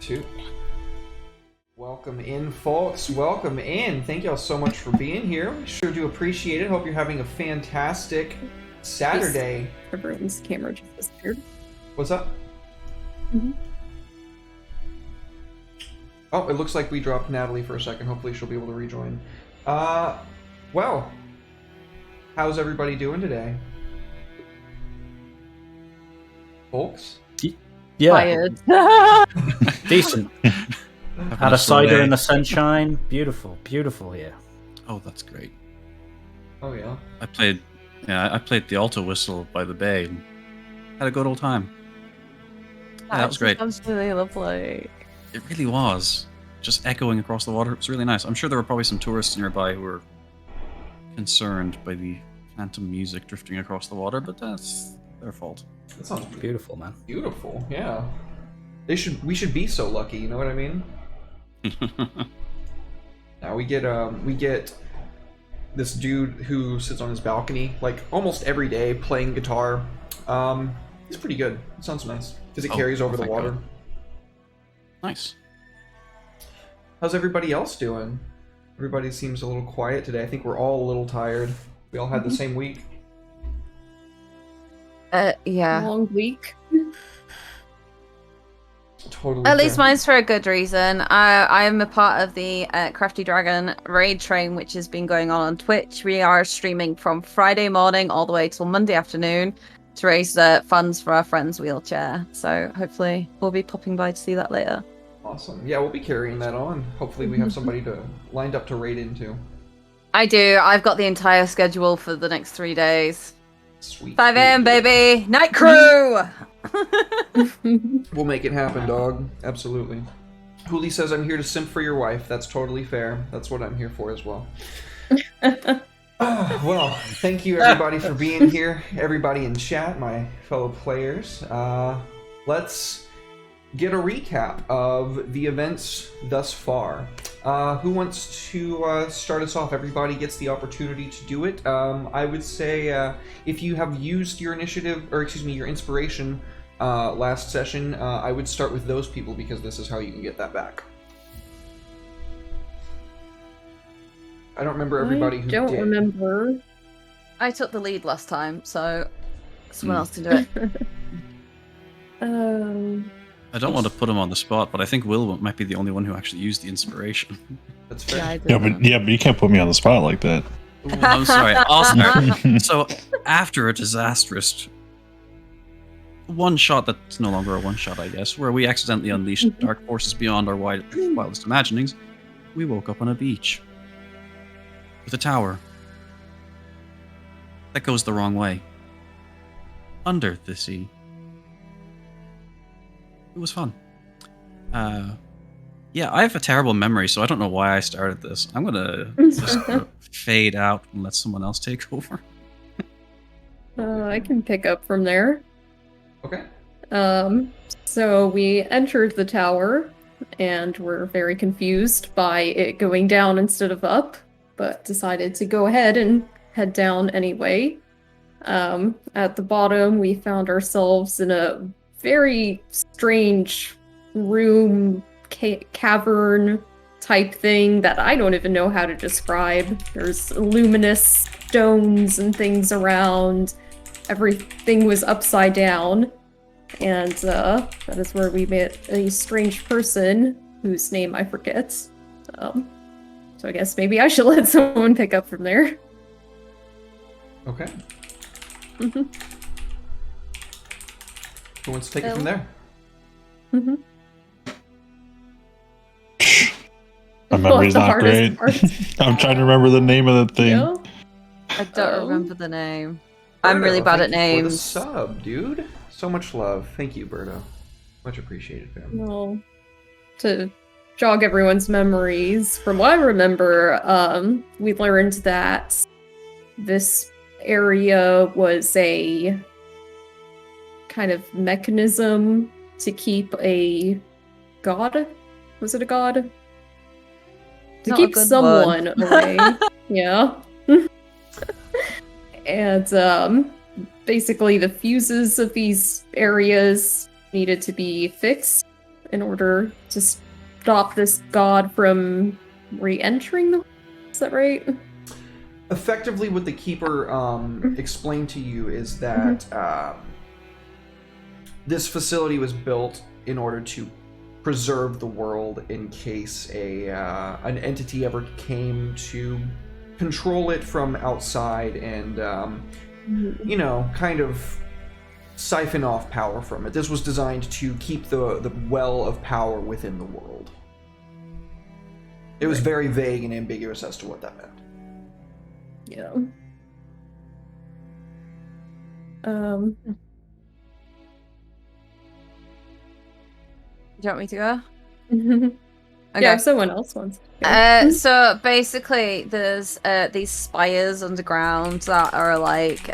2. Welcome in, folks. Welcome in. Thank y'all so much for being here. We sure do appreciate it. Hope you're having a fantastic Saturday. Everyone's camera just disappeared. What's up? Mm-hmm. Oh, it looks like we dropped Natalie for a second. Hopefully she'll be able to rejoin. Well, how's everybody doing today? Folks? Yeah. Decent. Had a cider day. in the sunshine. Beautiful, beautiful here. Oh, that's great. Oh, yeah. I played the alto whistle by the bay and had a good old time. Yeah, that was great. Sounds really lovely. It really was. Just echoing across the water. It was really nice. I'm sure there were probably some tourists nearby who were concerned by the phantom music drifting across the water, but that's their fault. That sounds Beautiful, man. beautiful. Yeah. We should be so lucky, you know what I mean? Now we get this dude who sits on his balcony like almost every day playing guitar. He's pretty good. It sounds nice because it carries over the thank water. God. Nice. How's everybody else doing? Everybody seems a little quiet today. I think we're all a little tired. We all had the same week. Yeah. Long week. Totally. At least fair. mine's for a good reason. I am a part of the Crafty Dragon raid train, which has been going on Twitch. We are streaming from Friday morning all the way till Monday afternoon to raise funds for our friend's wheelchair. So hopefully we'll be popping by to see that later. Awesome. Yeah, we'll be carrying that on. Hopefully we have somebody lined up to raid into. I do. I've got the entire schedule for the next 3 days. Sweet. 5 a.m. baby! Night crew! We'll make it happen, dog. Absolutely. Hooli says, I'm here to simp for your wife. That's totally fair. That's what I'm here for as well. Well, thank you everybody for being here. Everybody in chat, my fellow players. Let's get a recap of the events thus far. Who wants to start us off? Everybody gets the opportunity to do it. I would say if you have used your initiative, or excuse me, your inspiration last session, I would start with those people because this is how you can get that back. I don't remember everybody who I don't did. remember. I took the lead last time, so someone else can do it. I don't want to put him on the spot, but I think Will might be the only one who actually used the inspiration. That's fair. Yeah, I did. Yeah, but you can't put me on the spot like that. Ooh, I'm sorry. I'll start. So, after a disastrous one-shot that's no longer a one-shot, I guess, where we accidentally unleashed dark forces beyond our wildest imaginings, we woke up on a beach with a tower that goes the wrong way. Under the sea. It was fun. Yeah, I have a terrible memory, so I don't know why I started this. I'm gonna just fade out and let someone else take over. I can pick up from there. Okay. So we entered the tower and were very confused by it going down instead of up, but decided to go ahead and head down anyway. At the bottom, we found ourselves in a very strange room, cavern type thing that I don't even know how to describe. There's luminous stones and things around. Everything was upside down. And that is where we met a strange person whose name I forget. So I guess maybe I should let someone pick up from there. Okay. Mm-hmm. Who wants to take it from there? Mm-hmm. My memory's the not hardest great. part. I'm trying to remember the name of the thing. Yeah? I don't Oh. remember the name. I'm really Birdo, bad at thank you for the names. sub, dude. So much love. Thank you, Birdo. Much appreciated, fam. Well, to jog everyone's memories, from what I remember, we learned that this area was a kind of mechanism to keep a god. Was it a god? To Not a keep good someone word. away. Yeah. And basically the fuses of these areas needed to be fixed. in order to stop this god from re-entering the. Is that right? Effectively, what the keeper explained to you is that this facility was built in order to preserve the world in case an entity ever came to control it from outside and kind of siphon off power from it. This was designed to keep the well of power within the world. It was very vague and ambiguous as to what that meant. Yeah. Do you want me to go? Okay. Yeah, if someone else wants to go. So basically, there's these spires underground that are like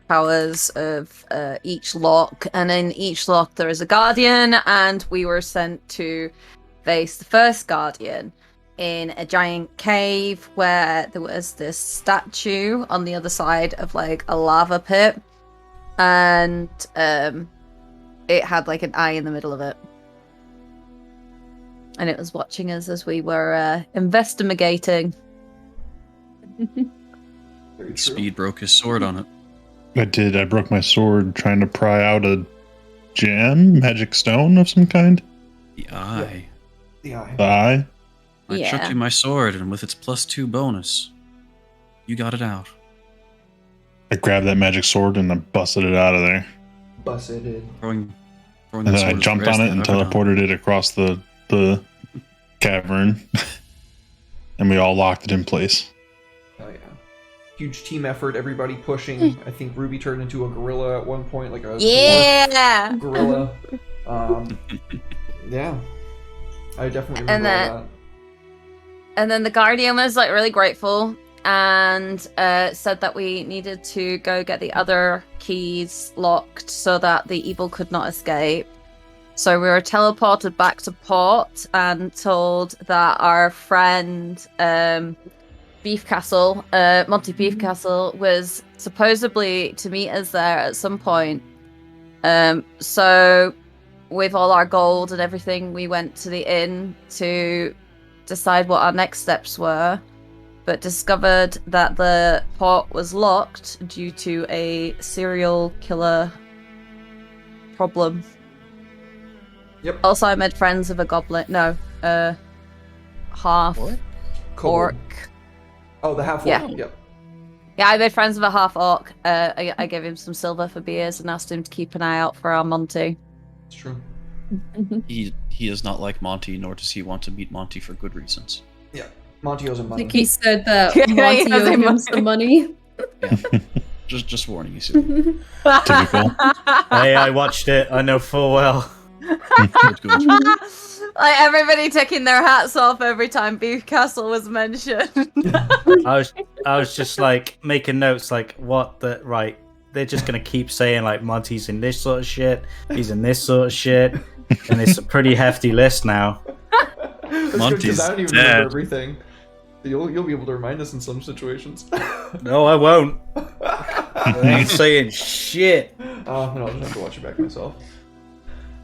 powers of each lock, and in each lock there is a guardian, and we were sent to face the first guardian in a giant cave where there was this statue on the other side of like a lava pit, and it had like an eye in the middle of it. And it was watching us as we were investigating. Very true. Speed broke his sword on it. I did. I broke my sword trying to pry out a gem, magic stone of some kind. The eye. The eye. The eye. I Yeah. chucked you my sword, and with its +2 bonus, you got it out. I grabbed that magic sword and I busted it out of there. Busted it. Throwing And that then I sword as jumped fast on as it and I've ever done. teleported it across the cavern. And we all locked it in place. Oh yeah. Huge team effort, everybody pushing. I think Ruby turned into a gorilla at one point, like a Yeah. dwarf gorilla. Yeah. I definitely remember all that. And then the guardian was like really grateful and said that we needed to go get the other keys locked so that the evil could not escape. So we were teleported back to port and told that our friend Beef Castle, Monty Beef Castle, was supposedly to meet us there at some point. So with all our gold and everything, we went to the inn to decide what our next steps were, but discovered that the port was locked due to a serial killer problem. Yep. Also, I made friends with a goblin. No, half What? orc. Oh, the half orc. Yeah. Yep. Yeah, I made friends with a half orc. I gave him some silver for beers and asked him to keep an eye out for our Monty. It's true. He is not like Monty, nor does he want to meet Monty for good reasons. Yeah. Monty owes him I money. think he said that Yeah, he Monty owes owed him him some money. Just warning you, Sue. Typical. Hey, I watched it. I know full well. Good, good. Like everybody taking their hats off every time Beef Castle was mentioned. I was just like making notes, like what the right. They're just gonna keep saying like Monty's in this sort of shit. He's in this sort of shit, and it's a pretty hefty list now. That's Monty's because I don't even dead. remember everything. You'll be able to remind us in some situations. No, I won't. I ain't saying shit. Oh, no, I'll just have to watch it back myself.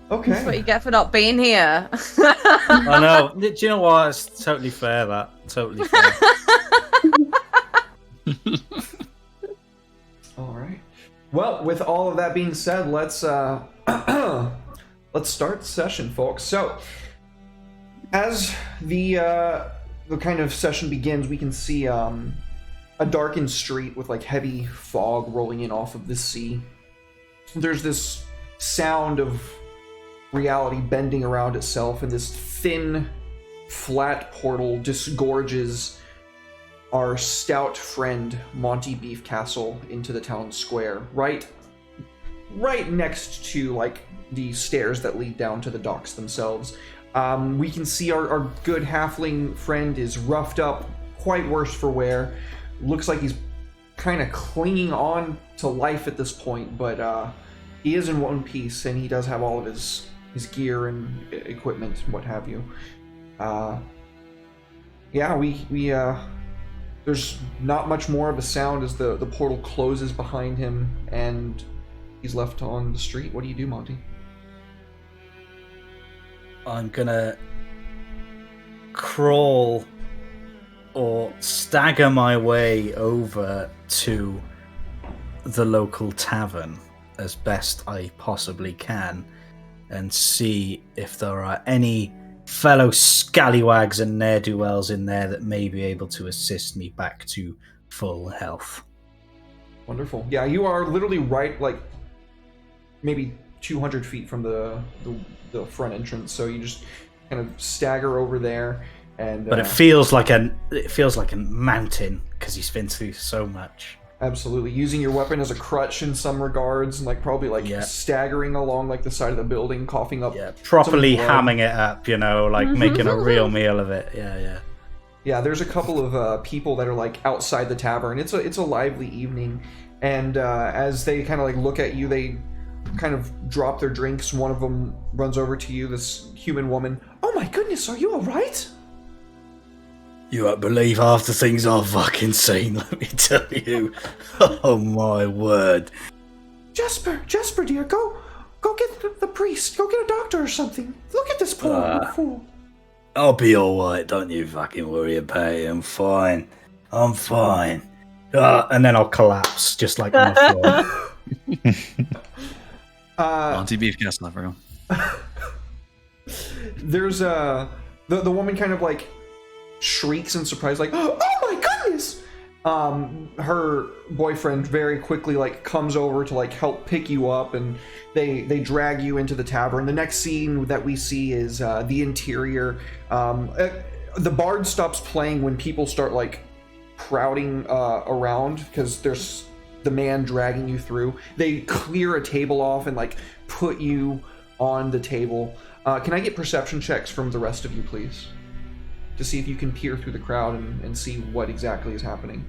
That's what Okay. you get for not being here. I know. Do you know what? It's totally fair. That totally fair. All right. Well, with all of that being said, let's start the session, folks. So, as the kind of session begins, we can see a darkened street with like heavy fog rolling in off of the sea. There's this sound of reality bending around itself, and this thin, flat portal disgorges our stout friend Monty Beef Castle into the town square, right next to like the stairs that lead down to the docks themselves. We can see our good halfling friend is roughed up, quite worse for wear. Looks like he's kind of clinging on to life at this point, but he is in one piece, and he does have all of his gear and equipment and what have you. There's not much more of a sound as the portal closes behind him and he's left on the street. What do you do, Monty? I'm gonna crawl or stagger my way over to the local tavern as best I possibly can and see if there are any fellow scallywags and ne'er-do-wells in there that may be able to assist me back to full health. Wonderful. Yeah, you are literally right, like maybe 200 feet from the front entrance. So you just kind of stagger over there, and But it feels like a mountain because he's been through so much. absolutely using your weapon as a crutch in some regards, and like probably like staggering along like the side of the building, coughing up. Yeah, properly some blood. hamming it up, you know, like making a real meal of it. Yeah. Yeah, there's a couple of people that are like outside the tavern. It's a lively evening, and as they kind of like look at you, they kind of drop their drinks. One of them runs over to you, this human woman. Oh my goodness, are you all right? You won't believe half the things I've fucking seen, let me tell you. Oh my word. Jasper, dear, go get the priest. Go get a doctor or something. Look at this poor fool. I'll be alright, don't you fucking worry about it. I'm fine. And then I'll collapse, just like on the floor. Monty Beefcast, everyone. There's the woman kind of like shrieks in surprise, like, oh my goodness. Her boyfriend very quickly like comes over to like help pick you up, and they drag you into the tavern. The next scene that we see is the interior. The bard stops playing when people start like crowding around because there's the man dragging you through. They clear a table off and like put you on the table. Can I get perception checks from the rest of you, please? To see if you can peer through the crowd and see what exactly is happening.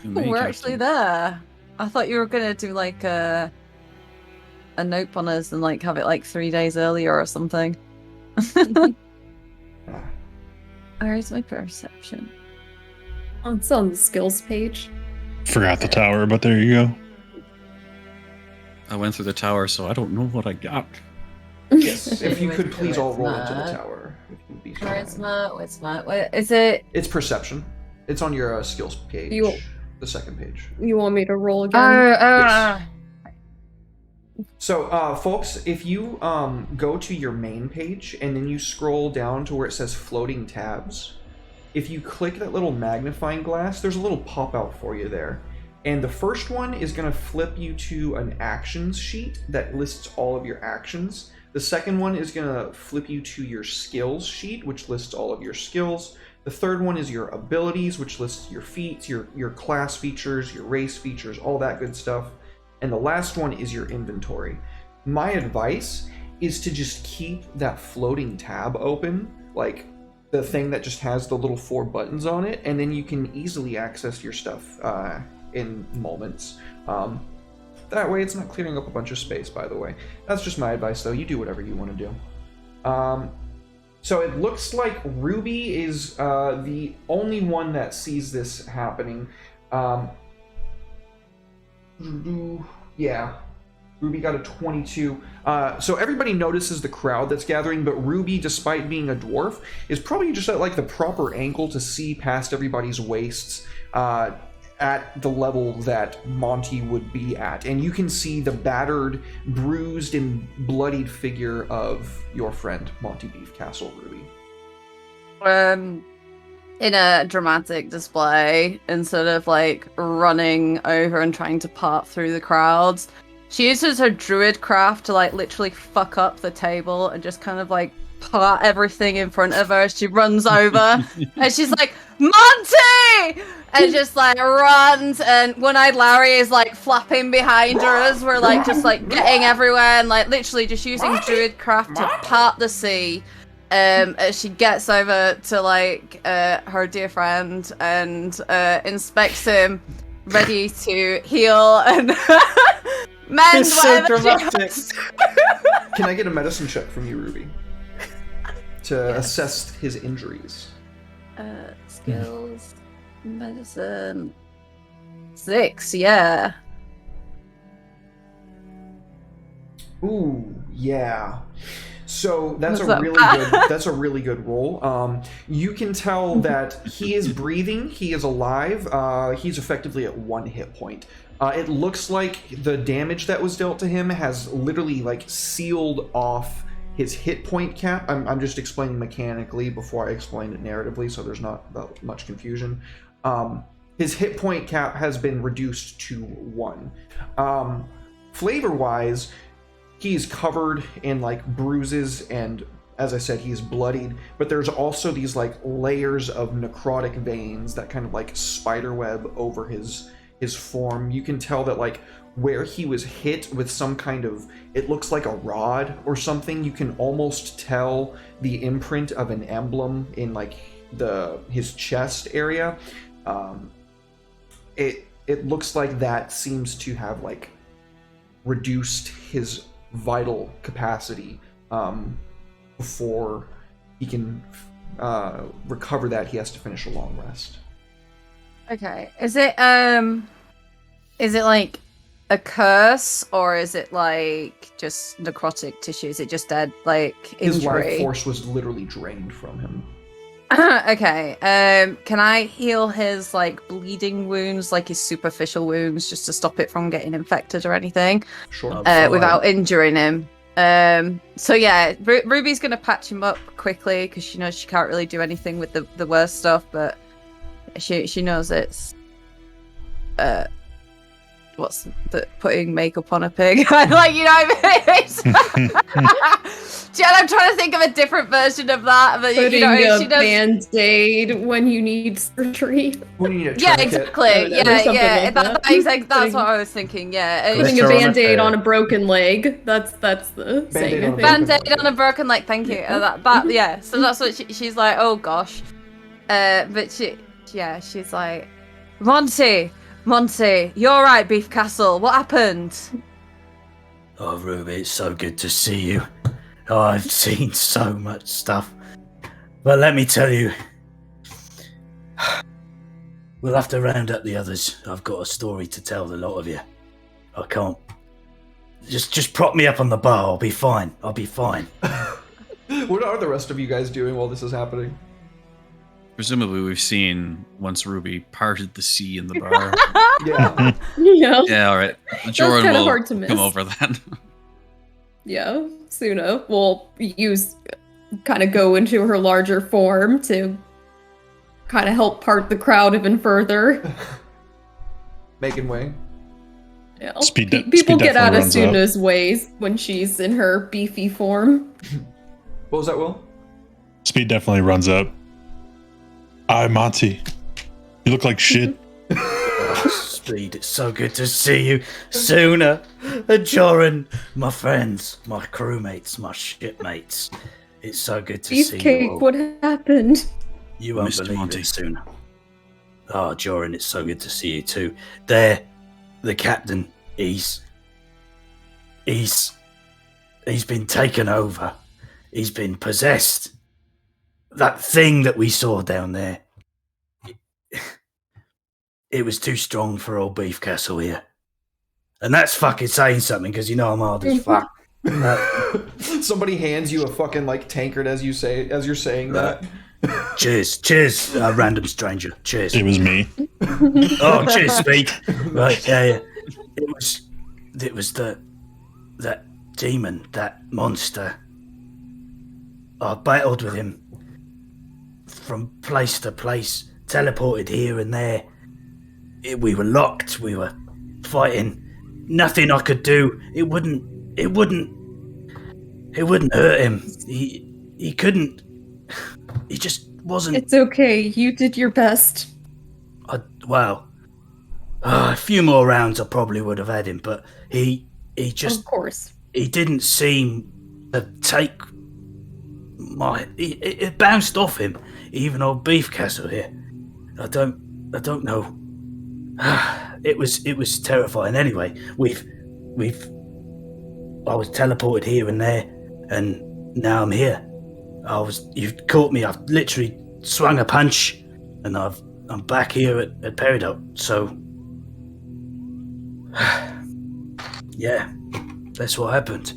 We're actually there. I thought you were gonna do like a note on us and like have it like 3 days earlier or something. Where's my perception? Oh, it's on the skills page. Forgot the tower, but there you go. I went through the tower, so I don't know what I got. Yes, if you could please all roll into the tower. If you'd be so kind. Charisma. What is it? It's perception. It's on your skills page. The second page. You want me to roll again? Yes. So, folks, if you go to your main page and then you scroll down to where it says floating tabs, if you click that little magnifying glass, there's a little pop-out for you there. And the first one is going to flip you to an actions sheet that lists all of your actions. The second one is going to flip you to your skills sheet, which lists all of your skills. The third one is your abilities, which lists your feats, your class features, your race features, all that good stuff. And the last one is your inventory. My advice is to just keep that floating tab open, like the thing that just has the little 4 buttons on it, and then you can easily access your stuff in moments. That way it's not clearing up a bunch of space, by the way. That's just my advice, though. You do whatever you want to do. So it looks like Ruby is the only one that sees this happening. Yeah, Ruby got a 22. So everybody notices the crowd that's gathering, but Ruby, despite being a dwarf, is probably just at like the proper angle to see past everybody's waists at the level that Monty would be at. And you can see the battered, bruised, and bloodied figure of your friend, Monty Beefcastle, Ruby. In a dramatic display, instead of like running over and trying to part through the crowds, she uses her druid craft to like literally fuck up the table and just kind of like part everything in front of her as she runs over. And she's like, Monty! And just like runs, and One-Eyed Larry is like flapping behind her as we're like just like getting everywhere and like literally just using druid craft to part the sea. As she gets over to like her dear friend and inspects him, ready to heal and mend It's so whatever she dramatic. has. Can I get a medicine check from you, Ruby? To assess his injuries. Skills, medicine, 6, yeah. Ooh, yeah. So that's What's that's a really good roll. You can tell that he is breathing, he is alive. He's effectively at 1 hit point. It looks like the damage that was dealt to him has literally like sealed off his hit point cap. I'm just explaining mechanically before I explain it narratively, so there's not that much confusion. His hit point cap has been reduced to 1. Flavor-wise, he's covered in like bruises, and as I said, he's bloodied, but there's also these like layers of necrotic veins that kind of like spiderweb over his form. You can tell that like where he was hit with some kind of, it looks like a rod or something. You can almost tell the imprint of an emblem in like his chest area. It looks like that seems to have like reduced his vital capacity. Before he can recover that, he has to finish a long rest. Okay. Is it like a curse, or is it like just necrotic tissue? Is it just dead, like injury? His life force was literally drained from him. Okay. Can I heal his like bleeding wounds, like his superficial wounds, just to stop it from getting infected or anything? Sure. Without injuring him. So yeah, Ruby's gonna patch him up quickly because she knows she can't really do anything with the worst stuff, but she knows it's what's the putting makeup on a pig. Like, you know what I mean? Jen, I'm trying to think of a different version of that, but Putting you know, a she does. Band-Aid when you need surgery. When you need a Yeah, tourniquet. exactly. Or something like that. That's Putting- what I was thinking. Yeah, Putting a Blister on a Band-Aid pig. on a broken leg. That's the Band-Aid saying. I on a think. broken Band-Aid on a broken leg. Thank you. Yeah. So that's what she's like. Oh gosh. But she's like, Monty, you're right, Beef Castle. What happened? Oh, Ruby, it's so good to see you. Oh, I've seen so much stuff. But let me tell you, we'll have to round up the others. I've got a story to tell the lot of you. I can't. Just prop me up on the bar. I'll be fine. What are the rest of you guys doing while this is happening? Presumably, we've seen once Ruby parted the sea in the bar. Yeah. Yeah. Yeah, all right. Joran kinda will hard to miss. come over then. Yeah. Suna will kind of go into her larger form to kind of help part the crowd even further. Making way. Yeah. Speed People get out of definitely runs Suna's ways when she's in her beefy form. What was that, Will? Speed definitely runs up. Hi, Monty. You look like shit. Speed, it's so good to see you. Sooner, Joran, my friends, my crewmates, my shipmates. It's so good to see you Beefcake, all. what happened? You won't Mr. believe Monty. it, Sooner. Oh, Joran, it's so good to see you too. There, the captain, he's been taken over. He's been possessed. That thing that we saw down there, it was too strong for old Beef Castle here. And that's fucking saying something, because you know I'm hard as fuck. Somebody hands you a fucking like tankard as you're saying that. Cheers, random stranger. Cheers. It was me. Oh, cheers, Speed. Right, yeah. It was that demon, that monster. I battled with him from place to place, teleported here and there. We were locked. We were fighting. Nothing I could do. It wouldn't hurt him. He couldn't. He just wasn't. It's okay, you did your best. A few more rounds I probably would have had him, but he just Of course. he didn't seem to take my. It bounced off him. Even old Beef Castle here. I don't know. It was terrifying. Anyway, I was teleported here and there, and now I'm here. You've caught me. I've literally swung a punch, and I'm back here at Peridot. So, yeah, that's what happened.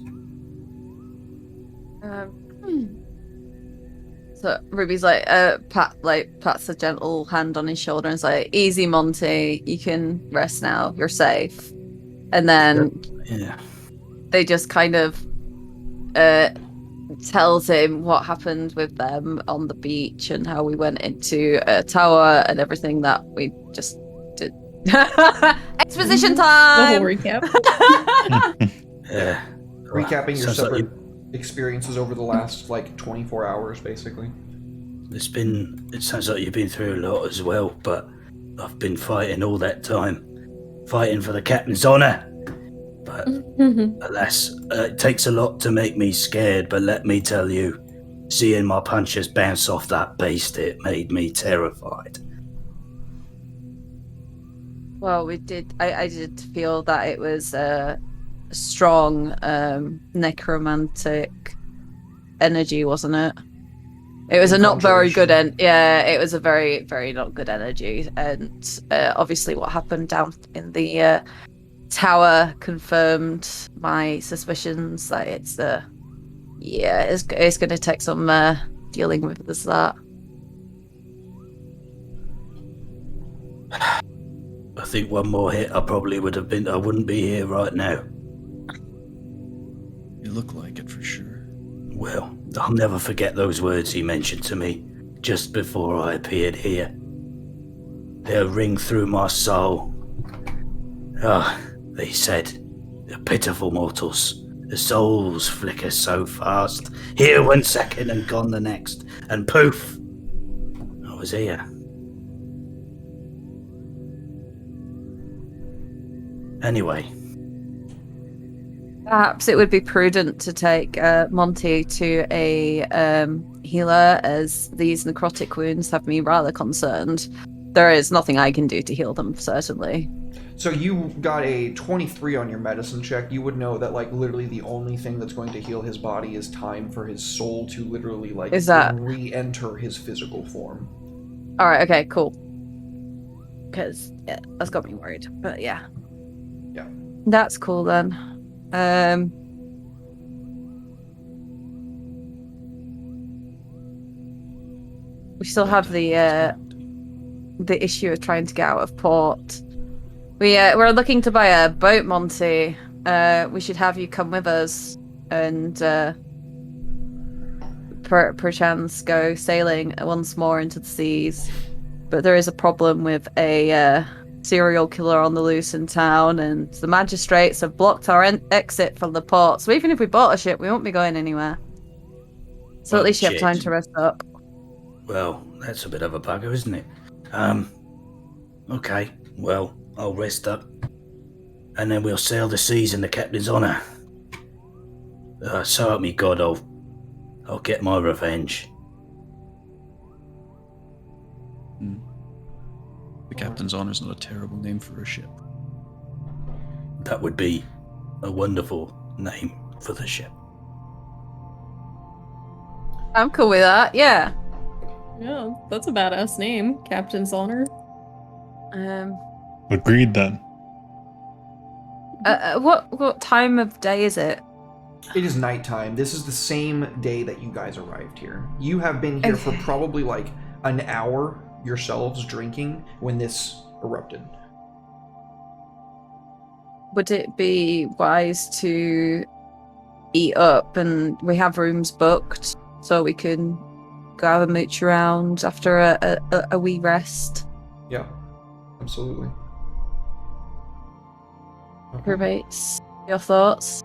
So Ruby's like, pats a gentle hand on his shoulder and is like, "Easy, Monty. You can rest now. You're safe." And then Yeah. they just kind of tells him what happened with them on the beach and how we went into a tower and everything that we just did. Exposition The time. whole recap. Yeah. Recapping your Sounds like separate experiences over the last, 24 hours, basically. it sounds like you've been through a lot as well, but I've been fighting all that time. Fighting for the captain's honor. But alas, it takes a lot to make me scared, but let me tell you, seeing my punches bounce off that beast, it made me terrified. Well, we did. I did feel that it was a strong necromantic energy, wasn't it? It was a not very good it was a very, very not good energy, and obviously what happened down in the tower confirmed my suspicions that it's going to take some dealing with this that. I think one more hit, I wouldn't be here right now. You look like it for sure. Well, I'll never forget those words he mentioned to me just before I appeared here. They'll ring through my soul. They said, the pitiful mortals, the souls flicker so fast. Here 1 second and gone the next, and poof, I was here. Anyway. Perhaps it would be prudent to take Monty to a healer, as these necrotic wounds have me rather concerned. There is nothing I can do to heal them, certainly. So you got a 23 on your medicine check. You would know that, literally the only thing that's going to heal his body is time for his soul to literally, re-enter his physical form. Alright, okay, cool. Because, yeah, that's got me worried. But, yeah. Yeah. That's cool, then. We still have the issue of trying to get out of port. We're looking to buy a boat, Monty. We should have you come with us and perchance go sailing once more into the seas. But there is a problem with a serial killer on the loose in town, and the magistrates have blocked our exit from the port. So even if we bought a ship, we won't be going anywhere. So at least you have time to rest up. Well, that's a bit of a bugger, isn't it? Okay, well, I'll rest up, and then we'll sail the seas in the captain's honor. So help me God, I'll get my revenge. The captain's honor is not a terrible name for a ship. That would be a wonderful name for the ship. I'm cool with that, yeah. Yeah, that's a badass name. Captain's Honor. Agreed then. What time of day is it? It is nighttime. This is the same day that you guys arrived here. You have been here for probably an hour yourselves drinking when this erupted. Would it be wise to eat up, and we have rooms booked so we can go have a mooch around after a wee rest? Yeah, absolutely. Roommates, your thoughts?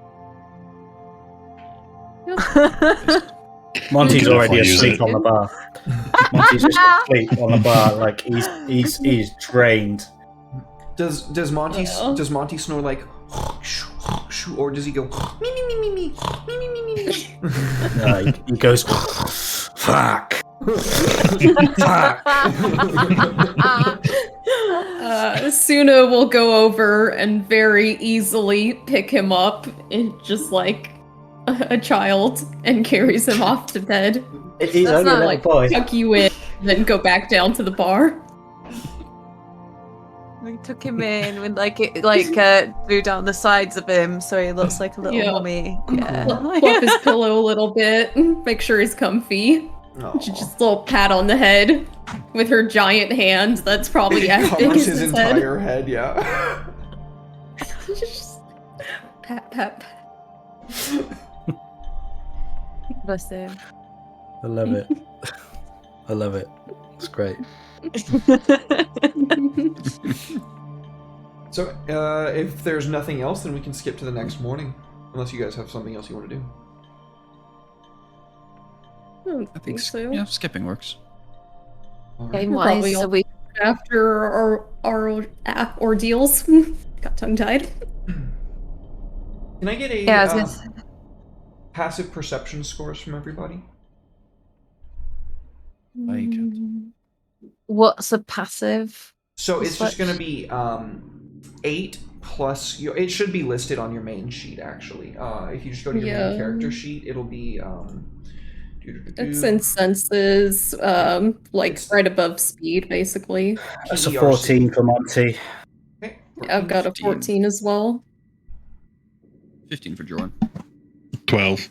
Monty's Can already definitely use asleep it. on the bar. Monty's just asleep on the bar, he's drained. Does Monty Yeah. does Monty snore or does he go me me me me me me me me me? No, he goes, fuck. Fuck. Suna will go over and very easily pick him up, and just like a child, and carries him off to bed. He's That's only a not little boy. Tuck you in, then go back down to the bar. We took him in with blew down the sides of him so he looks like a little Yeah. mummy. Yeah. Fluff his pillow a little bit, make sure he's comfy. Aw. Just a little pat on the head with her giant hands. That's probably It as big covers as his his entire head. Yeah. Just pat, pat, pat. Bless him. I love it. I love it. It's great. So, if there's nothing else, then we can skip to the next morning. Unless you guys have something else you want to do. I don't I think so. yeah, skipping works. All right. Game Probably wise, all- so we After our ordeals, got tongue-tied. Can I get a yeah, I was gonna say, passive perception scores from everybody? what's a passive? So it's just Switch. going to be 8 plus. It should be listed on your main sheet, actually. If you just go to your main Yeah. character sheet, it'll be. It's in senses, like It's- right above speed, basically. That's a PERC. 14 for Monty. Okay. I've got a 15. 14 as well. 15 for Jordan. 12.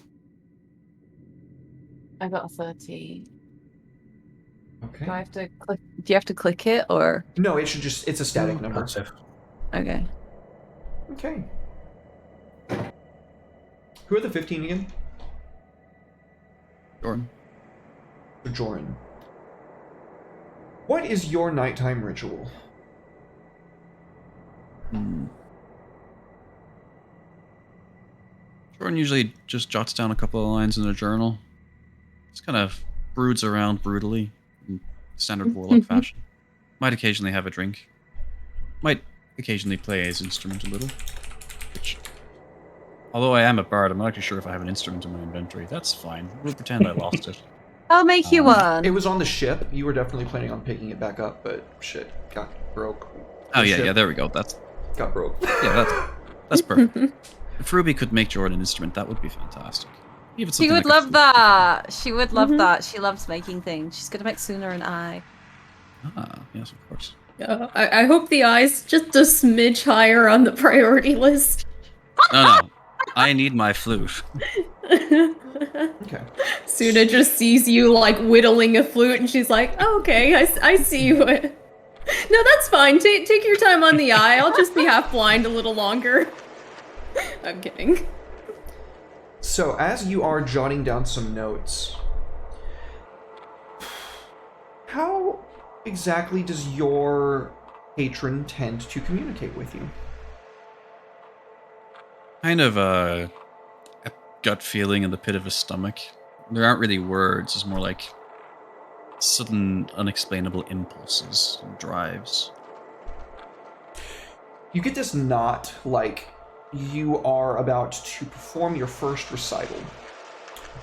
I got a 13. Okay. Do I have to click? Do you have to click it or? No, it should just. It's a static number. Passive. Okay. Okay. Who are the 15 again? Jordan. Joran. What is your nighttime ritual? Jordan usually just jots down a couple of lines in a journal. Just kind of broods around brutally in standard warlock fashion. Might occasionally have a drink. Might occasionally play his instrument a little. Which, although I am a bard, I'm not actually sure if I have an instrument in my inventory. That's fine. We'll pretend I lost it. I'll make you one. It was on the ship. You were definitely planning on picking it back up, but shit, got broke. Oh The yeah, ship yeah, there we go. That's got broke. yeah, that's perfect. If Ruby could make Jordan an instrument, that would be fantastic. Even She something would like a love flute. that. She would love Mhm. that. She loves making things. She's gonna make Sooner and I. Ah, yes, of course. I hope the eye's just a smidge higher on the priority list. No, I need my flute. Okay. Suna just sees you like whittling a flute, and she's like, oh, "Okay, I see you." No, that's fine. Take your time on the eye. I'll just be half blind a little longer. I'm kidding. So, as you are jotting down some notes, how exactly does your patron tend to communicate with you? Kind of a gut feeling in the pit of his stomach. There aren't really words. It's more like sudden, unexplainable impulses and drives. You get this not like you are about to perform your first recital,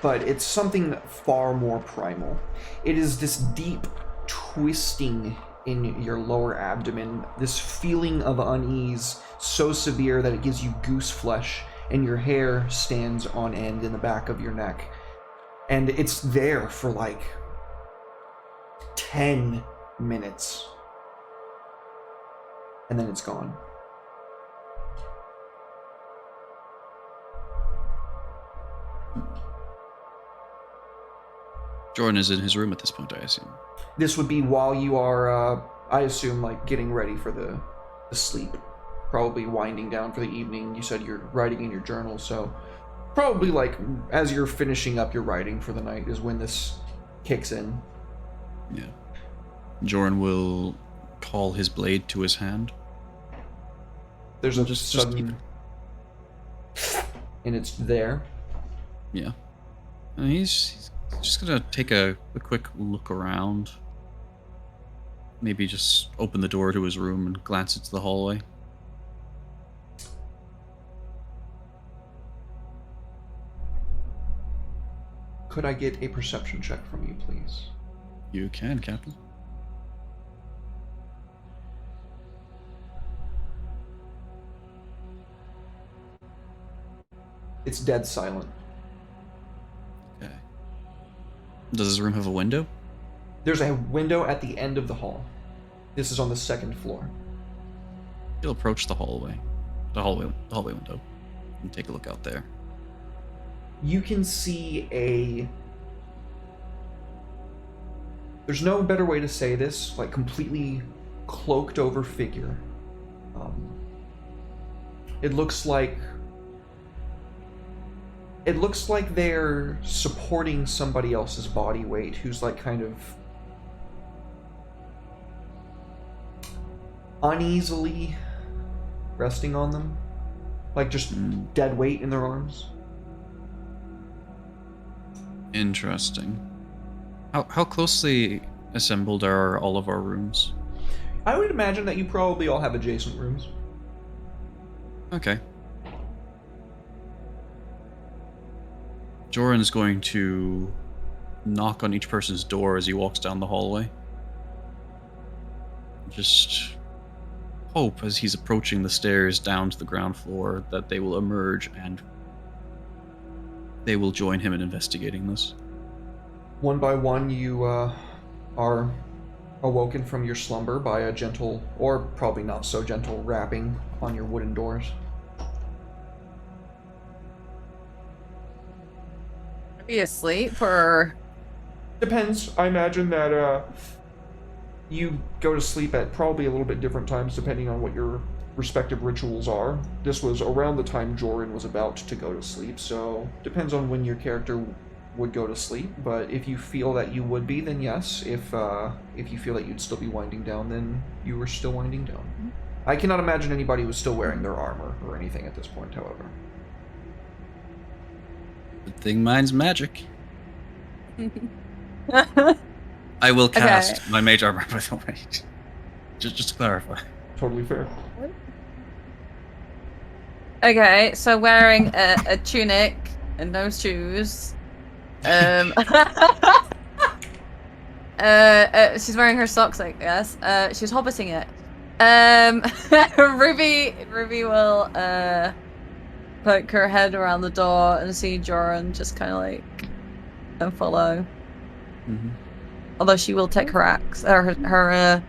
but it's something far more primal. It is this deep twisting in your lower abdomen, this feeling of unease so severe that it gives you goose flesh and your hair stands on end in the back of your neck. And it's there for like 10 minutes. And then it's gone. Jordan is in his room at this point, I assume. This would be while you are, I assume, like getting ready for the sleep. Probably winding down for the evening. You said you're writing in your journal, so probably like as you're finishing up your writing for the night is when this kicks in. Yeah. Jordan will call his blade to his hand. There's a Just sudden... and it's there. Yeah. And he's just gonna take a quick look around. Maybe just open the door to his room and glance into the hallway. Could I get a perception check from you, please? You can, Captain. It's dead silent. Okay. Does his room have a window? There's a window at the end of the hall. This is on the second floor. You'll approach the hallway window, and take a look out there. You can see a... There's no better way to say this, like completely cloaked over figure. It looks like they're supporting somebody else's body weight who's like kind of uneasily resting on them, like just dead weight in their arms. Interesting. How closely assembled are all of our rooms? I would imagine that you probably all have adjacent rooms. Okay. Joran's going to knock on each person's door as he walks down the hallway. Just hope as he's approaching the stairs down to the ground floor that they will emerge and they will join him in investigating this. One by one, you are awoken from your slumber by a gentle, or probably not so gentle, rapping on your wooden doors. Are you asleep or? Depends. I imagine that you go to sleep at probably a little bit different times depending on what your respective rituals are. This was around the time Joran was about to go to sleep, so depends on when your character would go to sleep. But if you feel that you would be, then yes. If you feel that you'd still be winding down, then you were still winding down. I cannot imagine anybody was still wearing their armor or anything at this point, however. Good thing mine's magic. I will cast my mage armor, by the way. Just to clarify. Totally fair. Okay, so wearing a tunic and no shoes. She's wearing her socks, I guess. She's hobbiting it. Ruby will poke her head around the door and see Joran just kind of like and follow. Mm-hmm. Although she will take her axe or her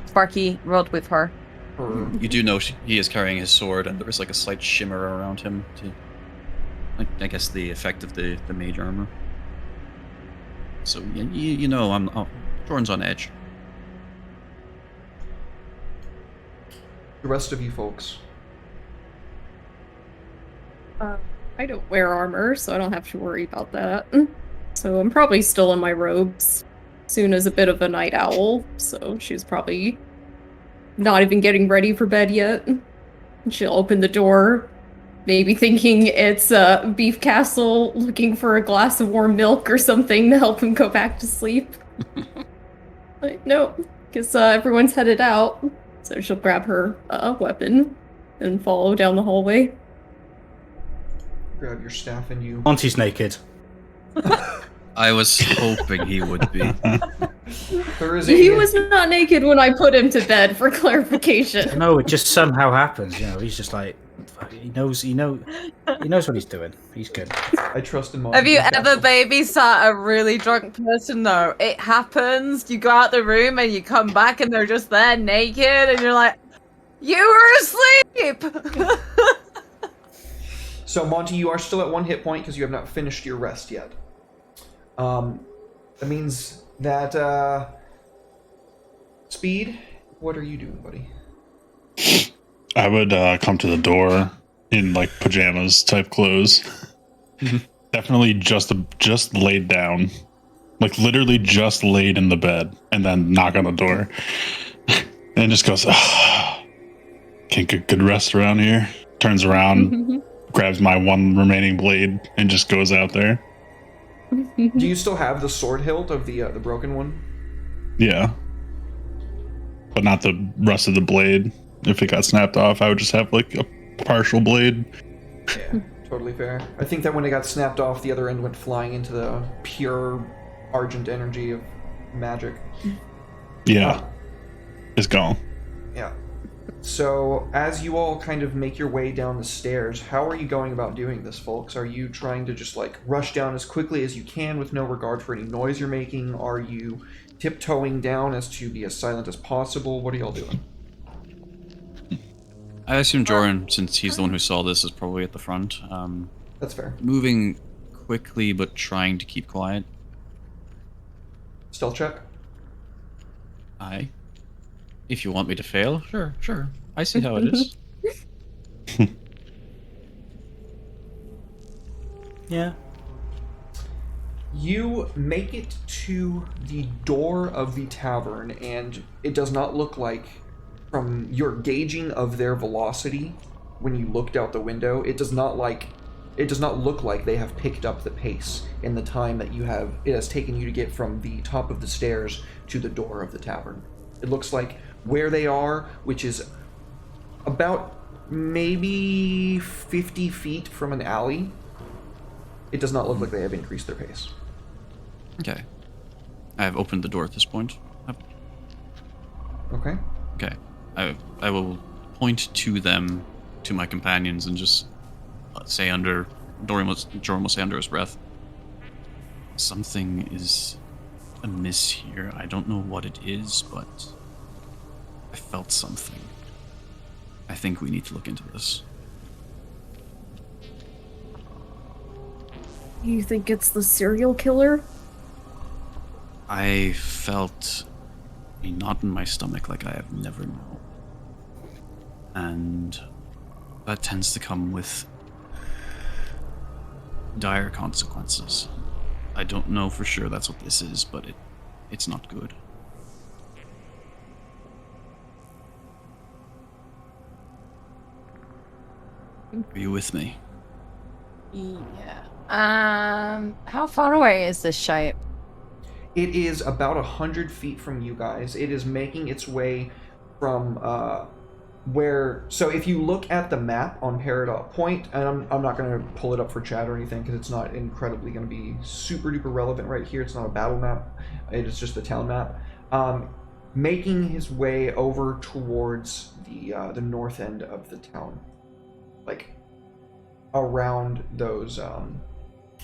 sparky rod with her. You do know he is carrying his sword, and there is like a slight shimmer around him to, like, I guess, the effect of the mage armor. So you know, Joran's on edge. The rest of you folks. I don't wear armor, so I don't have to worry about that. So I'm probably still in my robes. Suna's a bit of a night owl, so she's probably not even getting ready for bed yet. She'll open the door, maybe thinking it's Beef Castle looking for a glass of warm milk or something to help him go back to sleep. Like, no, because everyone's headed out. So she'll grab her weapon and follow down the hallway. Grab your staff and you... Monty's naked. I was hoping he would be. He was not naked when I put him to bed, for clarification. No, it just somehow happens. You know, he's just like, he knows what he's doing. He's good. I trust in Monty. Have you ever babysat a really drunk person? No, it happens. You go out the room and you come back and they're just there naked, and you're like, you were asleep. So Monty, you are still at 1 hit point because you have not finished your rest yet. That means that, Speed, what are you doing, buddy? I would come to the door in like pajamas type clothes. Definitely just laid down. Like literally just laid in the bed and then knock on the door. And just goes, can't get good rest around here. Turns around, grabs my one remaining blade and just goes out there. Do you still have the sword hilt of the broken one? Yeah. But not the rest of the blade. If it got snapped off, I would just have like a partial blade. Yeah, totally fair. I think that when it got snapped off, the other end went flying into the pure argent energy of magic. Yeah. It's gone. Yeah. So, as you all kind of make your way down the stairs, how are you going about doing this, folks? Are you trying to just, like, rush down as quickly as you can with no regard for any noise you're making? Are you tiptoeing down as to be as silent as possible? What are y'all doing? I assume Joran, since he's the one who saw this, is probably at the front. That's fair. Moving quickly, but trying to keep quiet. Stealth check. Aye. If you want me to fail, sure. I see how it is. Yeah. You make it to the door of the tavern, and it does not look like, from your gauging of their velocity when you looked out the window, it does not look like they have picked up the pace in the time that it has taken you to get from the top of the stairs to the door of the tavern. It looks like where they are, which is about maybe 50 feet from an alley, it does not look like they have increased their pace. Okay. I have opened the door at this point. Okay. Okay. I will point to them, to my companions, and just say Joran will say under his breath, something is amiss here. I don't know what it is, but I felt something. I think we need to look into this. You think it's the serial killer? I felt a knot in my stomach like I have never known. And that tends to come with dire consequences. I don't know for sure that's what this is, but it's not good. Are you with me? Yeah. How far away is this shape? It is about 100 feet from you guys. It is making its way from so if you look at the map on Peridot Point, and I'm not going to pull it up for chat or anything because it's not incredibly going to be super duper relevant right here. It's not a battle map. It is just a town map. Making his way over towards the north end of the town, like around those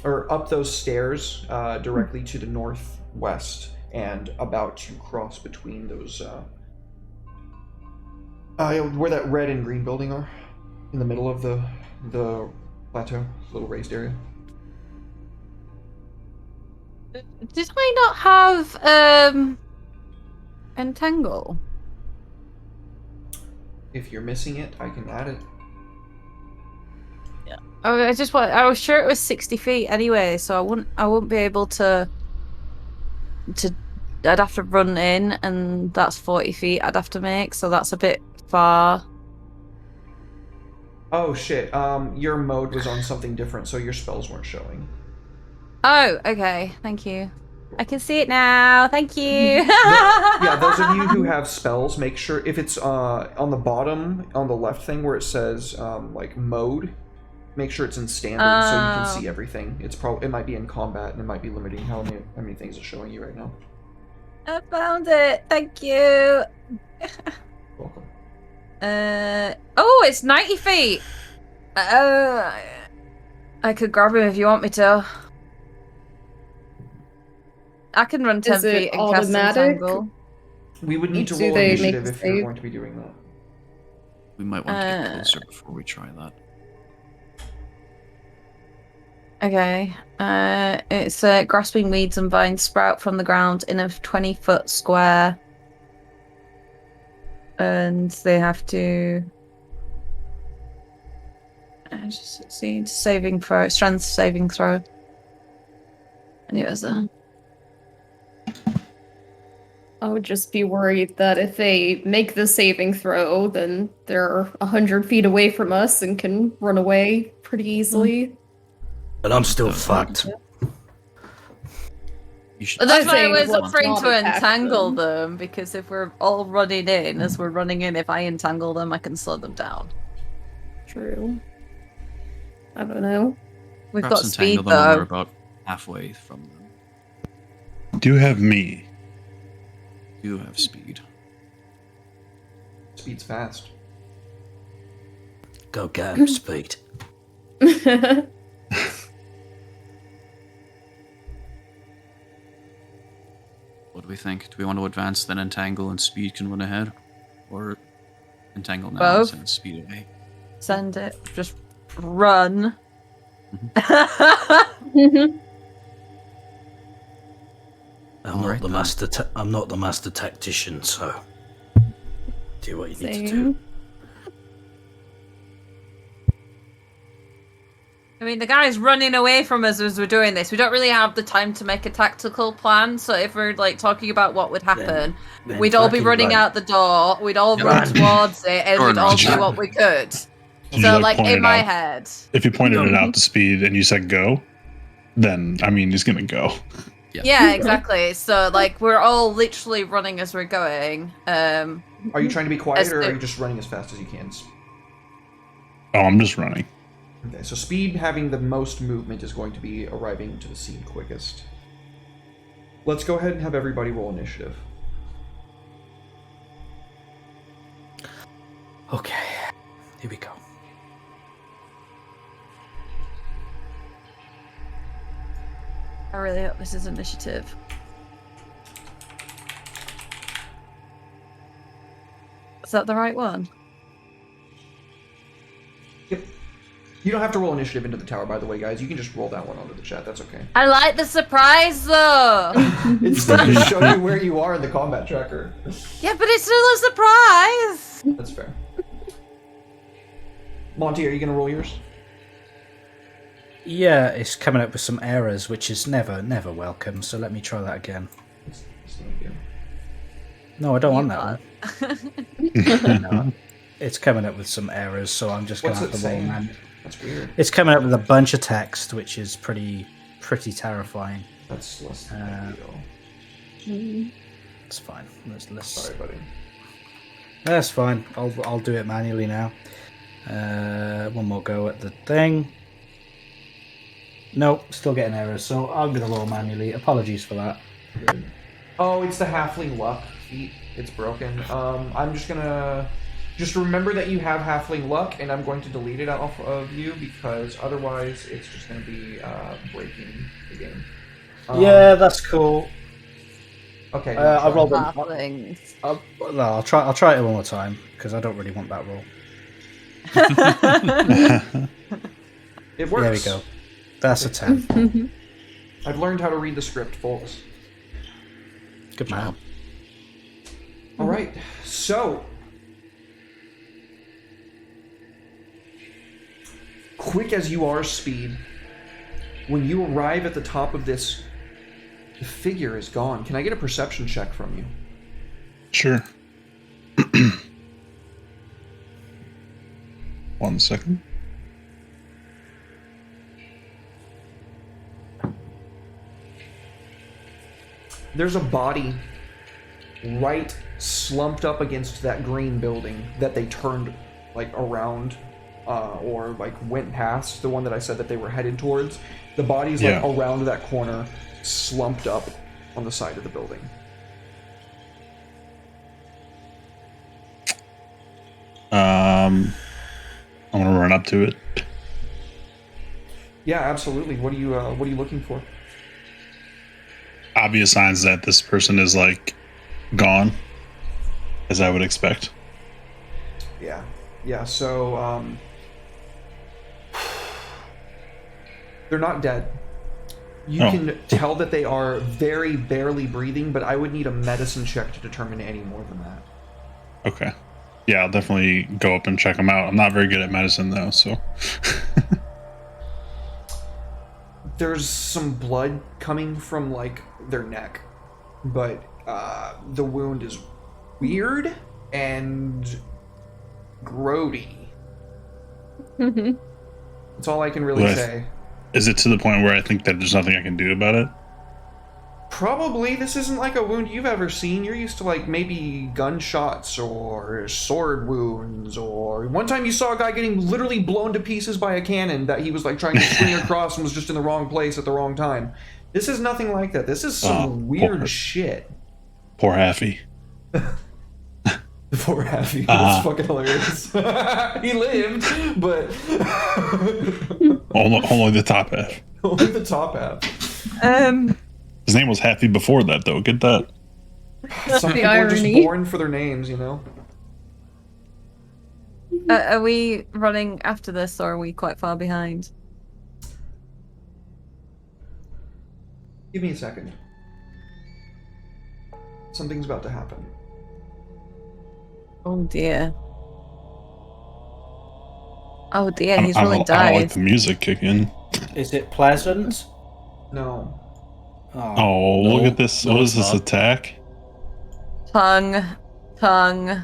or up those stairs directly to the northwest, and about to cross between those where that red and green building are, in the middle of the plateau, little raised area. Did I not have entangle? If you're missing it, I can add it. Oh, I was sure it was 60 feet anyway, so I wouldn't be able to. I'd have to run in, and that's 40 feet I'd have to make, so that's a bit far. Oh shit, your mode was on something different, so your spells weren't showing. Oh, okay. Thank you. I can see it now. Thank you. Yeah, those of you who have spells, make sure if it's on the bottom, on the left thing where it says like mode, make sure it's in standard so you can see everything. It might be in combat, and it might be limiting how many things it's showing you right now. I found it. Thank you. Welcome. Oh, it's 90 feet. I could grab him if you want me to. I can run 10 Is it feet and cast automatic? entangle. We would need to Do roll they make initiative a if you're save? going to be doing that. We might want to get closer before we try that. Okay. It's grasping weeds and vines sprout from the ground in a 20-foot square. And they have to just succeed strength saving throw. And it was there. I would just be worried that if they make the saving throw, then they're 100 feet away from us and can run away pretty easily. But I'm still fucked. You should. But that's why I saying was let's offering not to attack entangle them. them, because if we're all running in, as we're running in, if I entangle them, I can slow them down. True. I don't know. We've Perhaps got speed, entangle them when we're though. about halfway from them. Do have me. You have speed. Speed's fast. Go get him, speed. What do we think? Do we want to advance, then entangle, and speed can run ahead? Or Entangle now Both? and speed away. Send it. Just run. I'm All not right, the then. master. I'm not the master tactician, so do what you need to do. Same. I mean, the guy's running away from us as we're doing this. We don't really have the time to make a tactical plan. So if we're like talking about what would happen, Then we'd all be fucking running run. out the door. We'd all Yeah. run towards it, and Sure, we'd all did do you- what we could. Did So, you, like point in it my out? head. If you pointed it out to speed and you said go, then I mean he's gonna go. Yeah, exactly. So, like, we're all literally running as we're going. Are you trying to be quiet, As or are the- you just running as fast as you can? Oh, I'm just running. Okay, so speed having the most movement is going to be arriving to the scene quickest. Let's go ahead and have everybody roll initiative. Okay, here we go. I really hope this is initiative. Is that the right one? Yep. You don't have to roll initiative into the tower, by the way, guys. You can just roll that one onto the chat. That's okay. I like the surprise, though. It's still to show you where you are in the combat tracker. Yeah, but it's still a surprise. That's fair. Monty, are you going to roll yours? Yeah, it's coming up with some errors, which is never welcome. So let me try that again. It's not good. No, I don't want that one. You No, it's coming up with some errors, so I'm just going to What's have it to roll saying? man. That's weird. It's coming up with a bunch of text, which is pretty terrifying. That's less than ideal. It's fine. Let's Sorry, buddy. That's fine. I'll do it manually now. One more go at the thing. Nope, still getting errors, so I'm gonna roll manually. Apologies for that. Good. Oh, it's the halfling luck feat. It's broken. I'm just gonna remember that you have halfling luck, and I'm going to delete it off of you because otherwise it's just gonna be breaking the game. Yeah, that's cool. Okay. I rolled a, Halflings. no, I'll try it one more time because I don't really want that roll. It works. There we go. That's a 10. I've learned how to read the script, folks. Good man. All right. So, quick as you are, Speed, when you arrive at the top of this, the figure is gone. Can I get a perception check from you? Sure. 1 second. There's a body right slumped up against that green building that they turned like around or like went past, the one that I said that they were headed towards. The body's like around that corner, slumped up on the side of the building. I'm gonna run up to it. Yeah, absolutely. What are you looking for? Obvious signs that this person is like gone, as I would expect. Yeah. So they're not dead. You can tell that they are very barely breathing, but I would need a medicine check to determine any more than that. Okay. Yeah, I'll definitely go up and check them out. I'm not very good at medicine though, so. There's some blood coming from like their neck, but the wound is weird and grody. That's all I can really say. Is it to the point where I think that there's nothing I can do about it? Probably. This isn't like a wound you've ever seen. You're used to like maybe gunshots or sword wounds, or one time you saw a guy getting literally blown to pieces by a cannon that he was like trying to swing across and was just in the wrong place at the wrong time. This is nothing like that. This is some weird shit. Poor Haffy. Poor Haffy. That's fucking hilarious. He lived, but only the top half. only the top half. His name was Haffy before that, though. Get that? Some The people are just irony. born for their names, you know? Are we running after this, or are we quite far behind? Give me a second. Something's about to happen. Oh dear. Oh dear, I he's don't, rolling I don't like dice. the music kicking. Is it pleasant? No. Oh, No, look at this. no, What it's is this not. attack? Tongue. Tongue.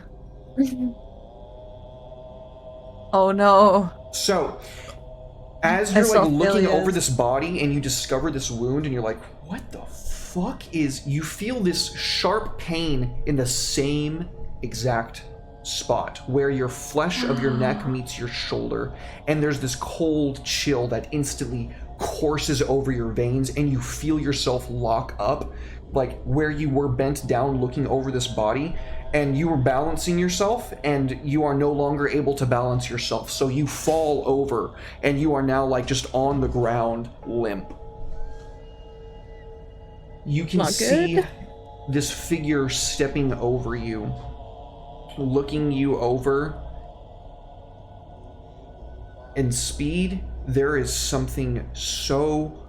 Oh no. So, as I you're like saw looking over failures. this body and you discover this wound and you're like, what the fuck is, you feel this sharp pain in the same exact spot where your flesh of your neck meets your shoulder, and there's this cold chill that instantly courses over your veins, and you feel yourself lock up, like where you were bent down looking over this body, and you were balancing yourself, and you are no longer able to balance yourself, so you fall over, and you are now like just on the ground, limp. You can Not see good. this figure stepping over you, looking you over. In Speed, there is something so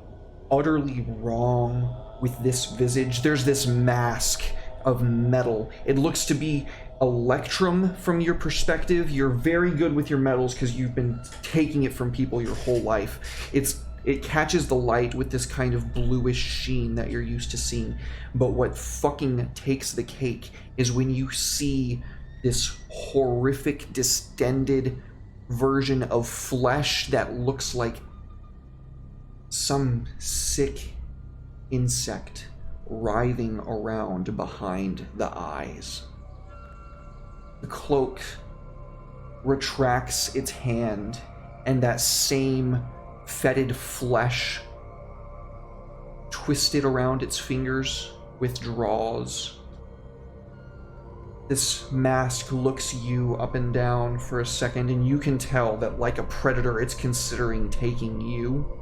utterly wrong with this visage. There's this mask of metal. It looks to be electrum from your perspective. You're very good with your metals because you've been taking it from people your whole life. It catches the light with this kind of bluish sheen that you're used to seeing. But what fucking takes the cake is when you see this horrific, distended version of flesh that looks like some sick insect writhing around behind the eyes. The cloak retracts its hand, and that same fetid flesh twisted around its fingers withdraws. This mask looks you up and down for a second, and you can tell that, like a predator, it's considering taking you.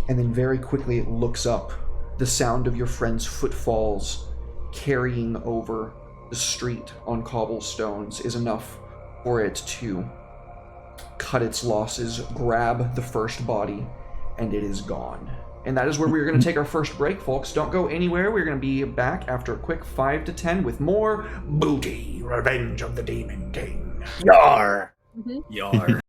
And then very quickly it looks up. The sound of your friend's footfalls carrying over the street on cobblestones is enough for it to cut its losses, grab the first body, and it is gone. And that is where we're going to take our first break, folks. Don't go anywhere. We're going to be back after a quick 5 to 10 with more Booty, Revenge of the Demon King. Yar! Mhm. Yar.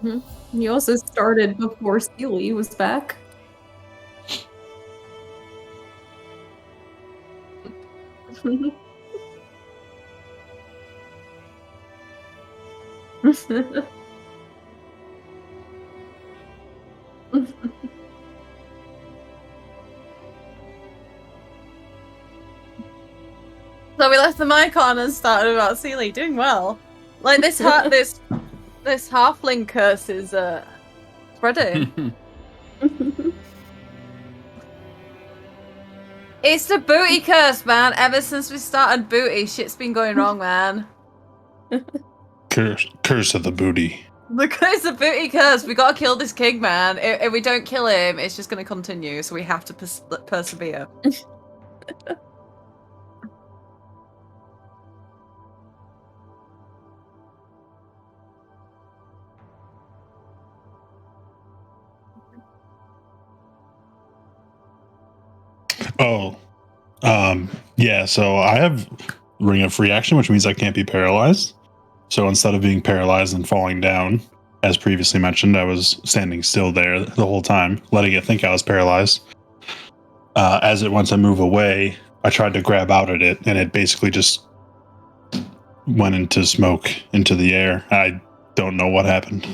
You also started before Sealy was back. So we left the mic on and started about Sealy doing well. Like this this halfling curse is spreading. It's the booty curse, man. Ever since we started booty, shit's been going wrong, man. Curse of the booty. It's the booty curse. We gotta kill this king, man. If we don't kill him, it's just gonna continue. So we have to persevere. Oh, yeah. So I have ring of free action, which means I can't be paralyzed. So instead of being paralyzed and falling down, as previously mentioned, I was standing still there the whole time, letting it think I was paralyzed. As it went to move away, I tried to grab out at it, and it basically just went into smoke into the air. I don't know what happened.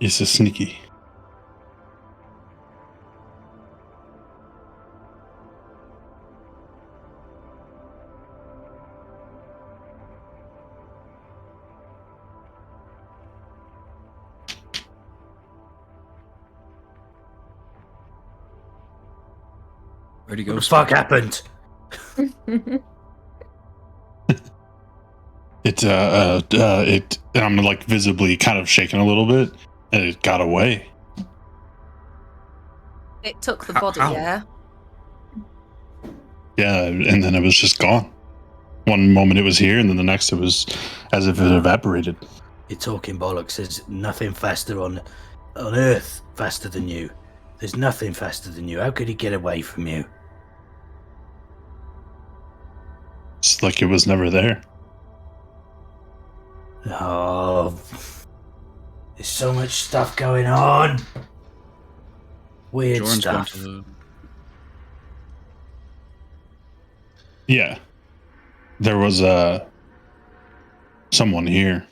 It's a sneaky. Where'd he go? What the fuck happened? I'm like visibly kind of shaking a little bit, and it got away. It took the body, How? yeah. Yeah, and then it was just gone. One moment it was here, and then the next it was as if it evaporated. You're talking bollocks. There's nothing faster on Earth faster than you. There's nothing faster than you. How could he get away from you? It's like it was never there. Oh, there's so much stuff going on. Weird Jordan's going stuff. to the... Yeah, there was someone here.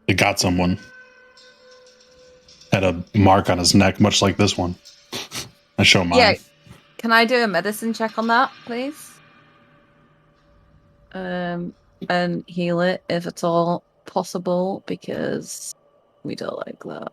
It got someone. Had a mark on his neck, much like this one. I show mine. Yeah. Can I do a medicine check on that, please? And heal it if at all possible, because we don't like that.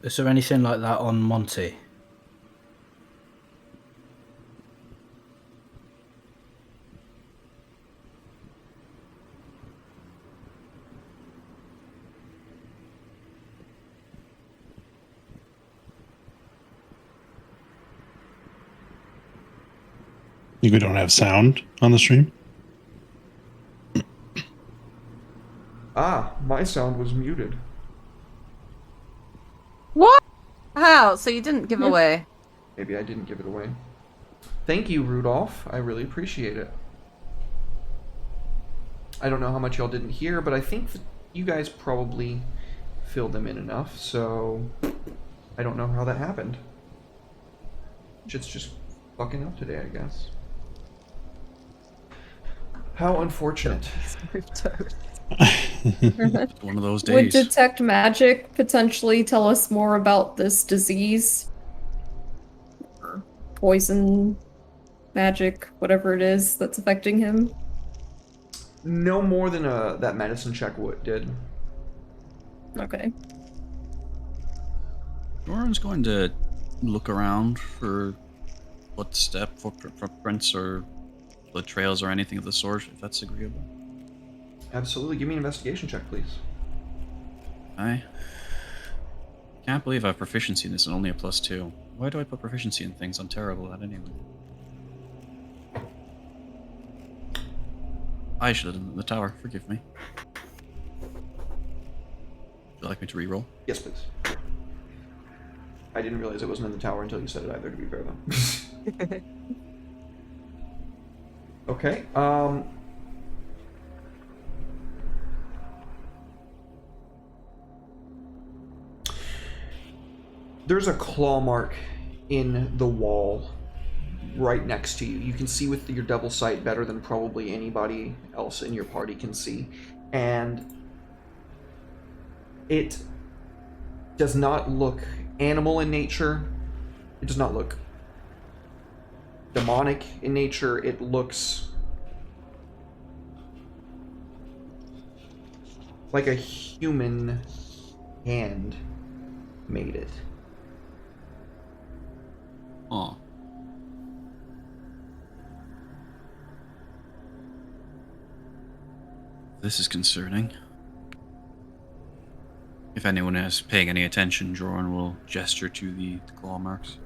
Is there anything like that on Monty? We don't have sound on the stream. Ah, my sound was muted. What? How? So you didn't give away? Maybe I didn't give it away. Thank you, Rudolph. I really appreciate it. I don't know how much y'all didn't hear, but I think that you guys probably filled them in enough, so I don't know how that happened. Shit's just fucking up today, I guess. How unfortunate. One of those Would days. detect magic potentially tell us more about this disease? Or poison, magic, whatever it is that's affecting him? No more than that medicine check did. Okay. Doran's going to look around for footprints or blood trails or anything of the sort, if that's agreeable. Absolutely. Give me an investigation check, please. I can't believe I have proficiency in this and only a +2. Why do I put proficiency in things I'm terrible at anyway? I should have done it in the tower. Forgive me. Would you like me to reroll? Yes, please. I didn't realize it wasn't in the tower until you said it either, to be fair, though. Okay, there's a claw mark in the wall right next to you. You can see with your double sight better than probably anybody else in your party can see. And it does not look animal in nature. It does not look demonic in nature. It looks like a human hand made it. Oh. This is concerning. If anyone is paying any attention, Joran will gesture to the claw marks.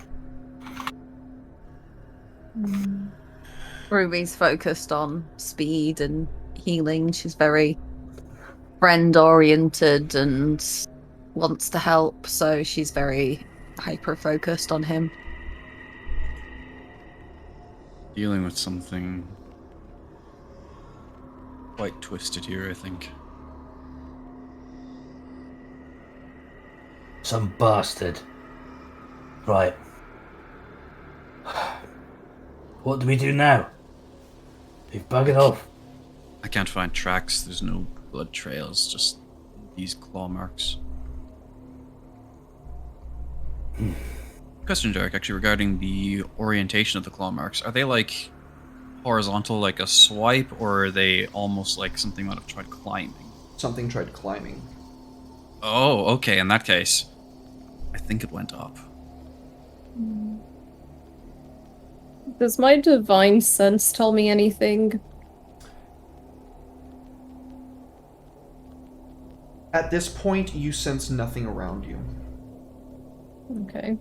Ruby's focused on speed and healing. She's very friend-oriented and wants to help, so she's very hyper-focused on him. Dealing with something quite twisted here, I think. Some bastard. Right. What do we do now? They've buggered off. I can't find tracks, there's no blood trails, just these claw marks. Question, Derek, actually, regarding the orientation of the claw marks. Are they like horizontal, like a swipe, or are they almost like something might have tried climbing? Something tried climbing. Oh, okay, in that case, I think it went up. Does my divine sense tell me anything? At this point, you sense nothing around you. Okay.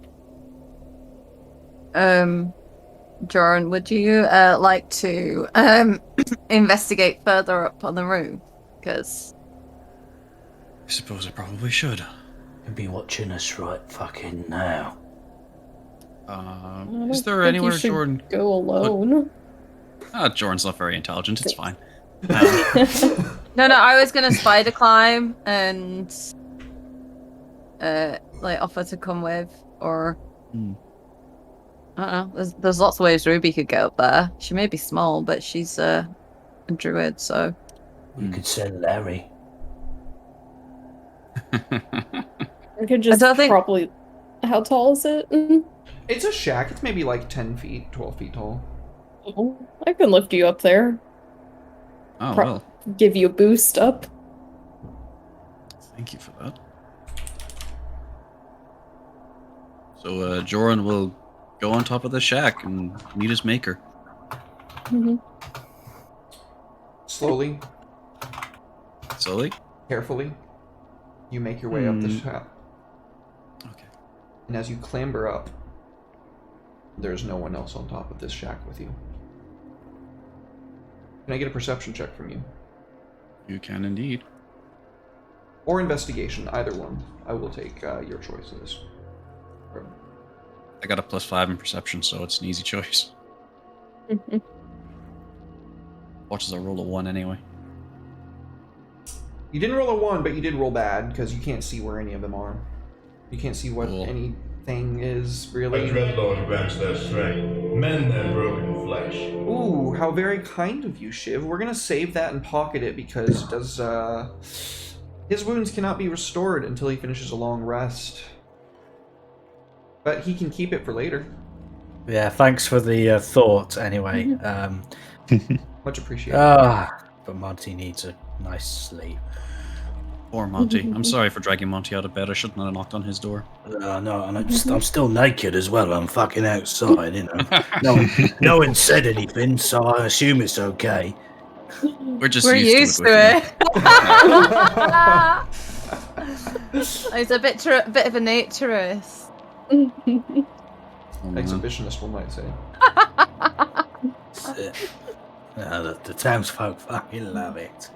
Joran, would you like to investigate further up on the room? Because I suppose I probably should. You'll be watching us right fucking now. I don't Is there think anywhere you should Jordan... go alone? Jordan's not very intelligent, it's fine. no, I was gonna spider climb and like offer to come with, or I don't know. There's lots of ways Ruby could get up there. She may be small, but she's a druid, so You could send Larry. I could just don't think- probably... How tall is it? It's a shack. It's maybe like 10 feet, 12 feet tall. Oh, I can lift you up there. Oh, Pro- well, Give you a boost up. thank you for that. So, Joran will go on top of the shack and meet his maker. Slowly, Slowly? carefully, you make your way up the shack. Okay. And as you clamber up, there's no one else on top of this shack with you. Can I get a perception check from you? You can indeed. Or investigation, either one. I will take your choices. I got a +5 in perception, so it's an easy choice. Watches I roll a 1 anyway. You didn't roll a 1, but you did roll bad because you can't see where any of them are. You can't see what Cool. anything is A really. dreadlord grants their strength, mend their broken flesh. Ooh, how very kind of you, Shiv. We're gonna save that and pocket it because it does. His wounds cannot be restored until he finishes a long rest. But he can keep it for later. Yeah, thanks for the thought. Anyway, Much appreciated. but Monty needs a nice sleep. Poor Monty. I'm sorry for dragging Monty out of bed. I shouldn't have knocked on his door. No, and I'm still naked as well. I'm fucking outside, you know. No one said anything, so I assume it's okay. We're just We're used to with it. He's a bit of a naturist. you. Oh, man. Exhibitionist, one might say. The townsfolk fucking love it.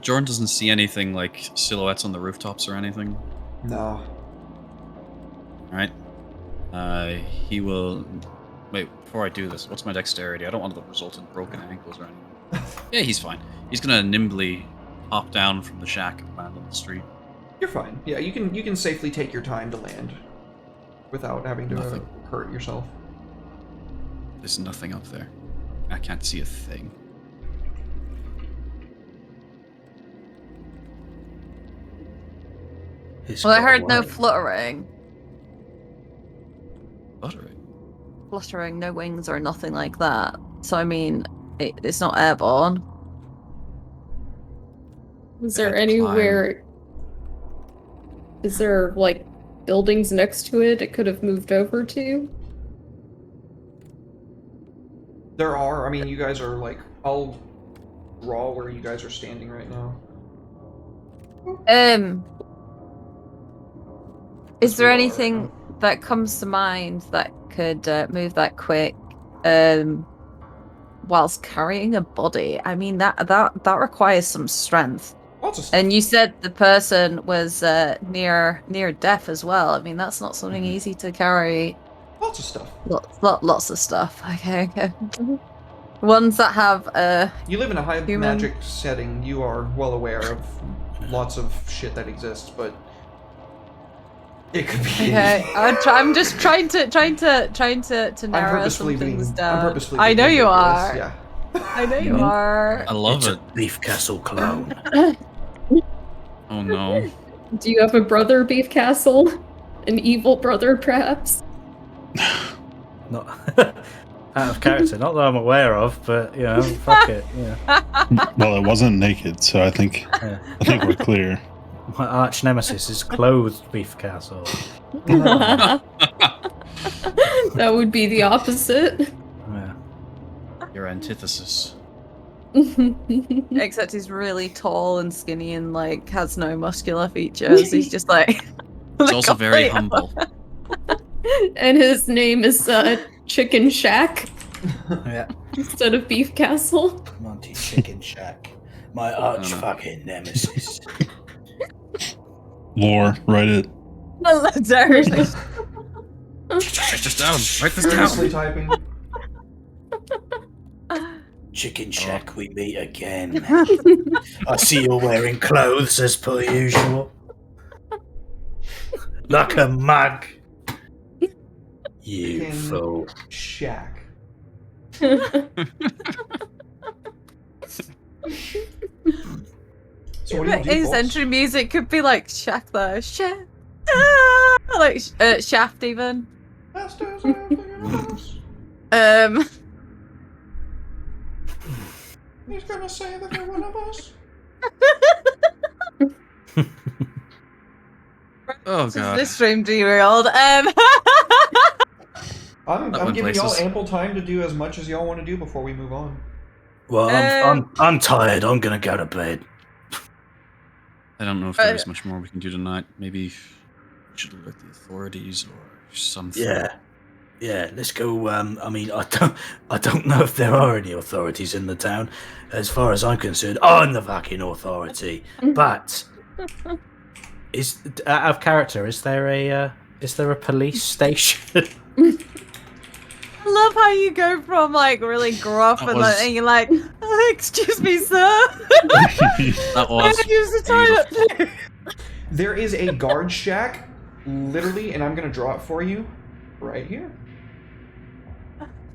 Jordan doesn't see anything like silhouettes on the rooftops or anything. No. Right. He will. Wait, before I do this, what's my dexterity? I don't want to result in broken ankles or anything. Yeah, he's fine. He's gonna nimbly hop down from the shack and land on the street. You're fine. Yeah, you can safely take your time to land without having to Nothing. hurt yourself. There's nothing up there. I can't see a thing. Well, I heard no fluttering. Buttering. Fluttering, no wings or nothing like that. So, I mean, it's not airborne. Is there Had to anywhere? Is there like buildings next to it it could have moved over to? There are. I mean, you guys are like. I'll draw where you guys are standing right now. Is there anything that comes to mind that could move that quick whilst carrying a body? I mean, that requires some strength. Lots of stuff. And you said the person was near death as well. I mean, that's not something easy to carry. Lots of stuff. Lots of stuff. Okay. Ones that have You live in a high Human. magic setting. You are well aware of lots of shit that exists, but it could be. Okay, I'm just trying to I'm narrow purposefully some being. things I'm down. purposefully. I know being you ridiculous, are. Yeah. I know you are. I love It's it. a Beef Castle clone. Oh no. Do you have a brother, Beef Castle? An evil brother, perhaps? Not out of character, not that I'm aware of, but you know, fuck it. Yeah. Well, it wasn't naked, so I think we're clear. My arch nemesis is clothed Beef Castle. That would be the opposite. Yeah. Your antithesis. Except he's really tall and skinny and like has no muscular features. He's just like. He's also very humble. And his name is Chicken Shack Yeah. instead of Beef Castle. Monty Chicken Shack. My arch fucking nemesis. Lore, write it. Legendary. Write this down. Write this Seriously down. typing. Chicken Shack, we meet again. I see you're wearing clothes as per usual. Like a mug. You Chicken fool. Shack. So what do you do, His folks? entry music could be like Shack the Shaft. Like Shaft even. Masters of the universe. He's gonna say that they're one of us. Oh god. This stream derailed. I'm went giving y'all places. ample time to do as much as y'all want to do before we move on. Well, I'm tired. I'm gonna go to bed. I don't know if there is much more we can do tonight. Maybe we should alert the authorities or something. Yeah. Let's go. I mean, I don't know if there are any authorities in the town. As far as I'm concerned, I'm the fucking authority. But is out of character? Is there a Is there a police station? I love how you go from like really gruff That and, was- and you're like, excuse me, sir. That was I use the toilet, please. There is a guard shack, literally, and I'm gonna draw it for you, right here.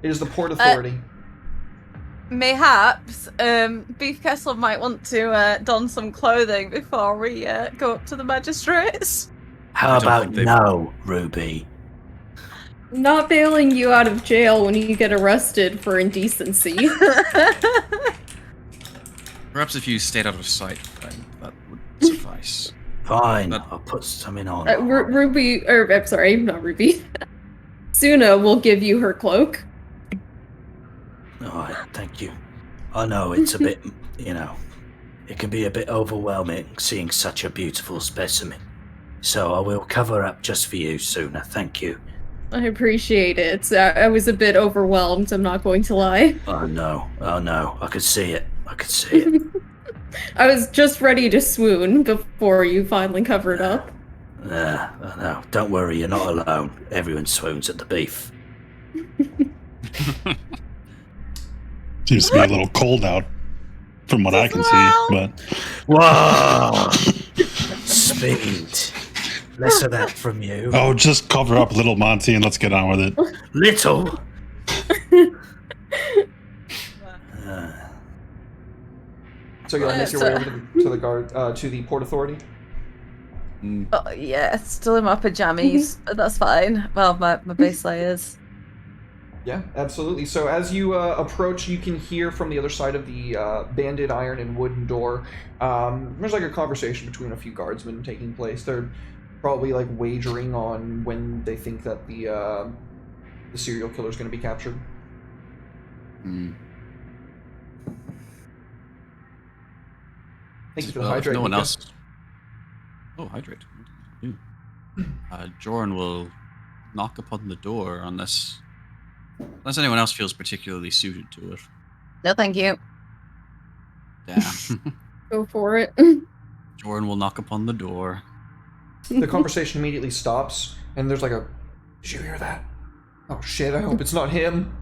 It is the Port Authority. Mayhaps, Beef Kessel might want to don some clothing before we go up to the magistrates. How I don't about think they've- no, Ruby? Not bailing you out of jail when you get arrested for indecency. Perhaps if you stayed out of sight, then that would suffice. Fine, But- I'll put something on. Ruby, or I'm sorry, not Ruby. Suna will give you her cloak. Alright, thank you. I know it's a bit, it can be a bit overwhelming seeing such a beautiful specimen. So I will cover up just for you, Suna. Thank you. I appreciate it. I was a bit overwhelmed, I'm not going to lie. Oh no, I could see it. I was just ready to swoon before you finally covered up. I know. Don't worry, you're not alone. Everyone swoons at the beef. Seems to be a little cold out from what I can see, but Whoa! Speed. Less of that from you. oh, just cover up little Monty and let's get on with it. Little. So you'll make your way over to the guard, to the Port Authority. Oh, yeah, still in my pajamas, but that's fine. Well, my base layers. Yeah, absolutely. So as you approach, you can hear from the other side of the banded iron and wooden door. There's like a conversation between a few guardsmen taking place. They're probably like wagering on when they think that the serial killer is going to be captured. Thank you for the Well, if hydrate. no one Mika. else. Oh, hydrate. Joran will knock upon the door unless anyone else feels particularly suited to it. No, thank you. Damn. Go for it. Joran will knock upon the door. The conversation immediately stops, and there's like a, did you hear that? Oh shit, I hope it's not him.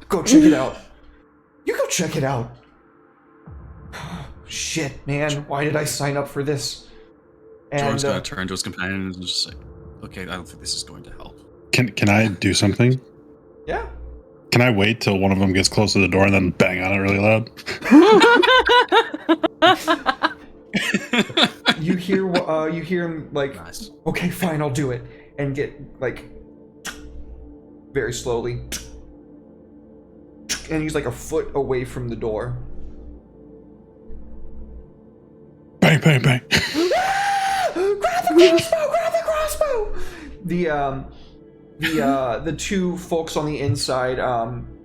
Go check it out. You go check it out. Shit, man, why did I sign up for this? Joran's And gonna turn to his companion and just say, okay, I don't think this is going to help. Can I do something? yeah. Can I wait till one of them gets close to the door and then bang on it really loud? You hear him like, Nice. okay, fine, I'll do it, and get like very slowly, and he's like a foot away from the door. Bang, bang, bang. Grab the crossbow! The two folks on the inside,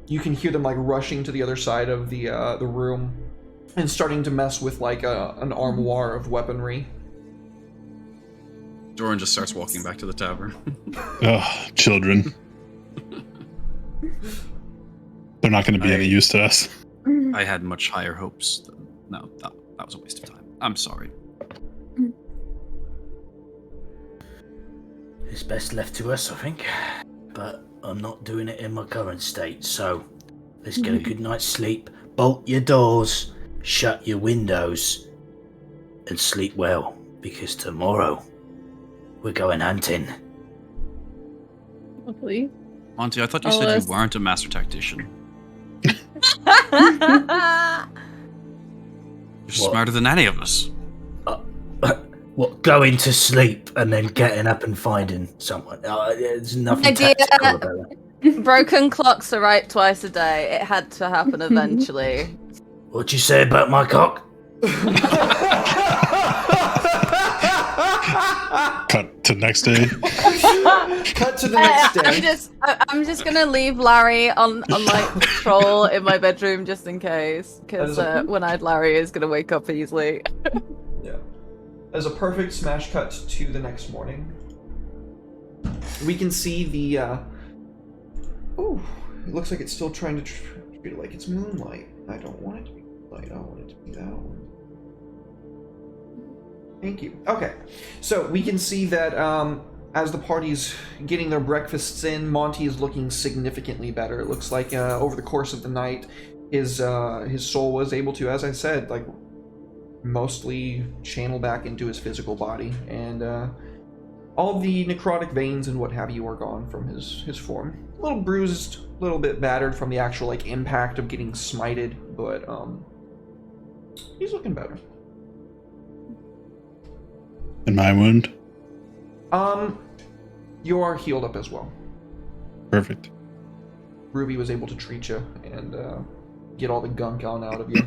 you can hear them like rushing to the other side of the room and starting to mess with like an armoire of weaponry. Joran just starts walking back to the tavern. Ugh, children. They're not going to be any use to us. I had much higher hopes. No, that was a waste of time. I'm sorry. It's best left to us, I think. But I'm not doing it in my current state, so let's get a good night's sleep. Bolt your doors, shut your windows, and sleep well, because tomorrow we're going hunting. Lovely. Monty, I thought you Oh, said that's- you weren't a master tactician. You're What? smarter than any of us. What, going to sleep and then getting up and finding someone? There's nothing Idea. tactical about it. Broken clocks are right twice a day. It had to happen eventually. What'd you say about my cock? Cut to next day. Cut to the next day. I'm just gonna leave Larry on like patrol in my bedroom just in case, because one-eyed Larry is gonna wake up easily. Yeah. As a perfect smash cut to the next morning, we can see the. Oh, it looks like it's still trying to treat it like it's moonlight. I don't want it to be moonlight. I want it to be that one. Thank you. Okay, so we can see that as the party's getting their breakfasts in, Monty is looking significantly better. It looks like over the course of the night, his soul was able to, as I said, like mostly channel back into his physical body, and all the necrotic veins and what have you are gone from his form. A little bruised, a little bit battered from the actual like impact of getting smited, but he's looking better. And my wound? You are healed up as well. Perfect. Ruby was able to treat you and get all the gunk on out of you.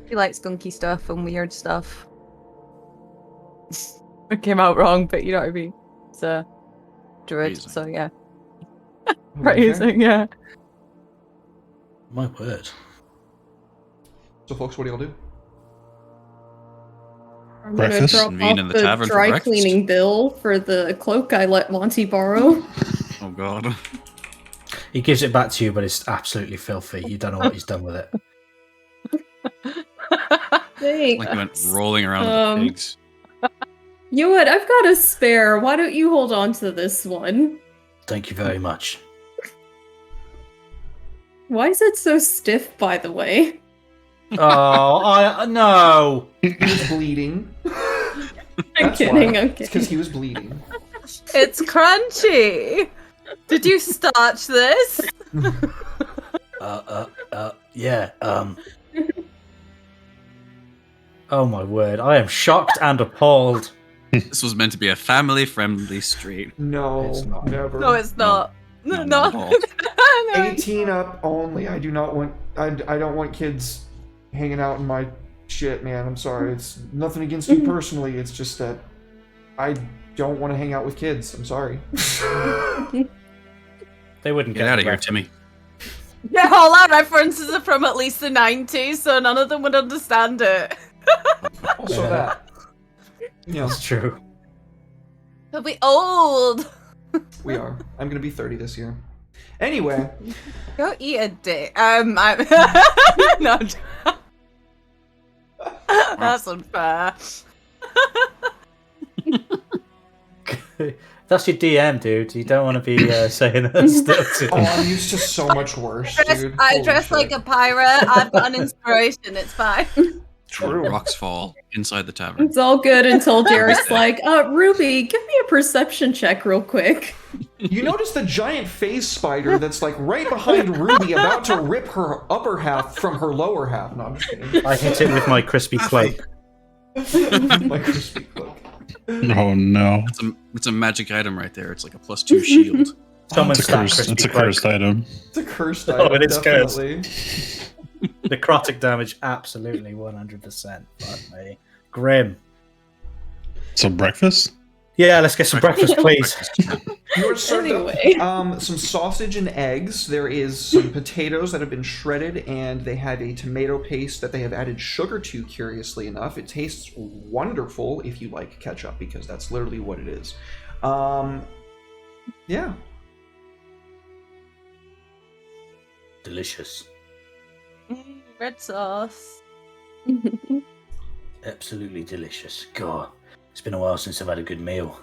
She likes gunky stuff and weird stuff. It came out wrong, but you know what I mean. It's a druid, Amazing. so yeah. Okay. Praising, yeah. My word. So, folks, what do y'all do? I'm gonna Breakfast? drop Convene off in the the tavern for dry breakfast? cleaning bill for the cloak I let Monty borrow. Oh god. He gives it back to you, but it's absolutely filthy. You don't know what he's done with it. Thanks. Like he went rolling around with the pigs. You know what? I've got a spare. Why don't you hold on to this one? Thank you very much. Why is it so stiff, by the way? Oh, no. He was bleeding. I'm That's kidding, why. I'm It's kidding. because he was bleeding. It's crunchy! Did you starch this? Yeah, Oh my word, I am shocked and appalled. This was meant to be a family-friendly street. No, It's not. never. No, it's not. No, No. not at all. No. 18 up only. I do not want. I don't want kids hanging out in my shit, man. I'm sorry. It's nothing against you personally. It's just that I don't want to hang out with kids. I'm sorry. They wouldn't Get out of the here, reference. Timmy. Yeah, all our references are from at least the 90s, so none of them would understand it. Also that. Yeah, That's true. But we old. we are. I'm gonna be 30 this year. Anyway, Go eat a dick. I'm no. That's unfair. That's your DM, dude. You don't want to be saying that stuff to oh, I'm used to so much worse, dude. I Holy dress shit. like a pirate. I've got an inspiration. It's fine. True. Rocks fall inside the tavern. It's all good until Derek's like, Ruby, give me a perception check real quick. You notice the giant phase spider that's like right behind Ruby, about to rip her upper half from her lower half. No, I'm just kidding. I hit it with my crispy cloak. My crispy cloak. Oh no. It's a magic item right there. It's like a +2 shield. Someone It's a stack cursed. crispy It's a cloak. cursed item. It's a cursed Oh, item, it is cursed. definitely. Necrotic damage, absolutely 100%. Fuck me. Grim. So breakfast? Yeah, let's get some breakfast, please. You're served Anyway. up some sausage and eggs. There is some potatoes that have been shredded, and they have a tomato paste that they have added sugar to, curiously enough. It tastes wonderful if you like ketchup, because that's literally what it is. Yeah. Delicious. Red sauce. Absolutely delicious. God, it's been a while since I've had a good meal.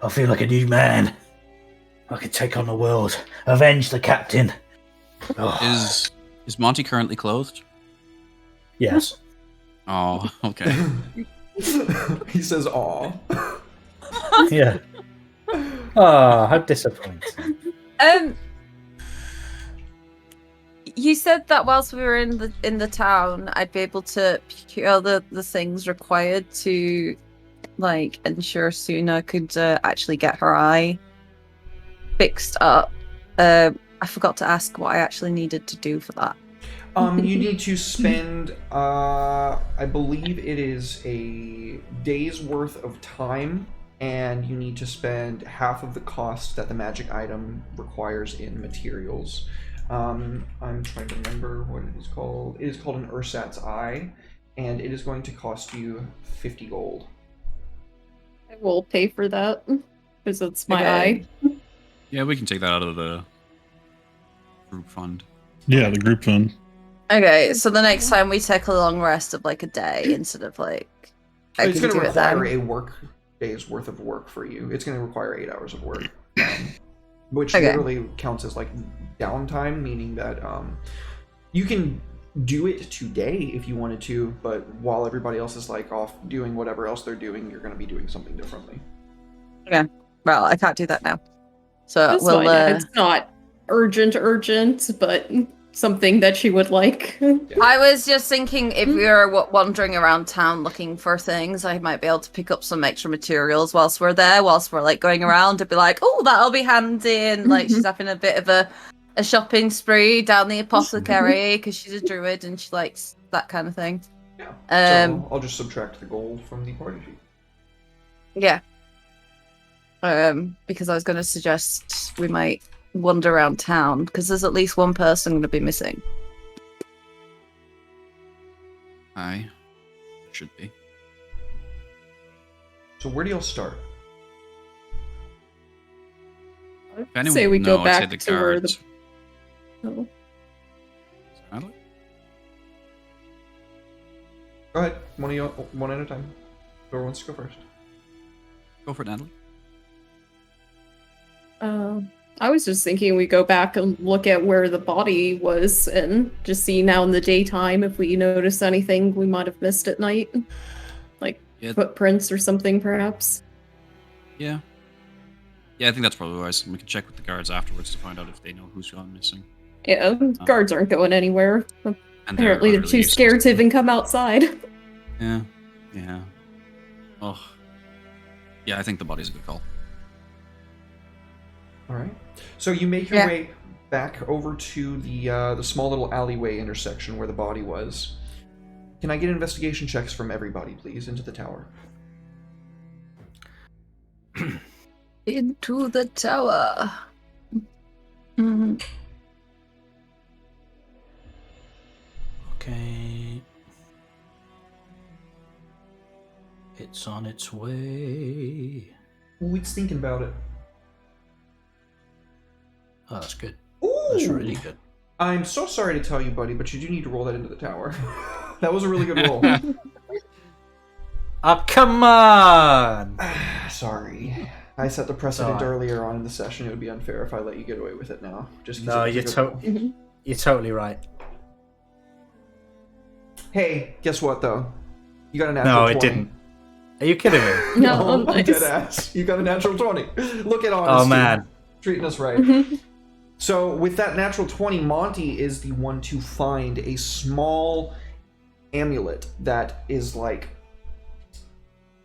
I feel like a new man. I could take on the world, avenge the captain. Oh, Is Monty currently clothed? yes. Oh, okay. He says, aw. Yeah. Ah, how disappointing. You said that whilst we were in the town, I'd be able to procure the things required to, like, ensure Suna could actually get her eye fixed up. I forgot to ask what I actually needed to do for that. You need to spend, I believe it is a day's worth of time, and you need to spend half of the cost that the magic item requires in materials. I'm trying to remember what it is called. It is called an Ursat's Eye, and it is going to cost you 50 gold. I will pay for that, because it's my Okay. eye. Yeah, we can take that out of the group fund. Yeah, the group fund. Okay, so the next time we take a long rest of like a day instead of like. I It's can going to do it then. require a work day's worth of work for you. It's going to require 8 hours of work, which Okay. literally counts as like downtime, meaning that you can do it today if you wanted to, but while everybody else is like off doing whatever else they're doing, you're going to be doing something differently. Well, I can't do that now. So That's we'll. fine. It's not urgent, but something that she would like. I was just thinking if we were wandering around town looking for things, I might be able to pick up some extra materials whilst we're there, whilst we're like going around and be like, oh, that'll be handy. And like she's having a bit of a shopping spree down the apothecary because she's a druid and she likes that kind of thing. Yeah. So I'll just subtract the gold from the party sheet. Yeah. Because I was going to suggest we might wander around town because there's at least one person going to be missing. I should be. So where do y'all start? If anyone Say we would go know, I'd say back the to where the. guards. Oh. Natalie? Go ahead. One of y'all, one at a time. Whoever wants to go first. Go for it, Natalie. I was just thinking we go back and look at where the body was and just see now in the daytime if we notice anything we might have missed at night. Like Yeah. footprints or something, perhaps. Yeah. Yeah, I think that's probably wise. We can check with the guards afterwards to find out if they know who's gone missing. Yeah, guards aren't going anywhere. And Apparently they're too utterly scared to useless. even come outside. Yeah. Yeah. Oh. Yeah, I think the body's a good call. All right. So you make your way back over to the small little alleyway intersection where the body was. Can I get investigation checks from everybody, please, into the tower? Into the tower. Mhm. Okay. It's on its way. Weeks thinking about it. Oh, that's good. Ooh! That's really good. I'm so sorry to tell you, buddy, but you do need to roll that into the tower. That was a really good roll. Oh, come on! Sorry. I set the precedent Sorry. earlier on in the session. It would be unfair if I let you get away with it now. Just 'cause No, it was a you're, good roll. you're totally right. Hey, guess what, though? You got a natural No, 20. it didn't. Are you kidding me? No, I'm nice. dead ass. You got a natural 20. Look at honesty. Oh, man. Treating us right. So with that natural 20, Monty is the one to find a small amulet that is like...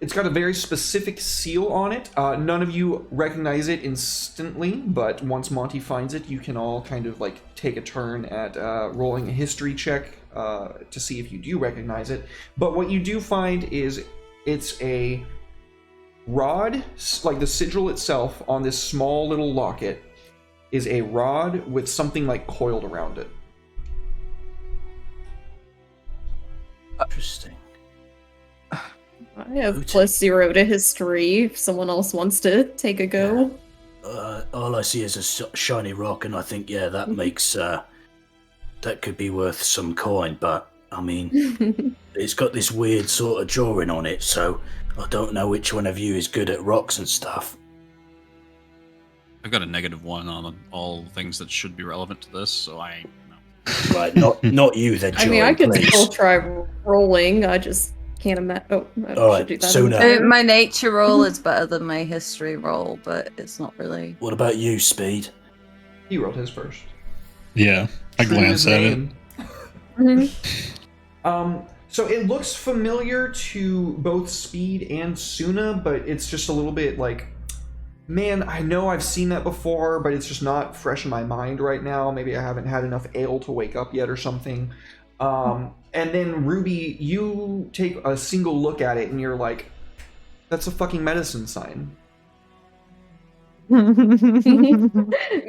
It's got a very specific seal on it. None of you recognize it instantly, but once Monty finds it, you can all kind of like take a turn at rolling a history check to see if you do recognize it. But what you do find is it's a rod, like the sigil itself on this small little locket is a rod with something like coiled around it. Interesting. I have +0 to history if someone else wants to take a go. All I see is a shiny rock, and I think, yeah, that makes that could be worth some coin. But I mean, it's got this weird sort of drawing on it, so I don't know which one of you is good at rocks and stuff. I've got a -1 on all things that should be relevant to this, so I ain't know. Right, not you then, I Joey, mean, I could please. still try rolling. I just can't imagine. Oh, I All should right, do that. Suna. My nature roll is better than my history roll, but it's not really. What about you, Speed? He rolled his first. Yeah, I True to his glanced at it. name. Mhm. So it looks familiar to both Speed and Suna, but it's just a little bit like, man, I know I've seen that before, but it's just not fresh in my mind right now. Maybe I haven't had enough ale to wake up yet or something. And then Ruby, you take a single look at it and you're like, that's a fucking medicine sign.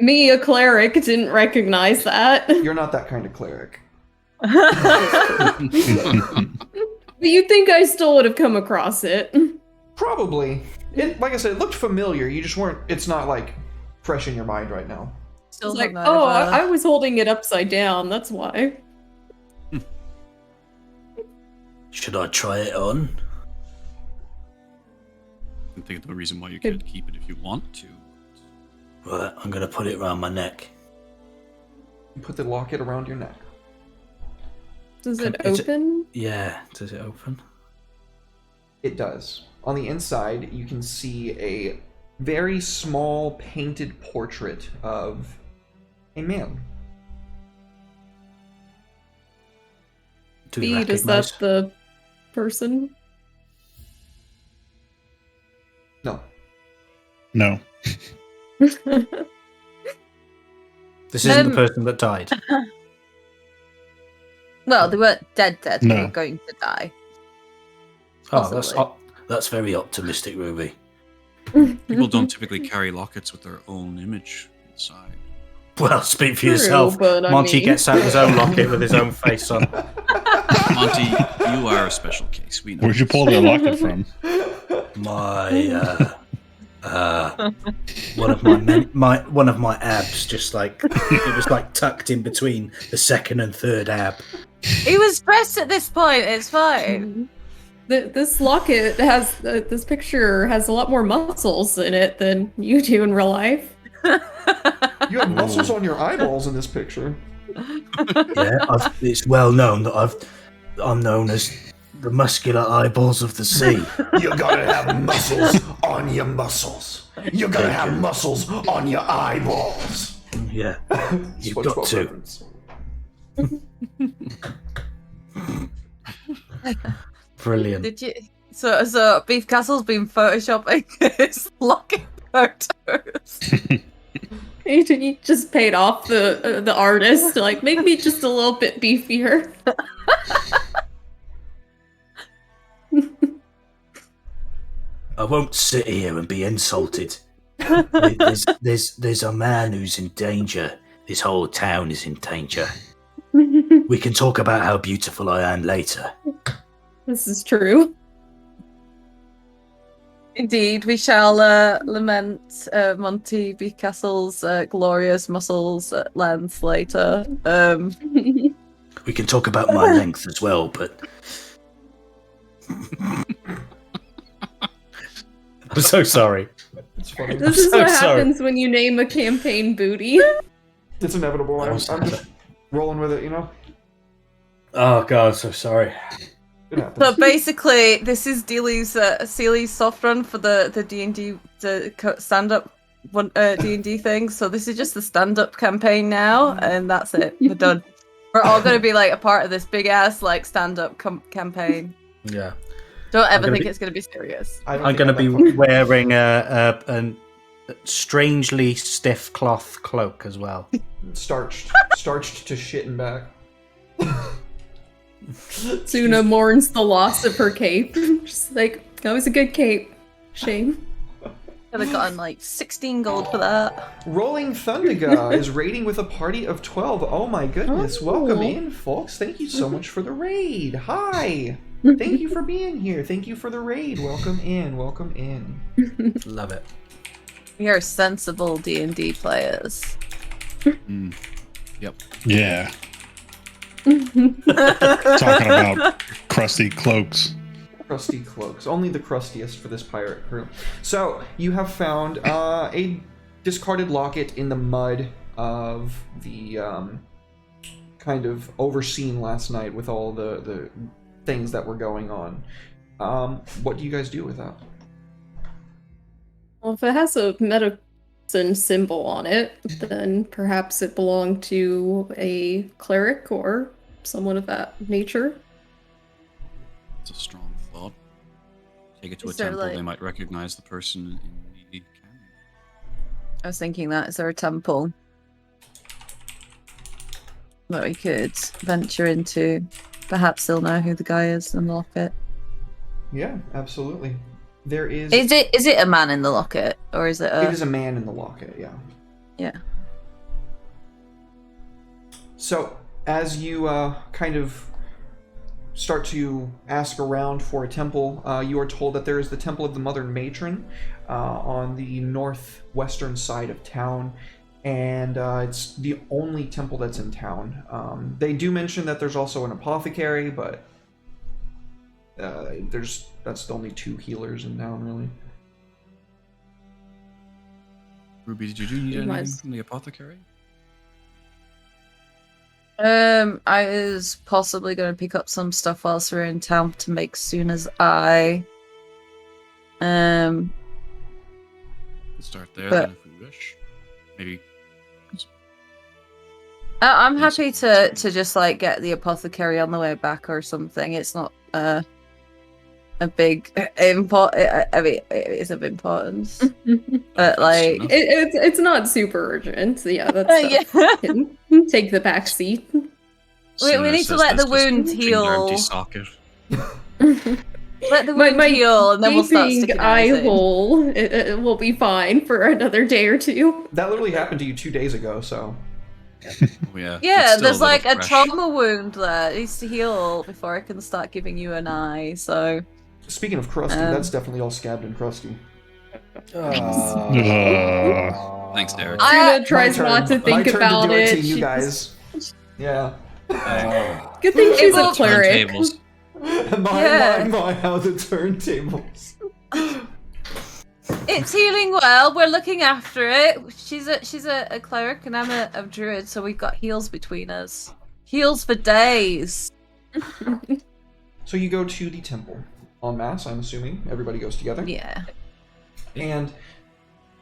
Me, a cleric, didn't recognize that. You're not that kind of cleric. But you'd think I still would have come across it. Probably. It, like I said, it looked familiar. You just weren't, it's not like fresh in your mind right now. It's like, oh, I was holding it upside down. That's why. Should I try it on? I can think of no reason why you can't keep it if you want to. Right, I'm gonna put it around my neck. You put the locket around your neck. Does it Is it- open? Yeah, does it open? It does. On the inside, you can see a very small painted portrait of a man. Do we Speed, is recognize? that the person? No. No. This isn't the Um, person that died. Well, they weren't dead. They No. were going to die. Oh, Possibly. that's very optimistic, Ruby. People don't typically carry lockets with their own image inside. Well, speak for True, yourself. but I Monty mean- gets out his own locket with his own face on. Monty, you are a special case. We know. Where'd you pull the locket from? My one of my abs, just like it was like tucked in between the second and third ab. He was dressed at this point. It's fine. This locket has this picture has a lot more muscles in it than you do in real life. You have muscles on your eyeballs in this picture. Yeah, it's well known that I'm known as the muscular eyeballs of the sea. You gotta have muscles on your muscles. You gotta have muscles on your eyeballs. Yeah, you've got SpongeBob to. reference. Brilliant. Did you? So Beef Castle's been photoshopping his locket photos. You just paid off the artist, like make me just a little bit beefier. I won't sit here and be insulted. There's a man who's in danger. This whole town is in danger. We can talk about how beautiful I am later. This is true. Indeed, we shall lament Monty Beef Castle's glorious muscles at length later. We can talk about my length as well, but I'm so sorry. It's funny. This is so what sorry. happens when you name a campaign booty. It's inevitable. I'm just rolling with it, you know? Oh god, I'm so sorry. It happens. So basically, this is Seely's soft run for the D&D stand-up D&D thing. So this is just the stand-up campaign now, and that's it. We're done. We're all going to be like a part of this big ass like stand-up campaign. Yeah, Don't ever gonna think be- it's going to be serious. I don't I'm think going to I'm be that fucking- wearing a strangely stiff cloth cloak as well. starched to shit and back. Suna mourns the loss of her cape. Just like, that was a good cape. Shame. Could have gotten like 16 gold for that. Rolling Thundiga is raiding with a party of 12. Oh my goodness. Oh. Welcome in, folks. Thank you so much for the raid. Hi. Thank you for being here. Thank you for the raid. Welcome in. Welcome in. Love it. We are sensible D&D players. Mm. Yep. Yeah. Talking about crusty cloaks. Crusty cloaks. Only the crustiest for this pirate crew. So, you have found a discarded locket in the mud of the kind of overseen last night with all the things that were going on. What do you guys do with that? Well, if it has a medicine symbol on it, then perhaps it belonged to a cleric or someone of that nature. It's a strong thought. Take it to Is a there, temple, like- they might recognize the person in the canyon. I was thinking that. Is there a temple that we could venture into? Perhaps they'll know who the guy is in the locket. Yeah, absolutely. There is... Is it a man in the locket? Or is it a... It is a man in the locket, yeah. Yeah. So, as you kind of start to ask around for a temple, you are told that there is the Temple of the Mother Matron on the northwestern side of town, and it's the only temple that's in town. They do mention that there's also an apothecary, but that's the only 2 healers in town, really. Ruby, did you need anything Nice. from the apothecary? I was possibly going to pick up some stuff whilst we're in town to make soon as I. We'll start there But- then if we wish. Maybe. I'm Yes. happy to just like get the apothecary on the way back or something. It's not a big import. I mean, it is of importance, but That's like, enough. It's not super urgent. Yeah, that's yeah. can take the back seat. We Suna need to says let the this, just wound between their empty heal. socket. Let the wound heal, and then we'll start gaping sticking eye eyes in. hole. It will be fine for another day or 2. That literally happened to you 2 days ago, so. Oh, yeah. Yeah, it's still there's like a little fresh. trauma wound there. It needs to heal before I can start giving you an eye. So Speaking of crusty, that's definitely all scabbed and crusty. Thanks, Derek. Tuna tries My not to turn. My think turn about to do it. To it. you She guys. Yeah. Good thing she's a will- cleric. Turntables. My, how the turntables. it's healing well. We're looking after it. She's a cleric, and I'm a druid. So we've got heals between us. Heals for days. So you go to the temple en masse, I'm assuming. Everybody goes together. Yeah. And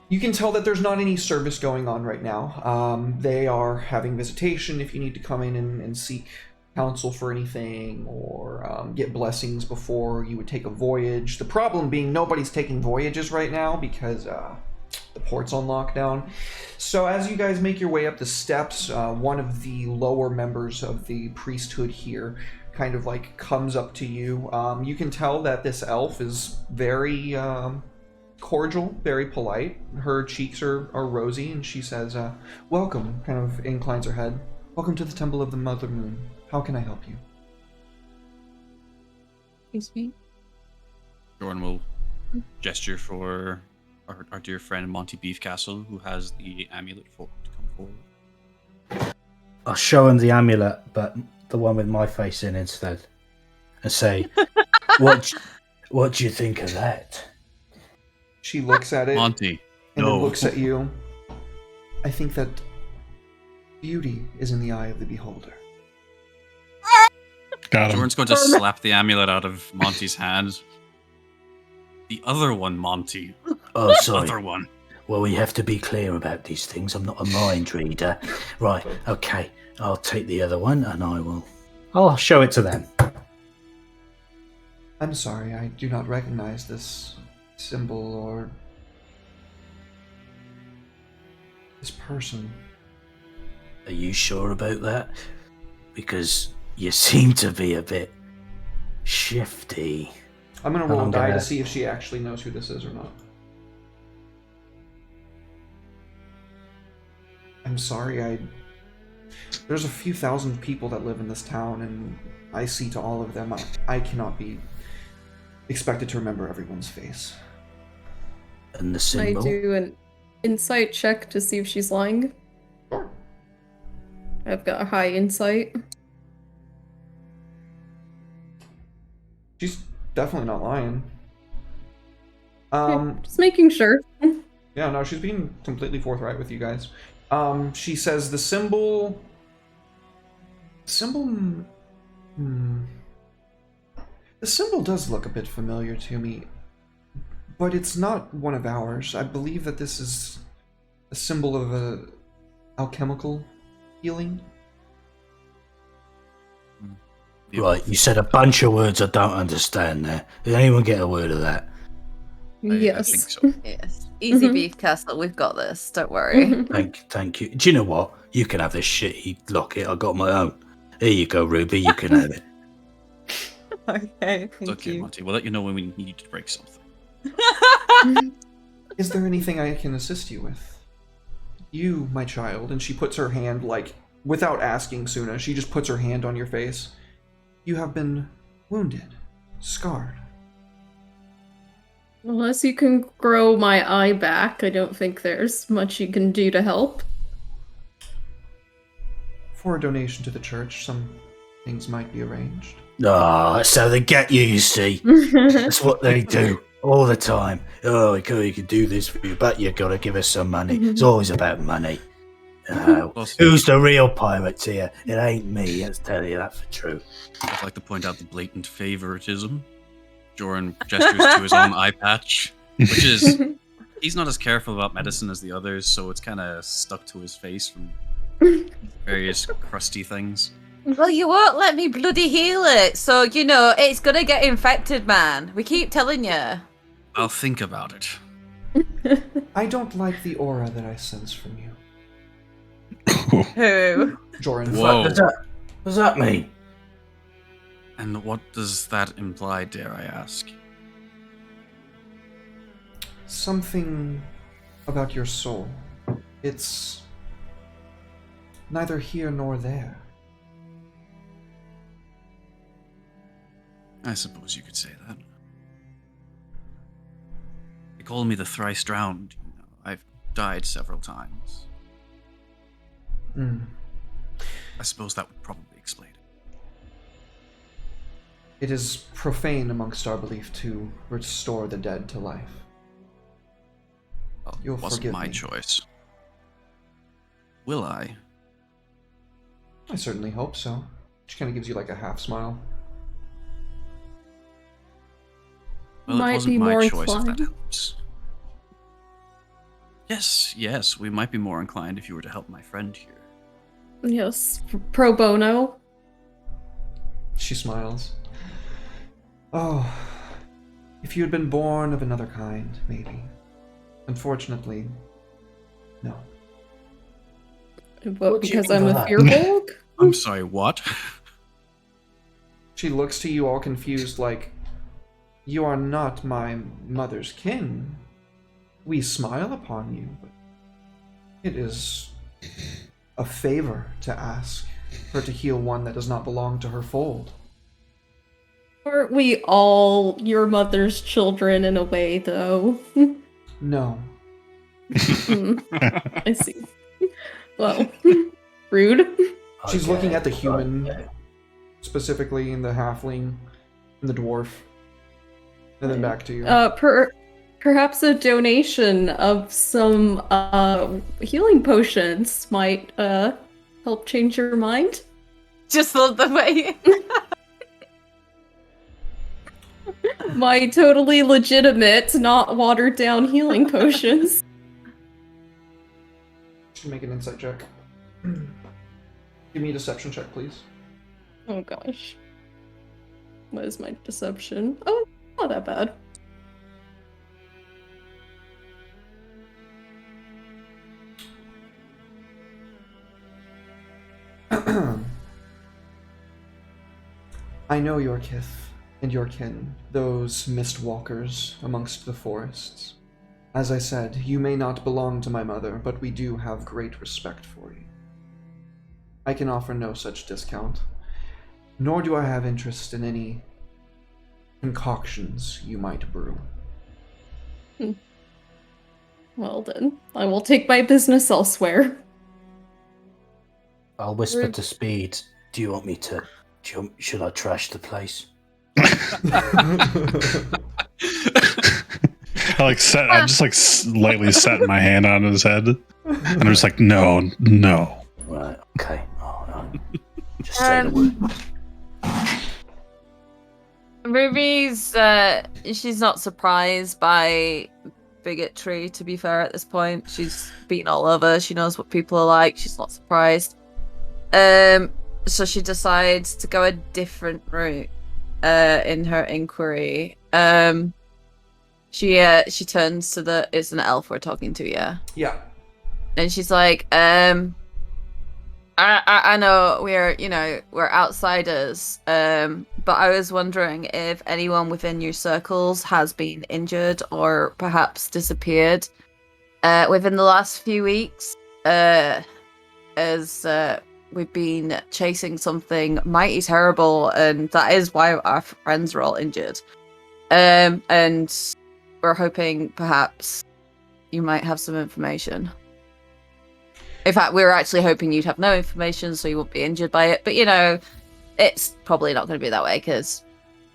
you can tell that there's not any service going on right now. They are having visitation if you need to come in and seek counsel for anything or get blessings before you would take a voyage. The problem being nobody's taking voyages right now because the port's on lockdown. So as you guys make your way up the steps, one of the lower members of the priesthood here kind of like comes up to you. You can tell that this elf is very cordial, very polite. Her cheeks are rosy, and she says, welcome, kind of inclines her head. Welcome to the Temple of the Mother Moon. How can I help you? Excuse me. Jordan will gesture for our dear friend Monty Beefcastle, who has the amulet to come forward. I'll show him the amulet, but the one with my face in instead, and say, "What do you think of that?" She looks at it Monty, and no. then looks at you. I think that beauty is in the eye of the beholder. Got him. Jordan's going to slap the amulet out of Monty's hand. The other one, Monty. Oh, The sorry. other one. Well, we have to be clear about these things. I'm not a mind reader. Right, okay. I'll take the other one and I'll show it to them. I'm sorry, I do not recognize this symbol or this person. Are you sure about that? Because you seem to be a bit shifty. I'm gonna roll a I'm die to gonna- see if she actually knows who this is or not. I'm sorry, there's a few thousand people that live in this town, and I see to all of them. I cannot be expected to remember everyone's face. And the I symbol? do an insight check to see if she's lying. Sure. I've got a high insight. She's definitely not lying. Just making sure. Yeah, no, she's being completely forthright with you guys. She says the symbol... The symbol does look a bit familiar to me, but it's not one of ours. I believe that this is a symbol of a alchemical healing. Right, you said a bunch of words I don't understand there. Did anyone get a word of that? Yes. I think so. Yes. Easy Mhm. beef castle. We've got this. Don't worry. Thank you. Do you know what? You can have this shitty locket. I got my own. Here you go, Ruby. You can have it. Okay. It's Thank okay, you. Monty. We'll let you know when we need to break something. Is there anything I can assist you with? You, my child, and she puts her hand, like, without asking Suna, she just puts her hand on your face. You have been wounded, scarred. Unless you can grow my eye back, I don't think there's much you can do to help. For a donation to the church, some things might be arranged. Ah, so they get you, you see. That's what they do all the time. Oh, we can do this for you, but you gotta give us some money. It's always about money. Who's the real pirates here? It ain't me, I'll tell you that for true. I'd like to point out the blatant favoritism. Joran gestures to his own eye patch, which is he's not as careful about medicine as the others, so it's kind of stuck to his face from various crusty things. Well, you won't let me bloody heal it, so, you know, it's gonna get infected, man. We keep telling you. I'll think about it. I don't like the aura that I sense from you. Who? Joran. Whoa. What does that mean? And what does that imply, dare I ask? Something about your soul. It's neither here nor there. I suppose you could say that. They call me the thrice drowned. You know, I've died several times. I suppose that would probably explain it. It is profane amongst our belief to restore the dead to life. Well, You'll it wasn't forgive my me. choice. Will I? I certainly hope so. She kind of gives you like a half smile. Well, Might it wasn't be my more choice, if that inclined. helps. Yes, we might be more inclined if you were to help my friend here. Yes, pro bono. She smiles. Oh, if you had been born of another kind, maybe. Unfortunately, no. But do you because mean I'm by a that? fearbolg? I'm sorry, what? She looks to you all confused like, you are not my mother's kin. We smile upon you, but it is a favor to ask her to heal one that does not belong to her fold. Aren't we all your mother's children in a way, though? No. I see. Well, rude. She's looking at the Okay. human, specifically in the halfling, and the dwarf, and then back to you. Perhaps a donation of some healing potions might help change your mind. Just love the way. My totally legitimate, not watered down healing potions. Should make an insight check. Give me a deception check, please. Oh gosh. What is my deception? Oh, not that bad. I know your kith and your kin, those mist walkers amongst the forests. As I said, you may not belong to my mother, but we do have great respect for you. I can offer no such discount, nor do I have interest in any concoctions you might brew. Well then, I will take my business elsewhere. I'll whisper to Speed. Do you want me to? Should I trash the place? I'm just like lightly setting my hand on his head, and I'm just like, no. Right. Okay. Oh, no. Just say the word. Ruby's, she's not surprised by bigotry, to be fair, at this point. She's been all over. She knows what people are like. She's not surprised. So she decides to go a different route in her inquiry. She turns to it's an elf we're talking to, yeah. Yeah. And she's like, I know we're outsiders, but I was wondering if anyone within your circles has been injured or perhaps disappeared within the last few weeks, as we've been chasing something mighty terrible, and that is why our friends are all injured. And we're hoping perhaps you might have some information. In fact, we were actually hoping you'd have no information, so you won't be injured by it. But It's probably not going to be that way because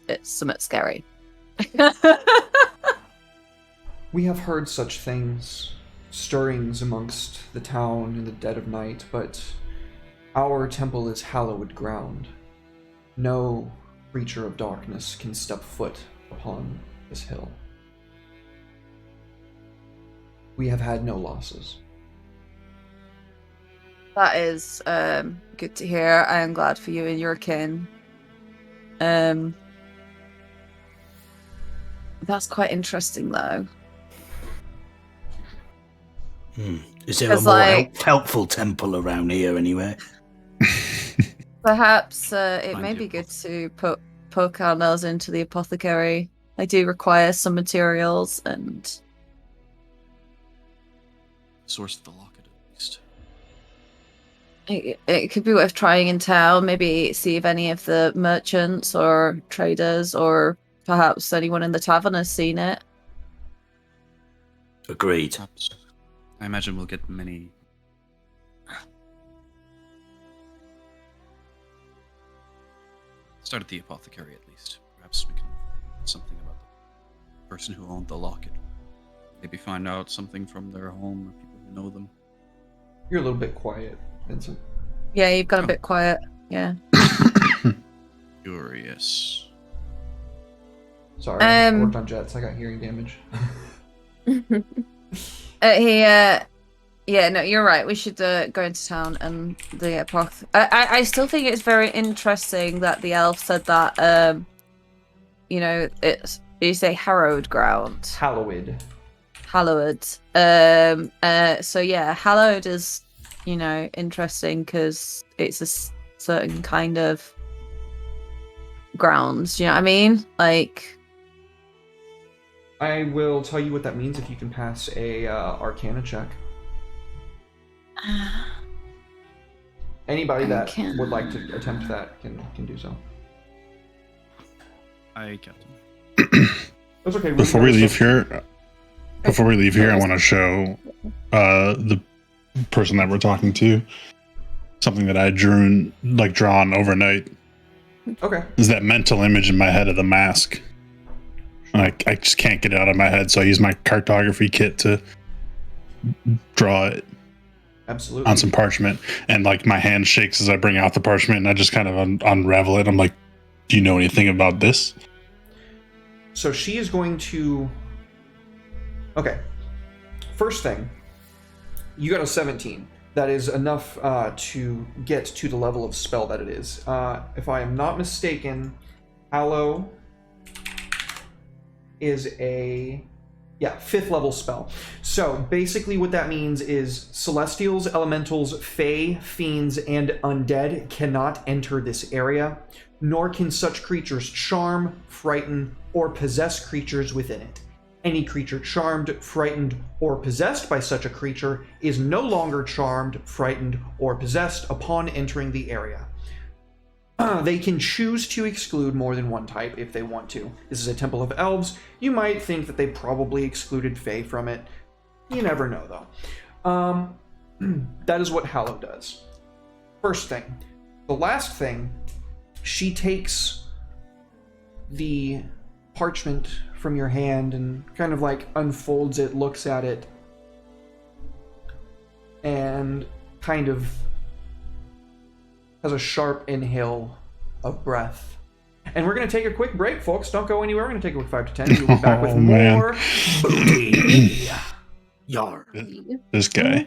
it's somewhat scary. We have heard such things, stirrings amongst the town in the dead of night, but our temple is hallowed ground. No creature of darkness can step foot upon this hill. We have had no losses. That is good to hear. I am glad for you and your kin. That's quite interesting, though. Is there a 'Cause, more like- helpful temple around here anyway? Perhaps it Find may the be good to poke our nose into the apothecary. I do require some materials, and Source of the locket, at least. it could be worth trying in town. Maybe see if any of the merchants or traders, or perhaps anyone in the tavern has seen it. Agreed. Perhaps. I imagine we'll get many. Start at the apothecary, at least. Perhaps we can find something about the person who owned the locket. Maybe find out something from their home or people who know them. You're a little bit quiet, Vincent. Yeah, you've got a Oh. bit quiet. Yeah. Curious. Sorry, I Um, worked on jets. I got hearing damage. Yeah, no, you're right. We should go into town and the apoth. I still think it's very interesting that the elf said that. It's you say harrowed ground, Hallowed. hallowed. So yeah, hallowed is interesting because it's a certain kind of grounds. Do you know what I mean? Like, I will tell you what that means if you can pass a Arcana check. Anybody that Arcana. would like to attempt that can do so. I kept him. That's okay. Before we leave here, I want to show the person that we're talking to something that I drawn overnight. Okay. Is that mental image in my head of the mask? And I just can't get it out of my head, so I use my cartography kit to draw it Absolutely. on some parchment, and like my hand shakes as I bring out the parchment, and I just kind of unravel it. I'm like, "Do you know anything about this?" So she is going to. Okay. First thing, you got a 17. That is enough to get to the level of spell that it is. If I am not mistaken, Hallow is a 5th level spell. So basically what that means is celestials, elementals, fae, fiends, and undead cannot enter this area, nor can such creatures charm, frighten, or possess creatures within it. Any creature charmed, frightened, or possessed by such a creature is no longer charmed, frightened, or possessed upon entering the area. They can choose to exclude more than one type if they want to. This is a temple of elves. You might think that they probably excluded fae from it. You never know, though. That is what Hallow does. First thing. The last thing, she takes the parchment from your hand and kind of like unfolds it, looks at it, and kind of has a sharp inhale of breath. And we're going to take a quick break, folks. Don't go anywhere. We're going to take a quick 5 to 10. We'll be back with Oh, man. more booty. Yar. This guy.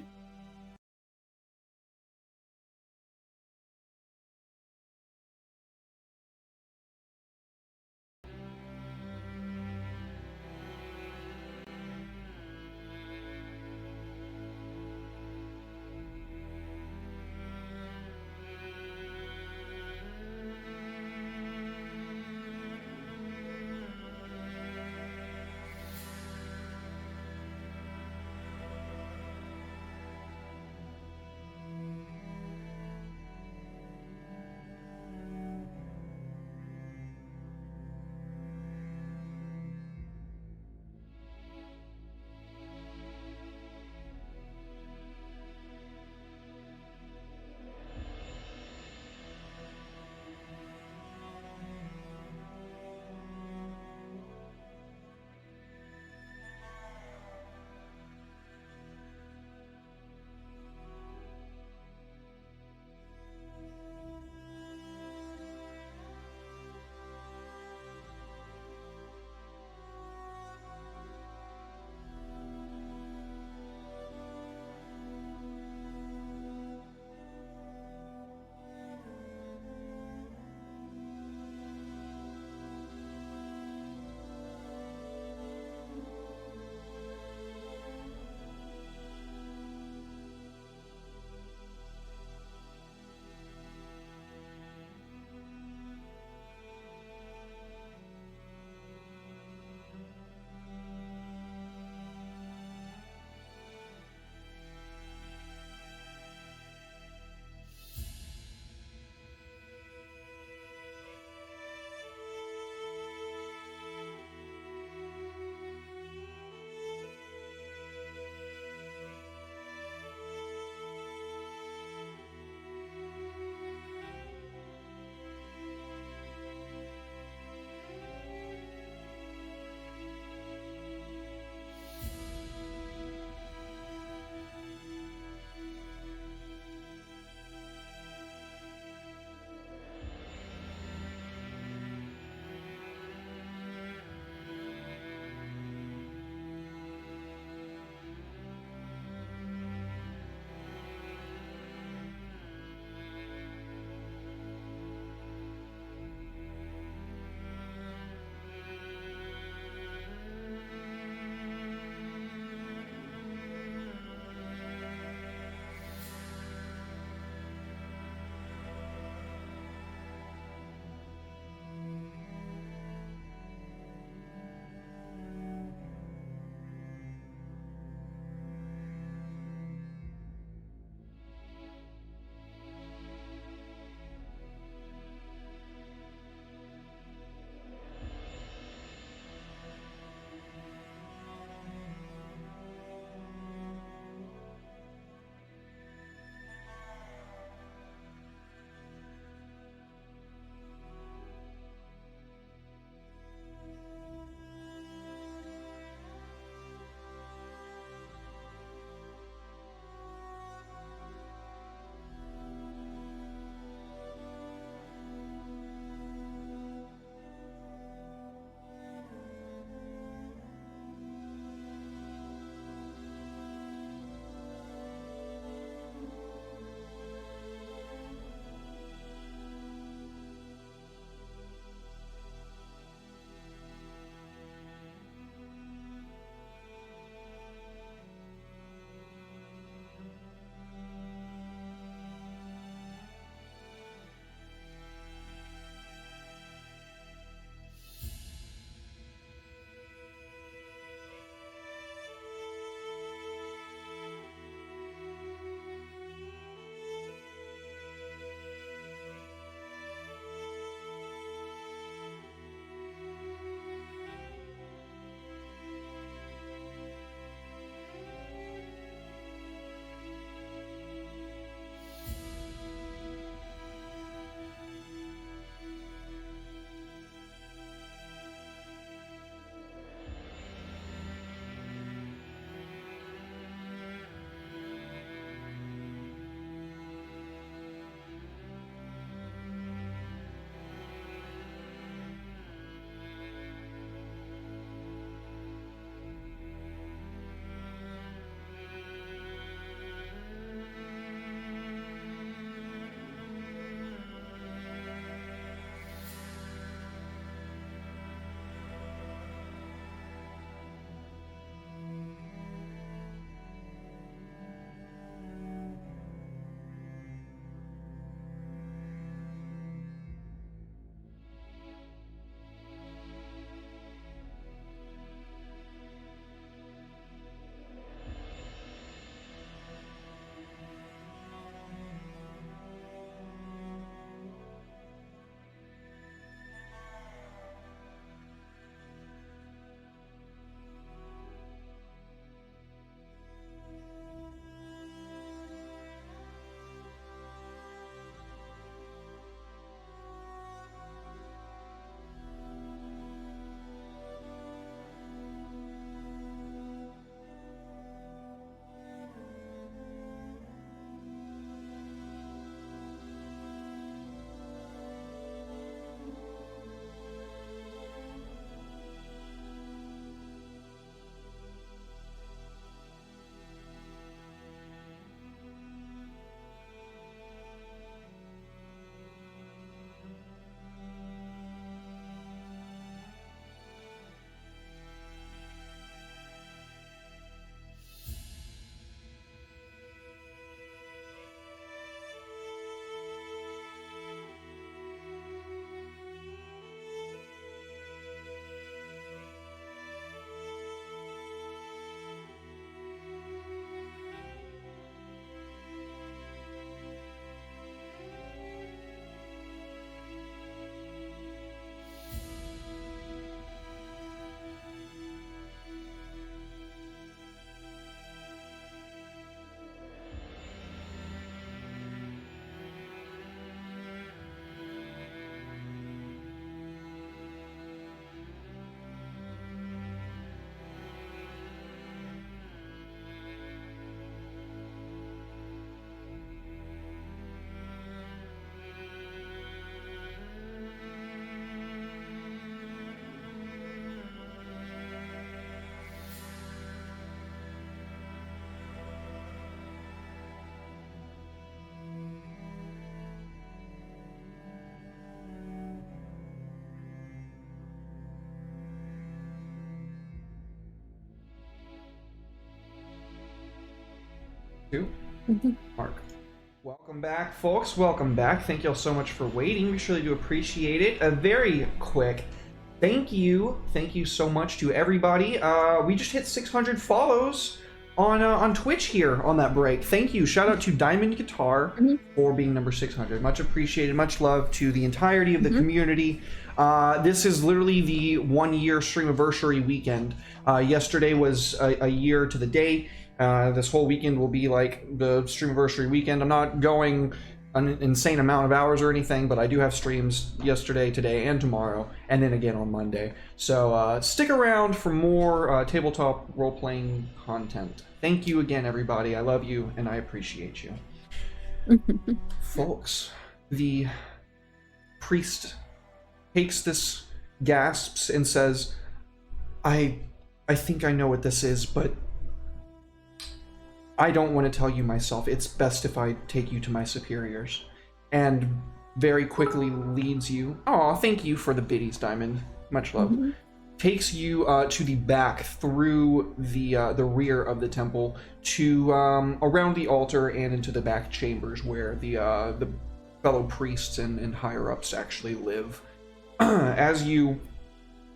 2. Mhm. Mark. Welcome back, folks. Welcome back. Thank you all so much for waiting. We surely do appreciate it. A very quick thank you so much to everybody. We just hit 600 follows on Twitch here on that break. Thank you. Shout out to Diamond Guitar for being number 600. Much appreciated. Much love to the entirety of the community. This is literally the 1-year streamiversary weekend. Yesterday was a year to the day. This whole weekend will be like the streamiversary weekend. I'm not going an insane amount of hours or anything, but I do have streams yesterday, today, and tomorrow, and then again on Monday. So stick around for more tabletop role-playing content. Thank you again, everybody. I love you, and I appreciate you. Folks, the priest takes this, gasps, and says, I think I know what this is, but I don't want to tell you myself. It's best if I take you to my superiors. And very quickly leads you. Aw, thank you for the biddies, Diamond. Much love. Takes you to the back through the rear of the temple to around the altar and into the back chambers where the fellow priests and higher ups actually live. As you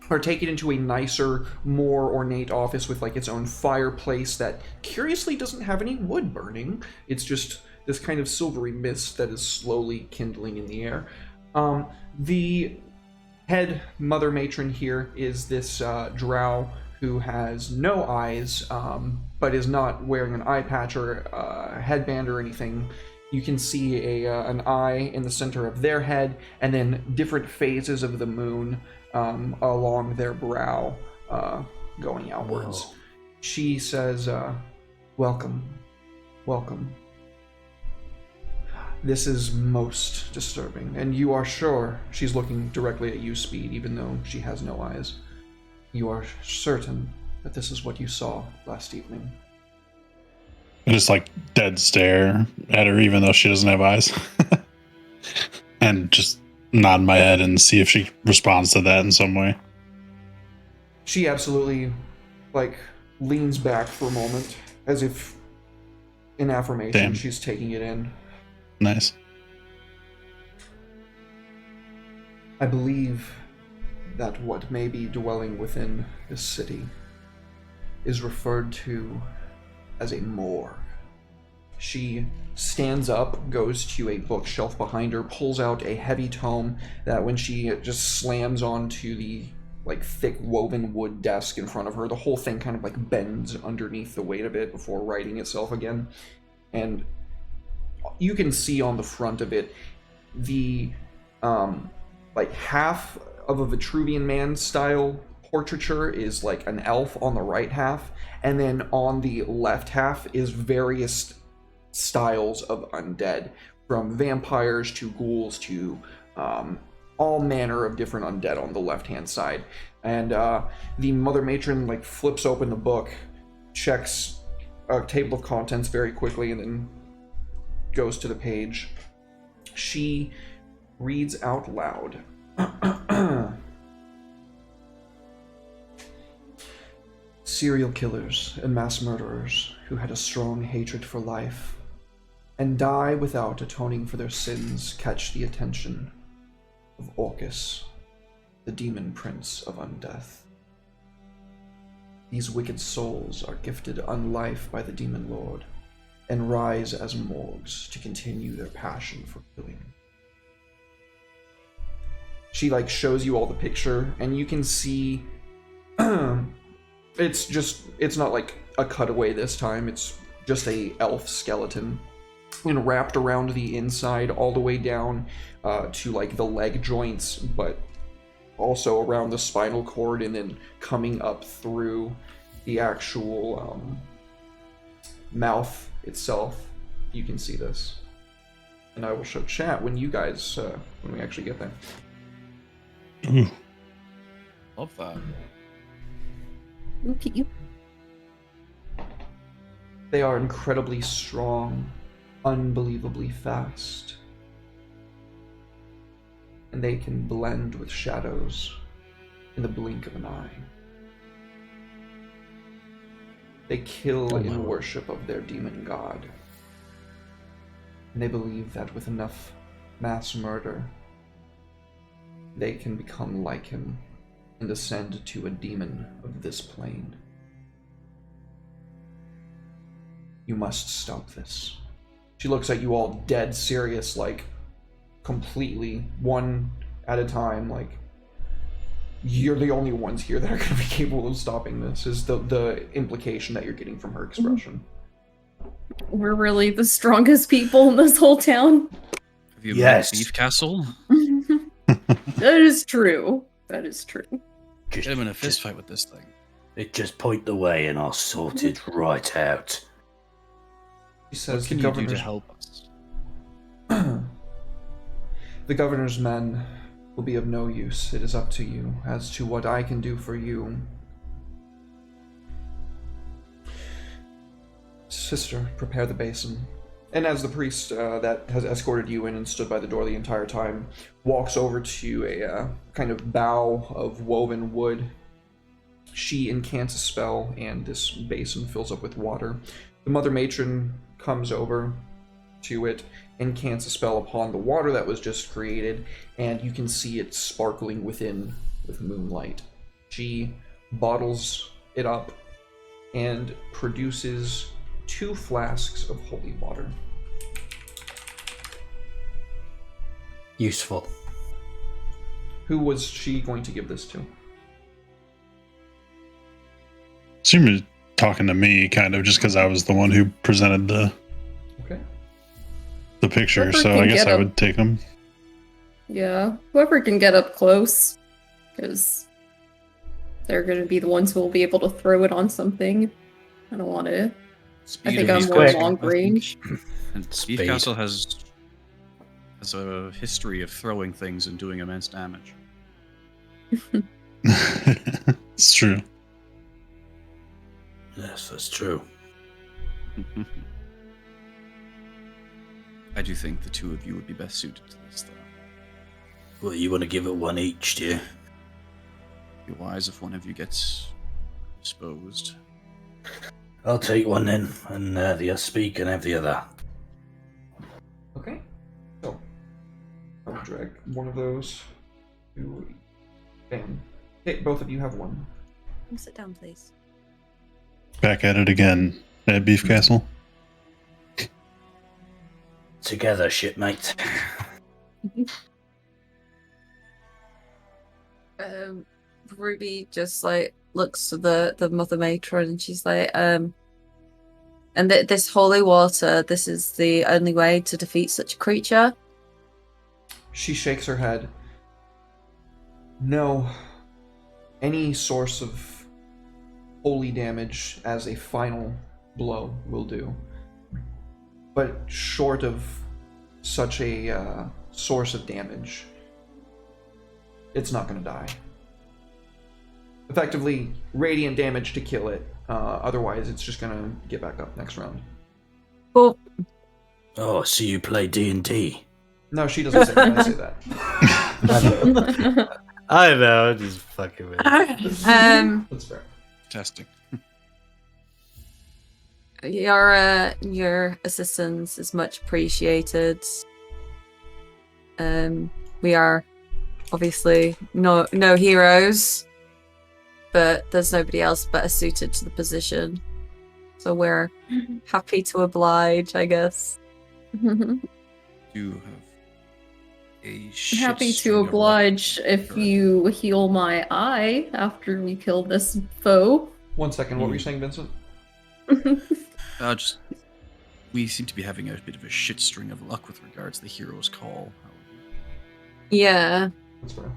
are taken into a nicer, more ornate office with like its own fireplace that curiously doesn't have any wood burning. It's just this kind of silvery mist that is slowly kindling in the air. The head mother matron here is this drow who has no eyes, but is not wearing an eye patch or a headband or anything. You can see an eye in the center of their head, and then different phases of the moon along their brow, going outwards. Whoa. She says, welcome. This is most disturbing, and you are sure she's looking directly at you, Speed, even though she has no eyes. You are certain that this is what you saw last evening. I just like dead stare at her, even though she doesn't have eyes, and just nod my head and see if she responds to that in some way. She absolutely, like, leans back for a moment, as if in affirmation. Damn. She's taking it in. Nice. I believe that what may be dwelling within this city is referred to as a morgue. She stands up, goes to a bookshelf behind her, pulls out a heavy tome that when she just slams onto the like thick woven wood desk in front of her, the whole thing kind of like bends underneath the weight of it before righting itself again. And you can see on the front of it the like half of a Vitruvian Man style portraiture is like an elf on the right half, and then on the left half is various styles of undead, from vampires to ghouls to all manner of different undead on the left hand side. And the mother matron like flips open the book, checks a table of contents very quickly, and then goes to the page. She reads out loud. Serial killers and mass murderers who had a strong hatred for life and die without atoning for their sins catch the attention of Orcus, the demon prince of undeath. These wicked souls are gifted unlife by the demon lord and rise as morgues to continue their passion for killing. She like shows you all the picture, and you can see it's not like a cutaway this time, it's just a elf skeleton, and wrapped around the inside all the way down to like the leg joints, but also around the spinal cord, and then coming up through the actual mouth itself. You can see this, and I will show chat when you guys when we actually get there. Ooh. Love that. Okay. They are incredibly strong, unbelievably fast, and they can blend with shadows in the blink of an eye. They kill Oh, in wow. worship of their demon god. And they believe that with enough mass murder, they can become like him and ascend to a demon of this plane. You must stop this. She looks at you all dead serious, like, completely, one at a time, like, you're the only ones here that are going to be capable of stopping this, is the implication that you're getting from her expression. We're really the strongest people in this whole town. Have you Yes. met Beef Castle? That is true. That is true. Get him in a fist fight with this thing. Just point the way and I'll sort it right out. She says What can the you do to governor's help us? the governor's men will be of no use. It is up to you. As to what I can do for you, sister, prepare the basin. And as the priest that has escorted you in and stood by the door the entire time walks over to a kind of bough of woven wood, she incants a spell, and this basin fills up with water. The mother matron comes over to it, incants a spell upon the water that was just created, and you can see it sparkling within with moonlight. She bottles it up and produces 2 flasks of holy water. Useful. Who was she going to give this to? Assume you're talking to me, kind of, just because I was the one who presented the Okay. picture, Whoever so can I guess get I him. would take them. Yeah, whoever can get up close, because they're going to be the ones who will be able to throw it on something. I don't want to. Speed think of I'm Beef more Castle, long I think. range. And Beef Speed. Castle has a history of throwing things and doing immense damage. It's true. Yes, that's true. I do think the 2 of you would be best suited to this, though. Well, you want to give it 1 each, do you? Be wise if one of you gets disposed. I'll take 1 then, and the speak and have the other. Okay. So, I'll drag one of those. Bam. Okay, both of you have 1. Sit down, please. Back at it again at Beef Castle. Together, shipmate. Ruby just like looks to the mother matron and she's like, and this holy water, this is the only way to defeat such a creature. She shakes her head. No. Any source of holy damage as a final blow will do. But short of such a source of damage, it's not going to die. Effectively, radiant damage to kill it. Otherwise, it's just going to get back up next round. Well, Oh, so you play D&D? No, she doesn't say that. I say that. I know, just fucking with it. That's fair. Testing. your assistance is much appreciated. We are obviously no heroes, but there's nobody else better suited to the position. So we're happy to oblige, I guess. You have a shit Happy string to of luck. oblige if you heal my eye after we kill this foe. 1 second, what were you saying, Vincent? Just we seem to be having a bit of a shit string of luck with regards to the hero's call. Yeah. That's fair.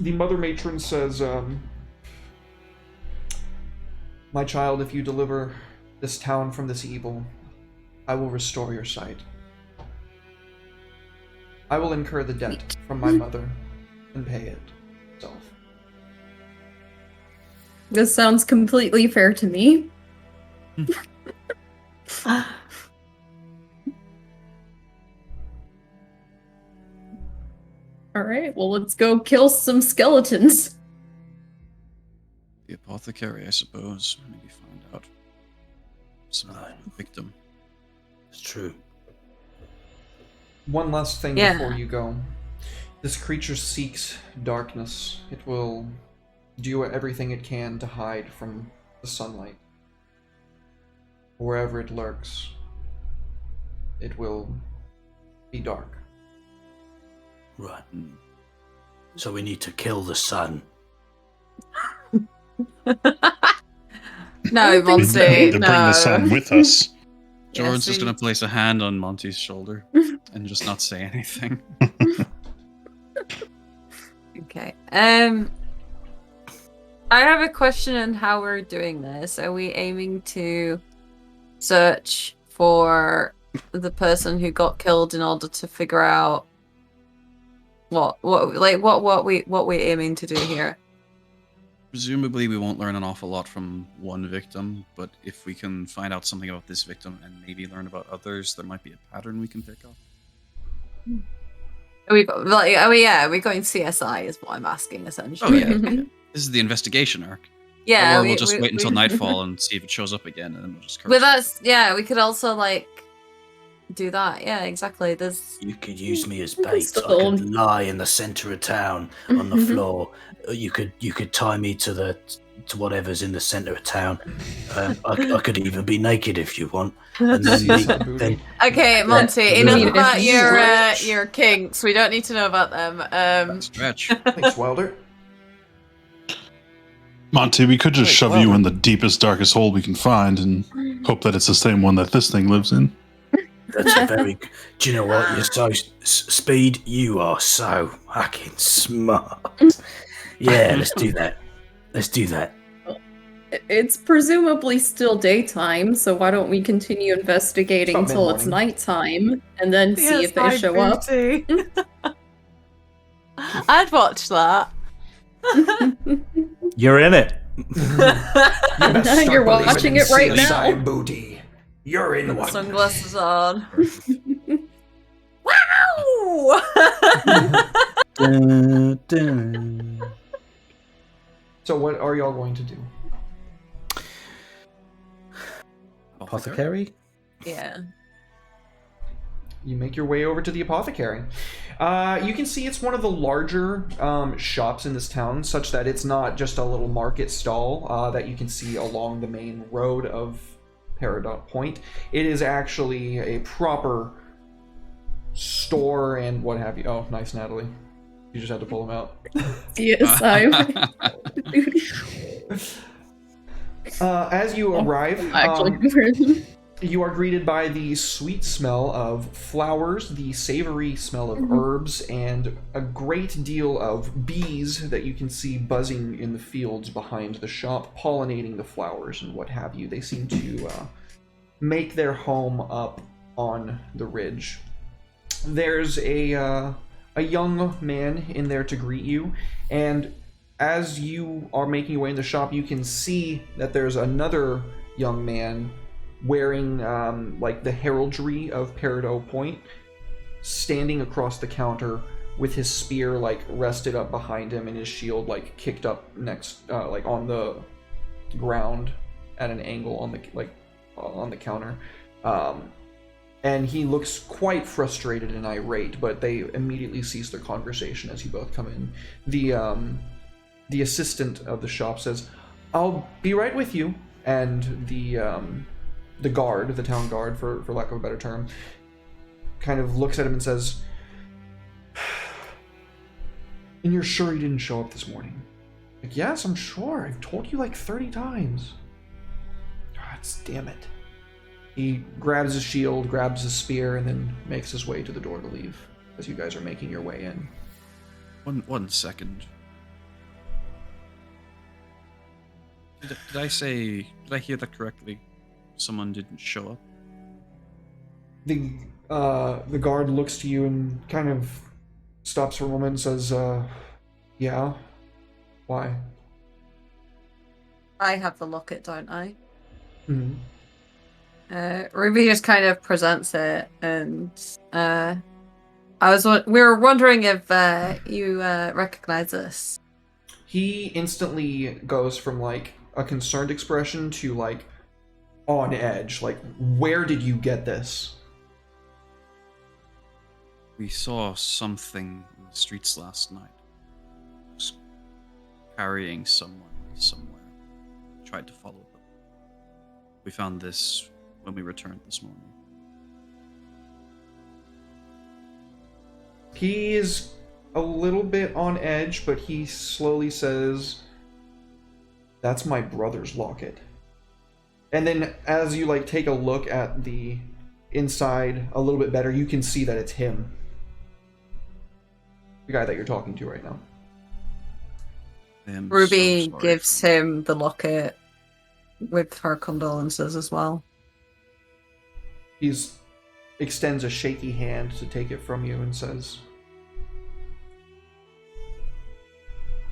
The mother matron says, my child, if you deliver this town from this evil, I will restore your sight. I will incur the debt from my mother and pay it myself. This sounds completely fair to me. Alright, well let's go kill some skeletons. The apothecary, I suppose. Maybe find out some victim. It's true. One last thing Yeah. before you go. This creature seeks darkness. It will do everything it can to hide from the sunlight. Wherever it lurks, it will be dark. Right. So we need to kill the sun. No, We Monty, need to bring the no. sun with us. Jordan's Yes, just going to place a hand on Monty's shoulder and just not say anything. Okay. I have a question on how we're doing this. Are we aiming to search for the person who got killed in order to figure out what we're aiming to do here? Presumably, we won't learn an awful lot from one victim, but if we can find out something about this victim and maybe learn about others, there might be a pattern we can pick up. Are we going CSI is what I'm asking essentially. Oh, yeah. This is the investigation arc. Yeah, Or we'll just wait until nightfall and see if it shows up again, and then we'll just. But that's we could also do that. Yeah, exactly. There's You could use me as We can bait. I still- could lie in the center of town on the floor. You could tie me to whatever's in the center of town. I could even be naked if you want. And then okay, Monty. Yeah. Enough Yeah. about Yeah. your kinks. We don't need to know about them. Stretch. Thanks, Wilder. Monty, we could just Wait, shove well- you in the deepest, darkest hole we can find and hope that it's the same one that this thing lives in. that's a very. Do you know what? You're so Speed. You are so fucking smart. Yeah, let's do that. Let's do that. It's presumably still daytime, so why don't we continue investigating It's about till it's mid-morning. nighttime and then see if they show up? I'd watch that. You're in it. You best start You're believing watching in it right CSI now. Booty. You're in one. Sunglasses on. Wow! Dun, dun. So what are y'all going to do? Apothecary? Yeah. You make your way over to the apothecary. You can see it's one of the larger shops in this town, such that it's not just a little market stall that you can see along the main road of Peridot Point. It is actually a proper store and what have you. Oh, nice, Natalie. You just had to pull them out. Yes, I As you arrive, actually. you are greeted by the sweet smell of flowers, the savory smell of herbs, and a great deal of bees that you can see buzzing in the fields behind the shop, pollinating the flowers and what have you. They seem to make their home up on the ridge. There's a young man in there to greet you, and as you are making your way in the shop, you can see that there's another young man wearing like the heraldry of Peridot Point, standing across the counter with his spear like rested up behind him and his shield like kicked up next like on the ground at an angle on the counter. And he looks quite frustrated and irate, but they immediately cease their conversation as you both come in. The assistant of the shop says, "I'll be right with you," and the guard, the town guard, for lack of a better term, kind of looks at him and says, "And you're sure he didn't show up this morning?" Like, "Yes, I'm sure. I've told you like 30 times." God damn it. He grabs his shield, grabs his spear, and then makes his way to the door to leave as you guys are making your way in. One second. Did I hear that correctly? Someone didn't show up? The guard looks to you and kind of stops for a moment and says, "Yeah? Why?" I have the locket, don't I? Hmm. Ruby just kind of presents it, and we were wondering if you recognize this. He instantly goes from like a concerned expression to like on edge. Like, where did you get this? We saw something in the streets last night. Just carrying someone somewhere. Tried to follow them. We found this when we returned this morning. He is a little bit on edge, but he slowly says, "That's my brother's locket." And then as you like take a look at the inside a little bit better, you can see that it's him. The guy that you're talking to right now. I am Ruby so sorry gives for- him the locket with her condolences as well. He's extends a shaky hand to take it from you and says,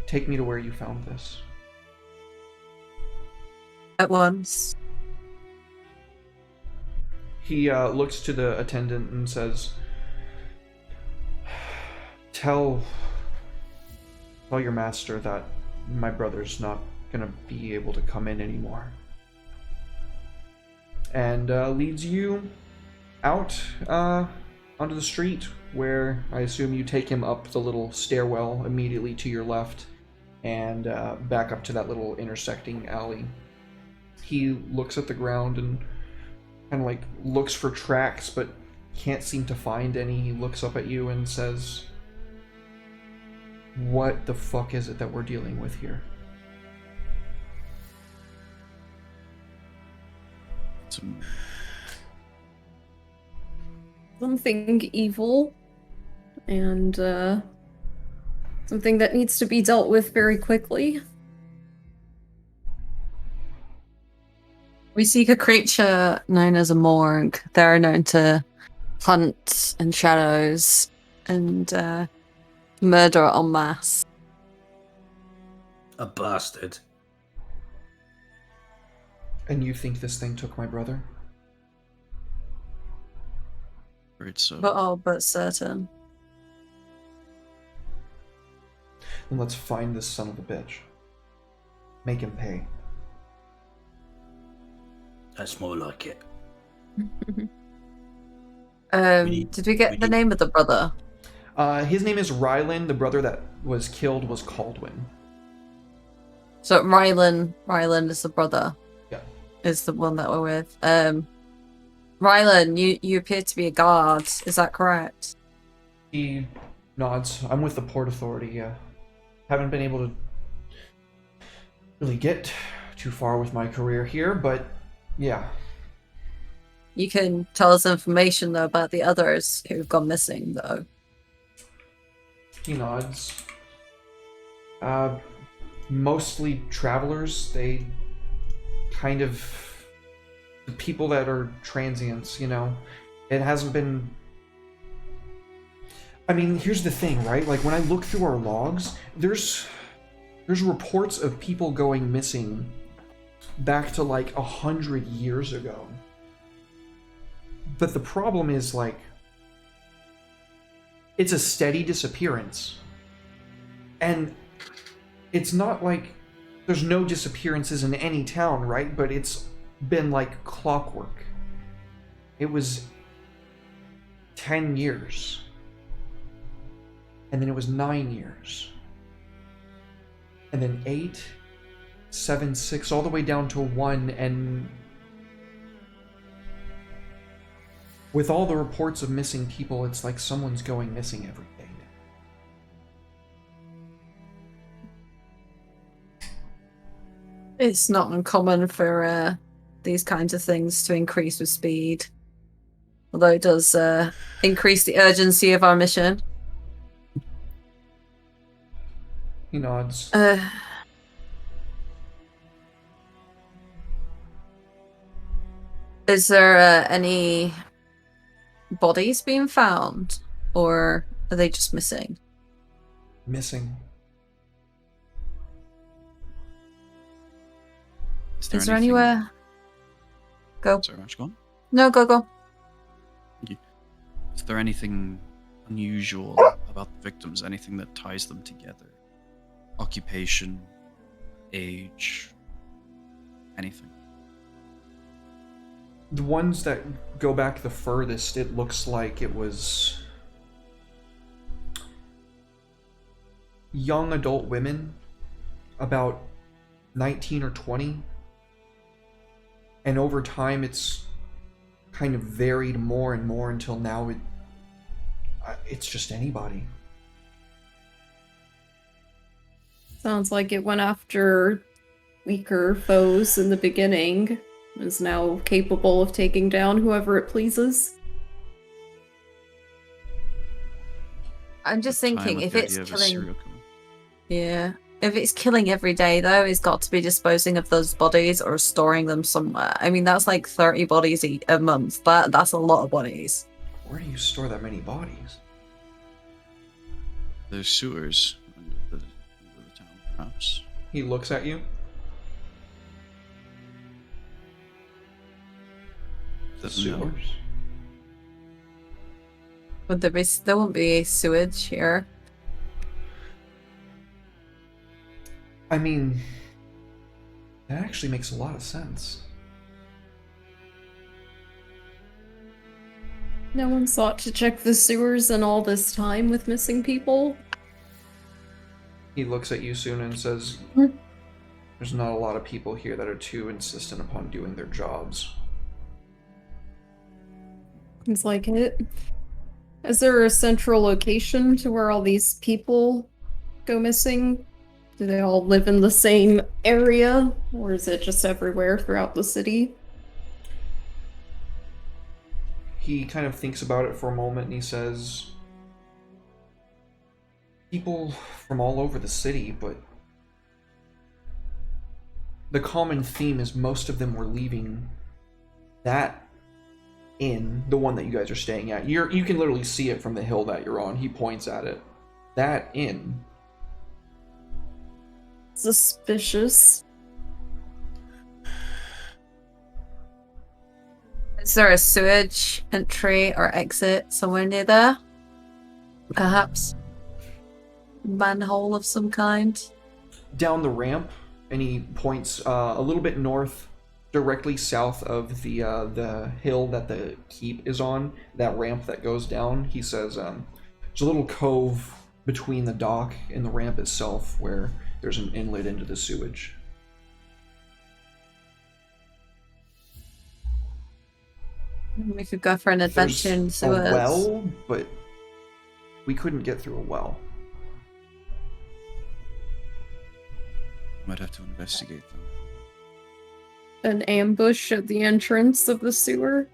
"Take me to where you found this." At once. He looks to the attendant and says, Tell your master that my brother's not gonna be able to come in anymore." And leads you out onto the street, where I assume you take him up the little stairwell immediately to your left and back up to that little intersecting alley. He looks at the ground and kind of like looks for tracks, but can't seem to find any. He looks up at you and says, "What the fuck is it that we're dealing with here?" Some- Something evil, and something that needs to be dealt with very quickly. We seek a creature known as a Morg. They're known to hunt in shadows and murder en masse. A bastard. And you think this thing took my brother? Afraid so. But all but certain. Then let's find this son of a bitch. Make him pay. That's more like it. Did we get the name of the brother? His name is Rylan. The brother that was killed was Caldwin. So Rylan is the brother. Yeah. Is the one that we're with. Rylan, you appear to be a guard. Is that correct? He nods. I'm with the Port Authority, yeah. Haven't been able to really get too far with my career here, but yeah. You can tell us information though about the others who've gone missing though. He nods. Mostly travelers. They kind of... the people that are transients, you know. It hasn't been... I mean, here's the thing, right? Like, when I look through our logs, there's reports of people going missing back to, like, 100 years ago. But the problem is, like, it's a steady disappearance. And it's not like there's no disappearances in any town, right? But it's been like clockwork. It was 10 years. And then it was 9 years. And then 8, 7, 6, all the way down to 1, and with all the reports of missing people, it's like someone's going missing every day. It's not uncommon for these kinds of things to increase with speed. Although it does increase the urgency of our mission. He nods. Is there any bodies being found? Or are they just missing? Missing. Is there anything- anywhere? Go. Sorry, Max, go on. No, go. Is there anything unusual about the victims? Anything that ties them together? Occupation, age, anything. The ones that go back the furthest, it looks like it was young adult women, about 19 or 20. And over time, it's kind of varied more and more until now it's just anybody. Sounds like it went after weaker foes in the beginning. Is now capable of taking down whoever it pleases. I'm just Time thinking, with if the it's idea of a killing, serial killer. yeah, if it's killing every day though, it's got to be disposing of those bodies or storing them somewhere. I mean, that's like 30 bodies a month. That's a lot of bodies. Where do you store that many bodies? There's sewers under the town, perhaps. He looks at you. The Doesn't know. sewers. Would there won't be sewage here. I mean, that actually makes a lot of sense. No one sought to check the sewers in all this time with missing people. He looks at you soon and says, Hmm. there's not a lot of people here that are too insistent upon doing their jobs. It's like it. Is there a central location to where all these people go missing? Do they all live in the same area? Or is it just everywhere throughout the city? He kind of thinks about it for a moment and he says, people from all over the city, but the common theme is most of them were leaving that inn, the one that you guys are staying at. You can literally see it from the hill that you're on. He points at it. That inn. Suspicious. Is there a sewage entry or exit somewhere near there? Perhaps? Manhole of some kind? Down the ramp, and he points a little bit north, directly south of the hill that the keep is on, that ramp that goes down. He says there's a little cove between the dock and the ramp itself where there's an inlet into the sewage. We could go for an adventure in There's a sewers. well, but we couldn't get through a well. Might have to investigate them. An ambush at the entrance of the sewer.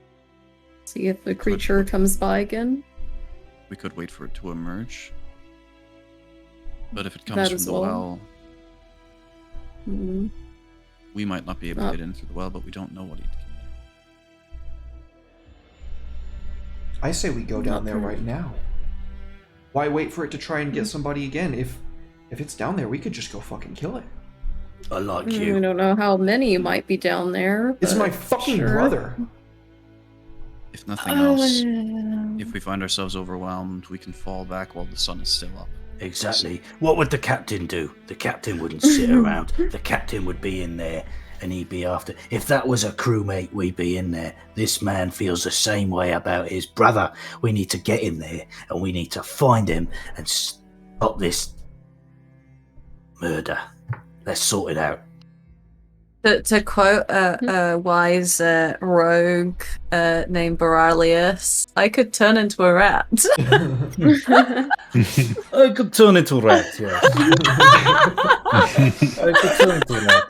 See if the creature comes by again. We could wait for it to emerge. But if it comes That from as the well. well, Hmm. we might not be able to get in through the well, but we don't know what it can do. I say we go down Not there true. right now. Why wait for it to try and get somebody again? If it's down there, we could just go fucking kill it. I like We you. don't know how many might be down there. It's but my fucking sure. brother. If nothing Oh, else, yeah. if we find ourselves overwhelmed, we can fall back while the sun is still up. Exactly. What would the captain do? The captain wouldn't sit around. The captain would be in there and he'd be after. If that was a crewmate, we'd be in there. This man feels the same way about his brother. We need to get in there and we need to find him and stop this murder. Let's sort it out. To quote a wise rogue named Boralius, I could turn into a rat. I could turn into a rat, yeah. I could turn into a rat.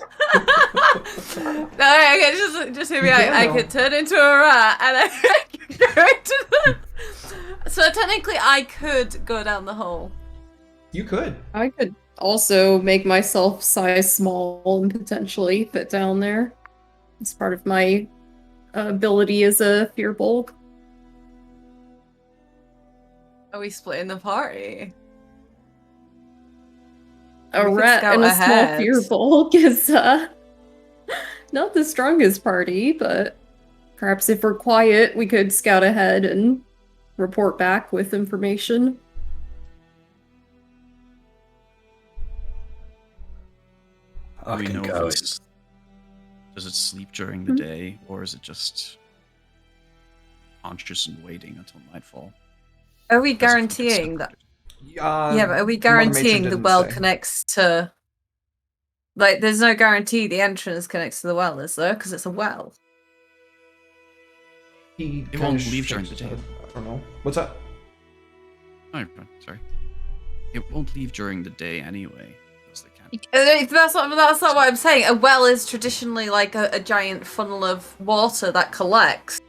No, okay, just hear me out. I could turn into a rat and I could go into the... So technically I could go down the hole. You could. I could also make myself size small and potentially fit down there. It's part of my ability as a fearbolg. Are we splitting the party? A We could rat scout and a ahead. small fearbolg is not the strongest party, but perhaps if we're quiet, we could scout ahead and report back with information. I We can know go. if it's Does it sleep during the day, or is it just conscious and waiting until nightfall? Are we As if it gets guaranteeing that? separated? Yeah, but are we the Mother Matron guaranteeing the didn't well say. connects to? Like, there's no guarantee the entrance connects to the well, is there? Because it's a well. He It kinda won't leave shakes during his the day. head. I don't know. What's that? Oh, sorry. It won't leave during the day anyway. Because they can't. That's not what I'm saying. A well is traditionally like a giant funnel of water that collects.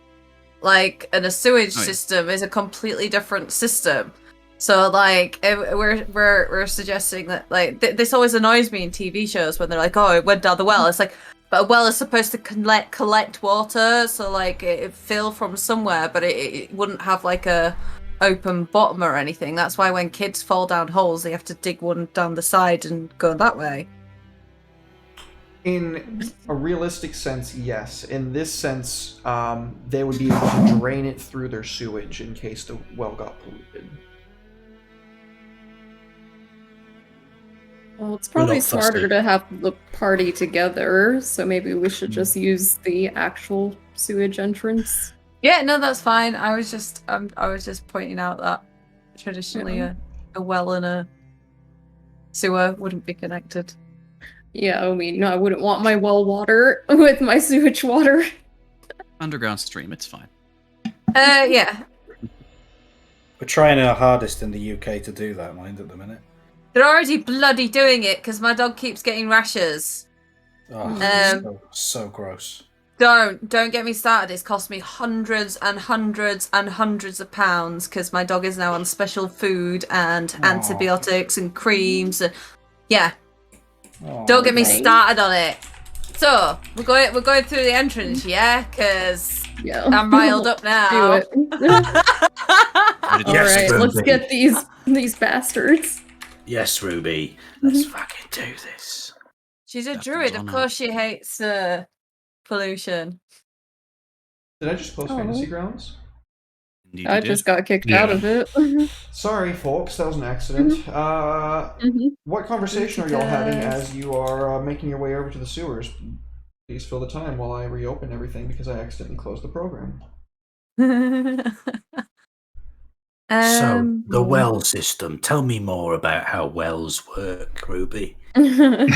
Like, and a sewage Oh, yeah. system is a completely different system. So, like, we're suggesting that, like, this always annoys me in TV shows when they're like, "Oh, it went down the well." It's like, but a well is supposed to collect water, so like it fill from somewhere, but it wouldn't have like a open bottom or anything. That's why when kids fall down holes, they have to dig one down the side and go that way. In a realistic sense, yes. In this sense, they would be able to drain it through their sewage in case the well got polluted. Well, it's We're probably not smarter fussy. to have the party together, so maybe we should just use the actual sewage entrance. Yeah, no, that's fine. I was just pointing out that traditionally Yeah. a well and a sewer wouldn't be connected. Yeah, I mean, I wouldn't want my well water with my sewage water. Underground stream, it's fine. Yeah. We're trying our hardest in the UK to do that, mind, at the minute. They're already bloody doing it because my dog keeps getting rashes. Oh, so gross. Don't get me started. It's cost me hundreds and hundreds and hundreds of pounds because my dog is now on special food and antibiotics and creams and yeah. Don't get me started on it. So we're going through the entrance, yeah, because Yeah, I'm riled up now. Do it. All right, let's get these bastards. Yes, Ruby. Let's fucking do this. She's a Captain's druid. Of honor. course, she hates pollution. Did I just close Oh. Fantasy Grounds? Indeed, I you just did. got kicked out of it. Sorry, folks, that was an accident. Mhm. What conversation are y'all having Because- as you are making your way over to the sewers? Please fill the time while I reopen everything because I accidentally closed the program. So, the well system. Tell me more about how wells work, Ruby. No,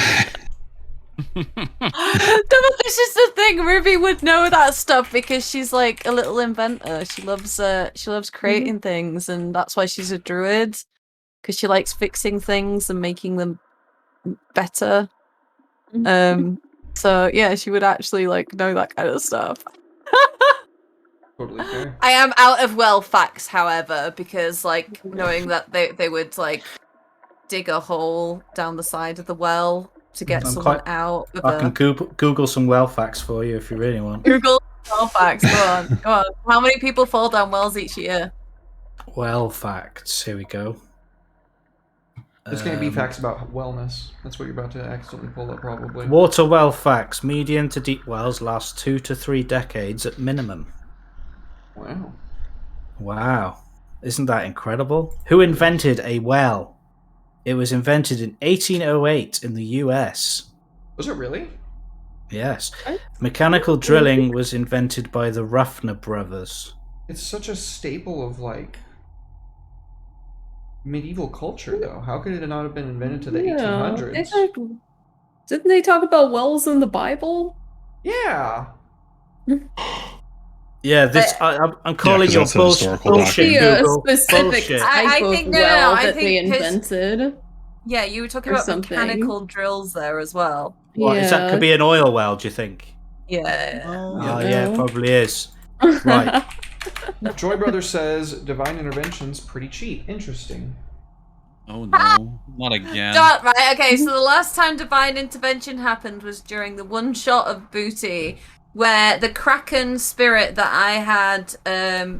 but this is the thing. Ruby would know that stuff because she's like a little inventor. She loves creating things, and that's why she's a druid. Because she likes fixing things and making them better. So yeah, she would actually like know that kind of stuff. Totally fair. I am out of well facts, however, because like knowing that they would like dig a hole down the side of the well to get I'm someone quite- out of I can a Google some well facts for you if you really want. Google well facts. Go on. How many people fall down wells each year? Well facts. Here we go. There's going to be facts about wellness. That's what you're about to accidentally pull up, probably. Water well facts. Medium to deep wells last 2 to 3 decades at minimum. Wow. Wow. Isn't that incredible? Who invented a well? It was invented in 1808 in the US. Was it really? Yes. What? Mechanical drilling was invented by the Ruffner brothers. It's such a staple of, like, medieval culture, though. How could it not have been invented to the 1800s? Didn't they talk about wells in the Bible? Yeah. Yeah, this I'm calling 'cause your that's an historical bullshit. Be a Google. specific Bullshit. I type of think- no, well I that they think 'cause- invented. Yeah, you were talking Or about something. mechanical drills there as well. What, is that could be an oil well, do you think? Yeah. Oh, yeah, it probably is. Yeah. Right. Joy Brother says divine intervention's pretty cheap. Interesting. Oh no, not again. Right, okay, so the last time divine intervention happened was during the one shot of Booty, where the Kraken spirit that I had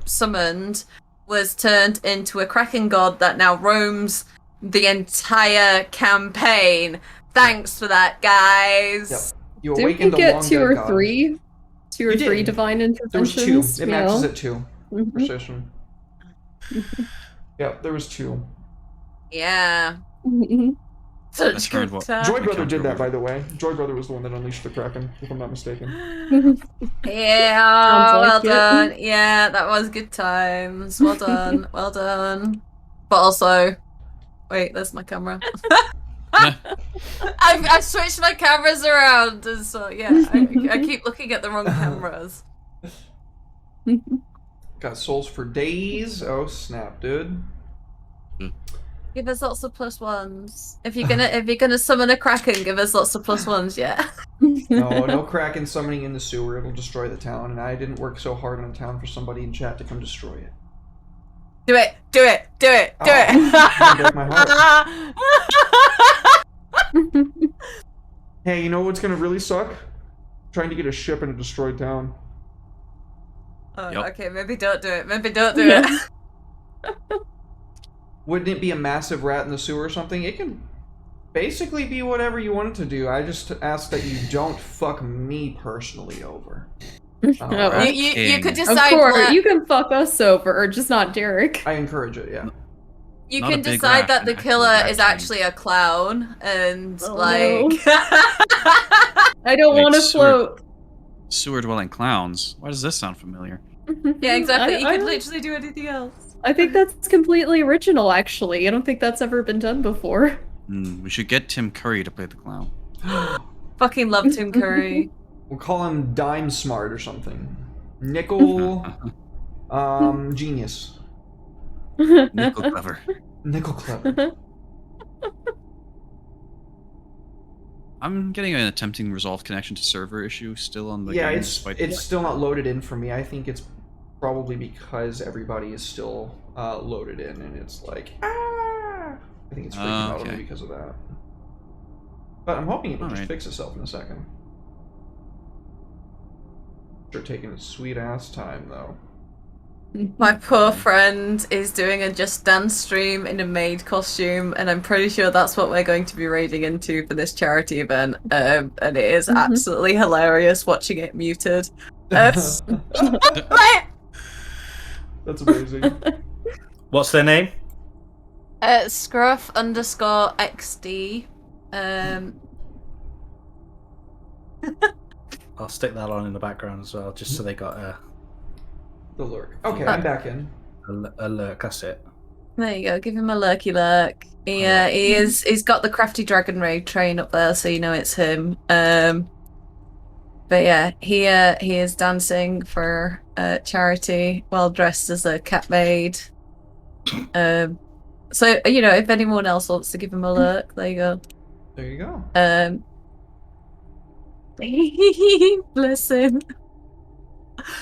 summoned was turned into a Kraken god that now roams the entire campaign. Thanks for that, guys. Yep. You Did we awakened the get long 2 dead or god. 3? 2 or You 3 did. divine There was interventions? 2. It maxes Yeah. at 2 per Mhm. session. Yep, there was 2. Yeah. Mhm. Such That's good what- time. Joy Brother did that, counter by the way. Joy Brother was the one that unleashed the Kraken, if I'm not mistaken. Yeah, Sounds like well it. done. Yeah, that was good times. Well done. Well done. But also, wait, there's my camera. I've switched my cameras around, and so yeah, I keep looking at the wrong cameras. Got souls for days. Oh snap, dude. Give us lots of plus ones. If you're gonna summon a Kraken, give us lots of plus ones, yeah. No Kraken summoning in the sewer. It'll destroy the town, and I didn't work so hard on a town for somebody in chat to come destroy it. Do it! Do it! Do it! Do Oh, you broke my it! Hey, you know what's gonna really suck? Trying to get a ship in a destroyed town. Oh, Yep. okay, maybe don't do it. Maybe don't do Yeah. it. Wouldn't it be a massive rat in the sewer or something? It can basically be whatever you want it to do. I just ask that you don't fuck me personally over. Alright. You could Of decide. course, you can fuck us over, or just not Derek. I encourage it, yeah. You Not can a big decide rat, that an the actual killer rat is train. actually a clown, and Oh, like. I don't Wait, want to sewer- float. Sewer dwelling clowns. Why does this sound familiar? Yeah, exactly. You I could don't- literally do anything else. I think that's completely original, actually. I don't think that's ever been done before. We should get Tim Curry to play the clown. Fucking love Tim Curry. We'll call him Dime Smart or something. Nickel, Genius. Nickel clever. Nickel Clever. I'm getting an attempting resolve connection to server issue still on the Yeah, game. it's despite still not loaded in for me. I think it's probably because everybody is still loaded in, and it's like, ah! I think it's freaking out on me Okay. because of that. But I'm hoping it'll just Alright. fix itself in a second. Sure, taking a sweet ass time though. My poor friend is doing a Just Dance stream in a maid costume, and I'm pretty sure that's what we're going to be raiding into for this charity event. And it is absolutely hilarious watching it muted. That's amazing. What's their name? Scruff_XD. I'll stick that on in the background as well, just so they got The lurk. Okay, I'm back in. a lurk. That's it. There you go. Give him a lurky lurk. He's got the crafty dragon raid train up there, so you know it's him. But yeah, he is dancing for charity, well dressed as a cat maid. So you know, if anyone else wants to give him a lurk, there you go. There you go. Bless him.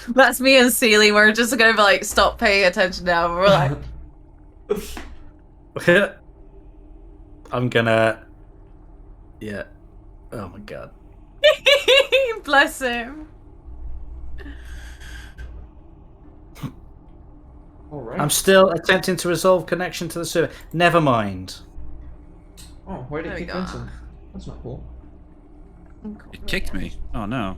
That's me and Seely. We're just gonna be like, stop paying attention now. We're like, I'm gonna. Yeah. Oh my god. bless him. All right. I'm still attempting to resolve connection to the server. Never mind. Oh, why did There it we kick go. Vincent? That's not cool. It kicked me. Oh no.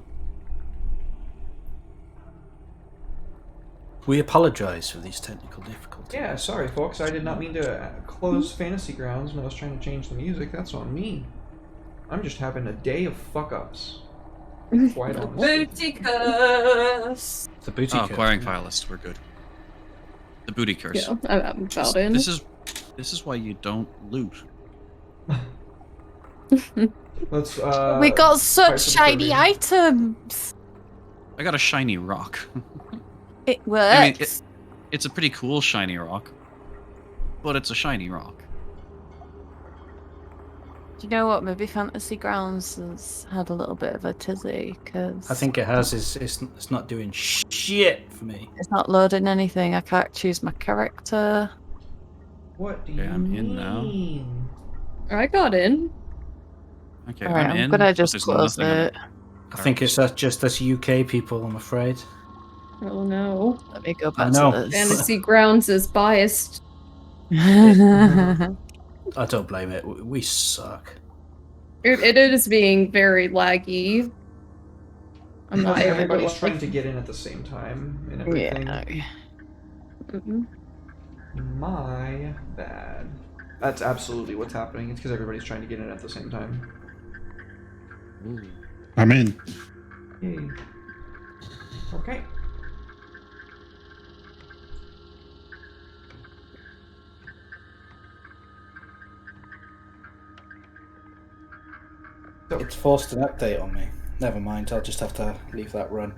We apologise for these technical difficulties. Yeah, sorry folks. I did not mean to close Fantasy Grounds when I was trying to change the music. That's on me. I'm just having a day of fuck-ups. Quite honestly. Booty curse. The booty. Oh, curse. acquiring file list. We're good. The booty curse. Yeah, I'm about in. This is why you don't loot. Let's We got such fight for the shiny Kirby. items. I got a shiny rock. It works. I mean, it's a pretty cool shiny rock, but it's a shiny rock. Do you know what? Maybe Fantasy Grounds has had a little bit of a tizzy because I think it has. It's not doing shit for me. it's not loading anything. I can't choose my character. What do Okay, you I'm in now. mean? I got in. Okay, Alright, I'm I'm in. gonna but just there's close nothing on it. I think it's just us UK people. I'm afraid. Oh no. Let me go I back know. to this. Fantasy Grounds is biased. I don't blame it. We suck. It is being very laggy. I'm not able to Everybody's like- trying to get in at the same time and everything. Yeah. Mm-mm. My bad. That's absolutely what's happening. It's because everybody's trying to get in at the same time. I'm in. Yay. Okay. So, It's forced an update on me. Never mind, I'll just have to leave that run.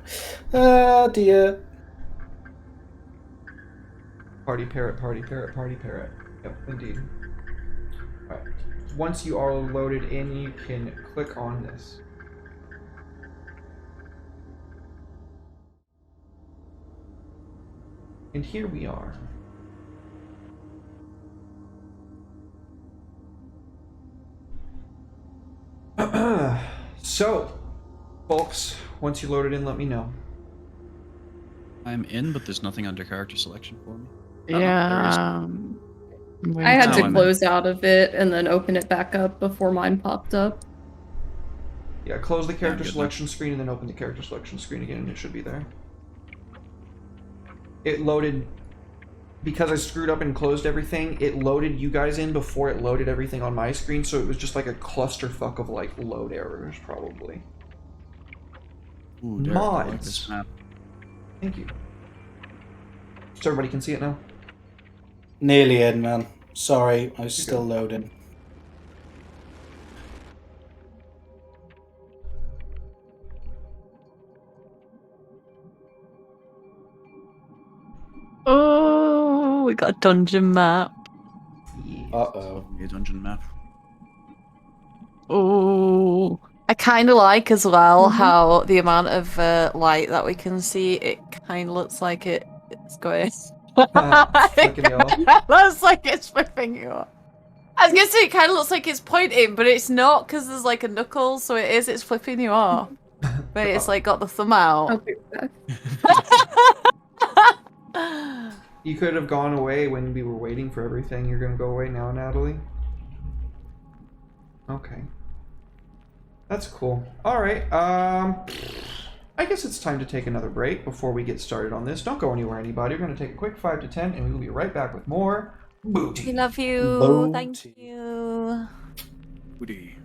Ah, dear. party parrot, party parrot, party parrot. Yep, indeed. Alright. Once you are loaded in, you can click on this. And here we are. So, folks, once you load it in, let me know. I'm in, but there's nothing under character selection for me. Yeah. I had Now to I'm in. close out of it and then open it back up before mine popped up. Yeah, close the character good now. selection screen and then open the character selection screen again, and it should be there. It loaded, because I screwed up and closed everything, it loaded you guys in before it loaded everything on my screen, so it was just like a clusterfuck of like load errors, probably. Ooh, Derek, I like Mods. this map. Thank you. So everybody can see it now? Nearly in, man. Sorry, I was still loading. Oh, we got a dungeon map. Uh-oh. A dungeon map. Oh, I kind of like as well how the amount of light that we can see, it kind of looks like it's going. Flicking you off. It looks like it's flipping you off. I was gonna say it kind of looks like it's pointing, but it's not because there's like a knuckle, so it's flipping you off. But it's like got the thumb I'll out. be back. You could have gone away when we were waiting for everything. You're gonna go away now, Natalie? Okay. That's cool. Alright, I guess it's time to take another break before we get started on this. Don't go anywhere, anybody. We're gonna take a quick 5 to 10, and we will be right back with more booty. We love you. Booty. Thank you. Woody.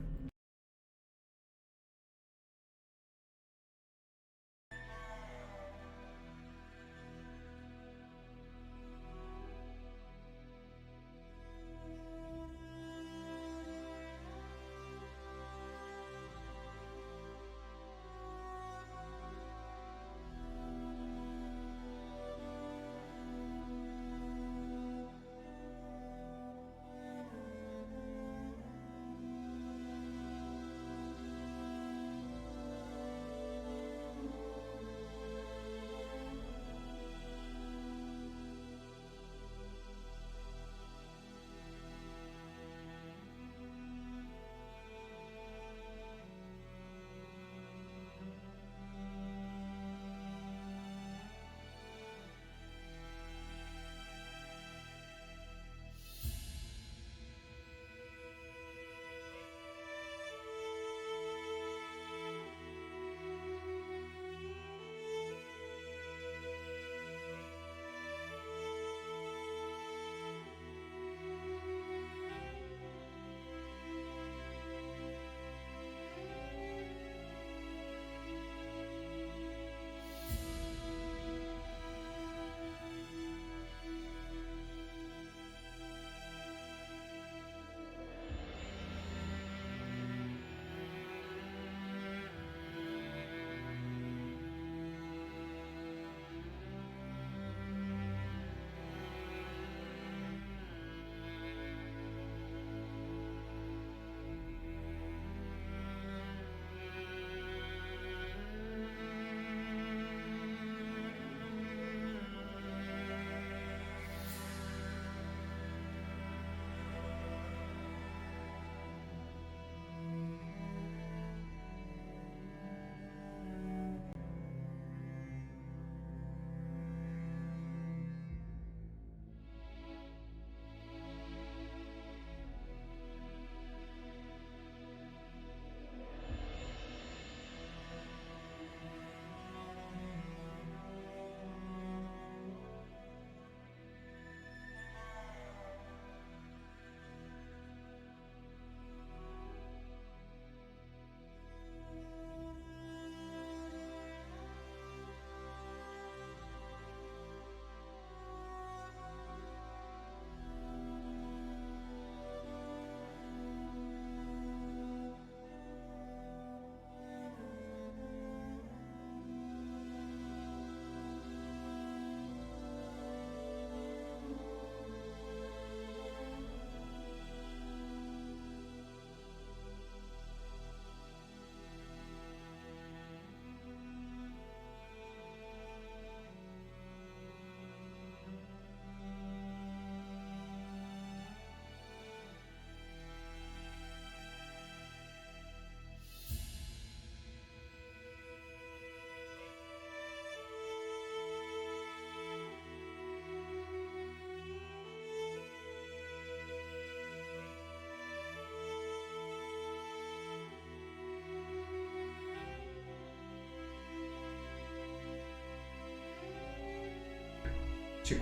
2.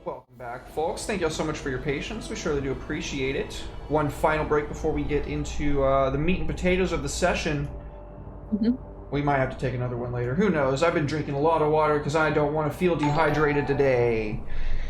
Welcome back, folks. Thank you all so much for your patience. We surely do appreciate it. One final break before we get into the meat and potatoes of the session. We might have to take another one later. Who knows? I've been drinking a lot of water because I don't want to feel dehydrated today.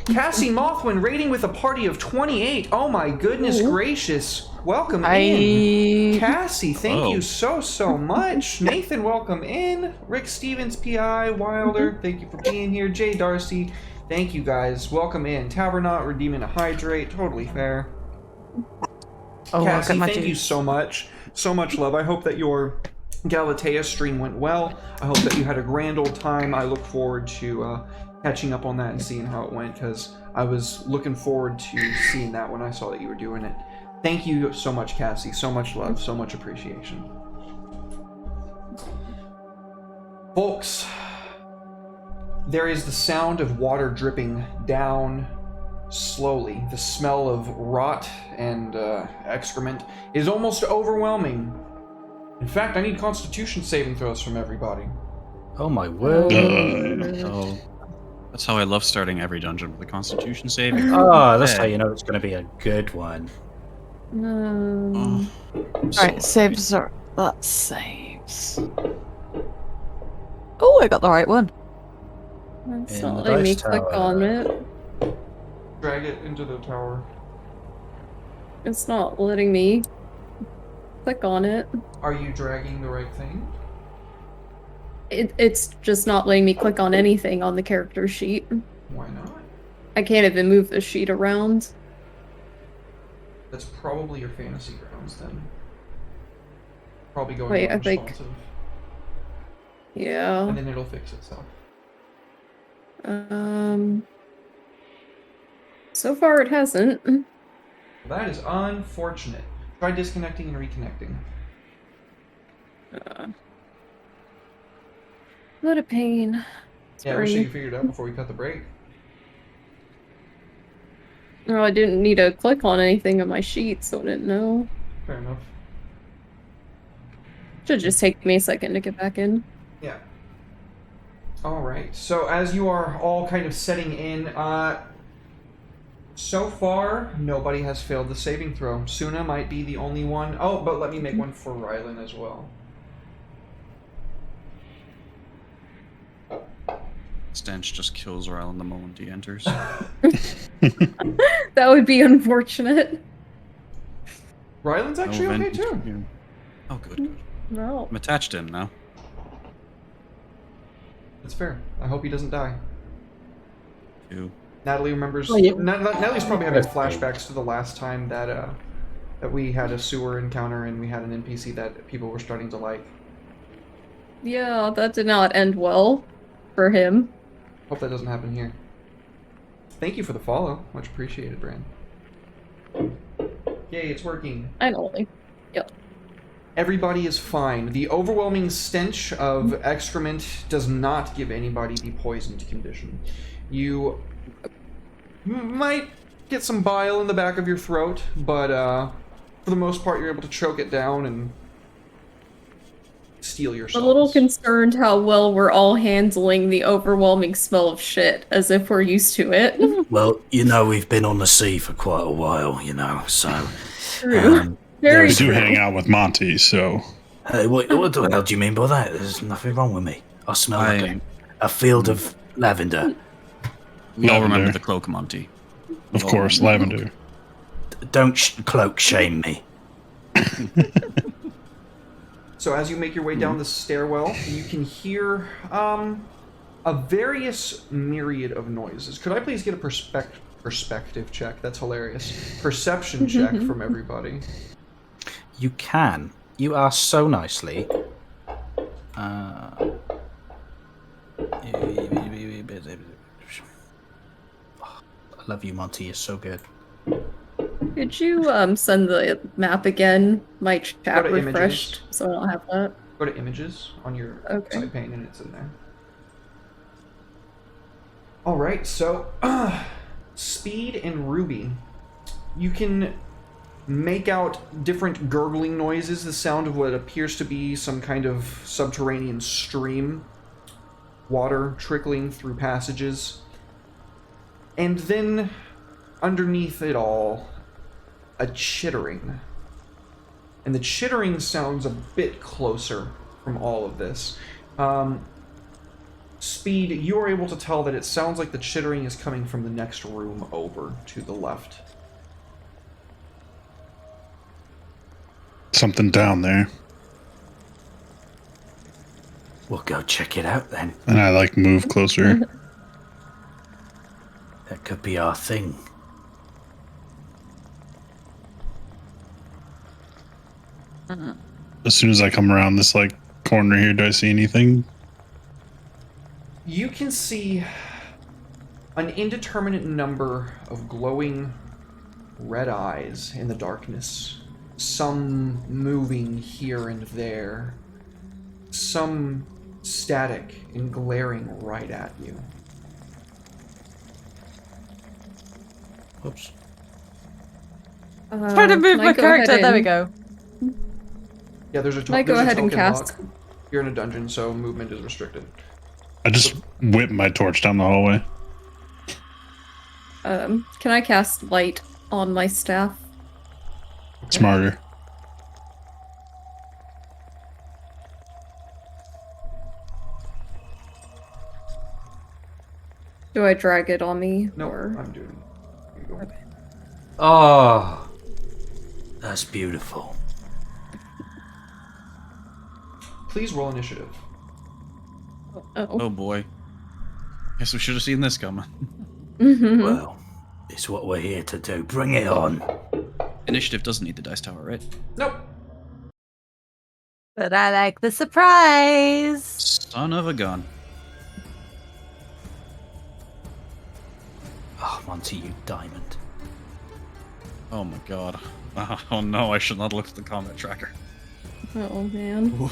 Cassie Mothwin raiding with a party of 28. Oh my goodness gracious. Welcome in. Cassie, thank you so much. Nathan, welcome in. Rick Stevens, PI, Wilder, thank you for being here. Jay Darcy, thank you guys. Welcome in. Tavernaut, redeeming a hydrate. Totally fair. Cassie, thank you so much. So much love. I hope that your Galatea stream went well. I hope that you had a grand old time. I look forward to catching up on that and seeing how it went, because I was looking forward to seeing that when I saw that you were doing it. Thank you so much, Cassie. So much love, so much appreciation. Folks, there is the sound of water dripping down slowly. The smell of rot and excrement is almost overwhelming. In fact, I need Constitution saving throws from everybody. Oh my word. Oh, that's how I love starting every dungeon with a Constitution saving. Oh, that's how you know it's going to be a good one. Alright, saves are... That saves. Oh, I got the right one. It's In not the letting me dice click tower. on it. Drag it into the tower. It's not letting me click on it. Are you dragging the right thing? It's just not letting me click on anything on the character sheet. Why not? I can't even move the sheet around. That's probably your fantasy grounds then. Probably going Wait, I think- unresponsive. Yeah. And then it'll fix itself. So far it hasn't. Well, that is unfortunate. Try disconnecting and reconnecting. What a pain. Yeah, I wish Sorry. you figured it out before we cut the break. No, I didn't need to click on anything on my sheet, so I didn't know. Fair enough. Should just take me a second to get back in. Yeah. Alright, so as you are all kind of setting in, so far, nobody has failed the saving throw. Suna might be the only one. Oh, but let me make one for Rylan as well. Stench just kills Rylan the moment he enters. That would be unfortunate. Rylan's actually okay too. Yeah. Oh, good. No. I'm attached to him now. That's fair. I hope he doesn't die. Ew. Natalie remembers. Oh, yeah. Natalie's probably having flashbacks to the last time that that we had a sewer encounter and we had an NPC that people were starting to like. Yeah, that did not end well for him. Hope that doesn't happen here. Thank you for the follow. Much appreciated, Bran. Yay, it's working. I know. Yep. Everybody is fine. The overwhelming stench of excrement does not give anybody the poisoned condition. You might get some bile in the back of your throat, but for the most part, you're able to choke it down and steel A yourself. little concerned how well we're all handling the overwhelming smell of shit, as if we're used to it. Well, you know, we've been on the sea for quite a while, you know, so... True. Very We do true. hang out with Monty, so Hey, what the hell do you mean by that? There's nothing wrong with me. I smell like a field of lavender. We all remember Lavender. the cloak, Monty. of course, lavender. Don't cloak shame me. So as you make your way down the stairwell, you can hear a various myriad of noises. Could I please get a perspective check? That's hilarious. Perception check from everybody. You can. You ask so nicely. I love you, Monty. You're so good. Could you send the map again? My chat Go to refreshed, images. so I don't have that. Go to images on your Okay. side pane and it's in there. Alright, so Speed and Ruby. You can make out different gurgling noises, the sound of what appears to be some kind of subterranean stream. water trickling through passages. And then, underneath it all, a chittering. And the chittering sounds a bit closer from all of this. Speed, you are able to tell that it sounds like the chittering is coming from the next room over to the left. Something down there. We'll go check it out then. And I like move closer. That could be our thing. As soon as I come around this like corner here, do I see anything? You can see an indeterminate number of glowing red eyes in the darkness. Some moving here and there. Some static and glaring right at you. Whoops. Trying to move can I my go character. ahead There we and- go. Yeah, there's a Can I go there's a ahead and token cast? lock. You're in a dungeon, so movement is restricted. I just whip my torch down the hallway. Can I cast light on my staff? Smarter. Do I drag it on me? No, Or... I'm doing it. You go. Okay. Oh, that's beautiful. Please roll initiative. Oh. Oh boy. Guess we should have seen this coming. Mhm. Well, it's what we're here to do. Bring it on. Initiative doesn't need the dice tower, right? Nope. But I like the surprise. Son of a gun. Oh, Monty, you diamond. Oh my god. Oh no, I should not look at the combat tracker. Oh man.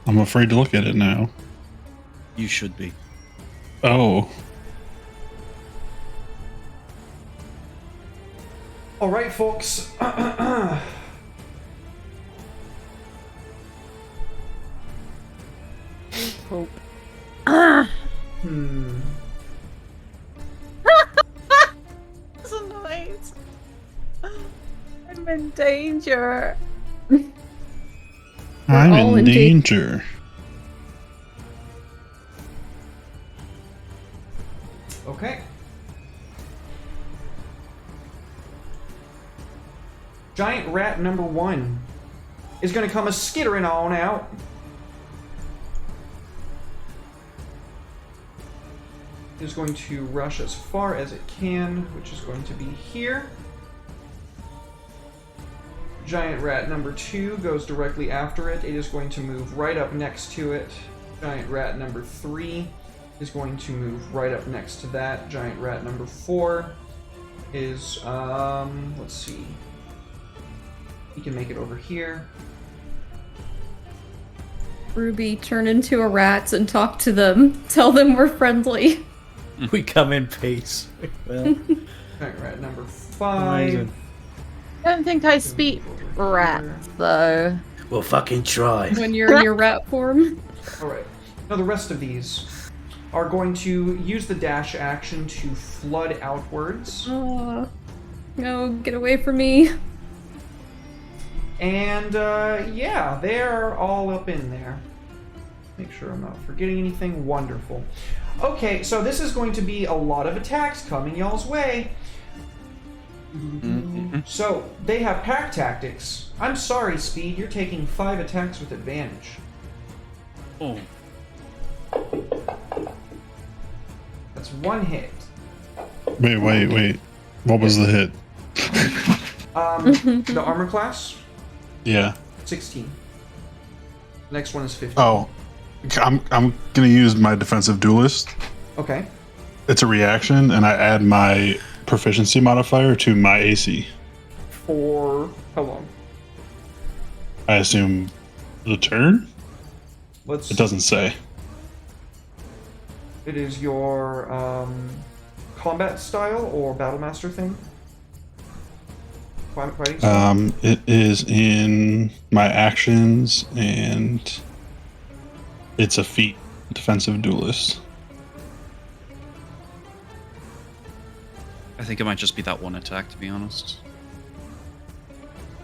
I'm afraid to look at it now. You should be. Oh. All right, folks. Hope. Hmm. That's a noise. I'm in danger. I'm all in in danger. Okay. Giant rat number 1 is going to come a skittering on out. It is going to rush as far as it can, which is going to be here. Giant rat number 2 goes directly after it. It is going to move right up next to it. Giant rat number 3 is going to move right up next to that. Giant rat number 4 is, let's see. He can make it over here. Ruby, turn into a rat and talk to them. Tell them we're friendly. We come in peace. Well, Giant rat number 5. amazing. I don't think I speak rats, though. We'll fucking try. When you're in your rat form. Alright. Now the rest of these are going to use the dash action to flood outwards. No, get away from me. And, yeah, they're all up in there. Make sure I'm not forgetting anything. Wonderful. Okay, so this is going to be a lot of attacks coming y'all's way. So, they have pack tactics. I'm sorry, Speed, you're taking 5 attacks with advantage. Oh. That's 1 hit. Wait. What was the hit? The armor class, Yeah. 16. Next one is 15. Oh. I'm gonna use my defensive duelist. Okay. It's a reaction, and I add my proficiency modifier to my AC. For how long? I assume the turn? Let's. It doesn't say. It is your combat style or battle master thing. Fighting style. It is in my actions and It's a feat. Defensive duelist. I think it might just be that one attack, to be honest.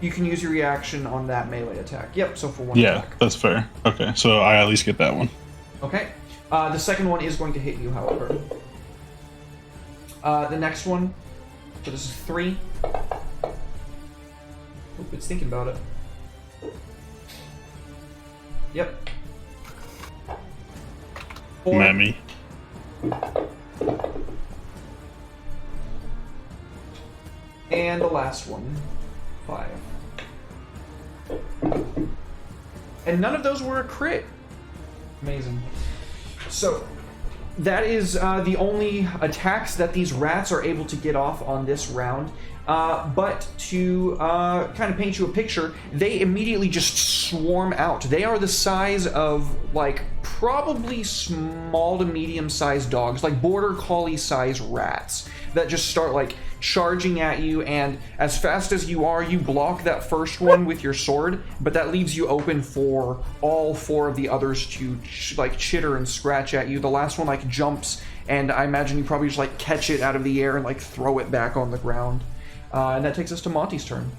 You can use your reaction on that melee attack. Yep, so for one Yeah, attack. that's fair. Okay, so I at least get that one. Okay. The second one is going to hit you, however. The next one, so this is 3. Oop, it's thinking about it. Yep. 4. Mammy. And the last one, 5. And none of those were a crit. Amazing. So, that is the only attacks that these rats are able to get off on this round. But to kind of paint you a picture, they immediately just swarm out. They are the size of, like, probably small to medium-sized dogs, like border collie-sized rats that just start, like, charging at you, and as fast as you are, you block that first one with your sword, but that leaves you open for all 4 of the others to, like, chitter and scratch at you. The last one, like, jumps, and I imagine you probably just, like, catch it out of the air and, like, throw it back on the ground. And that takes us to Monty's turn.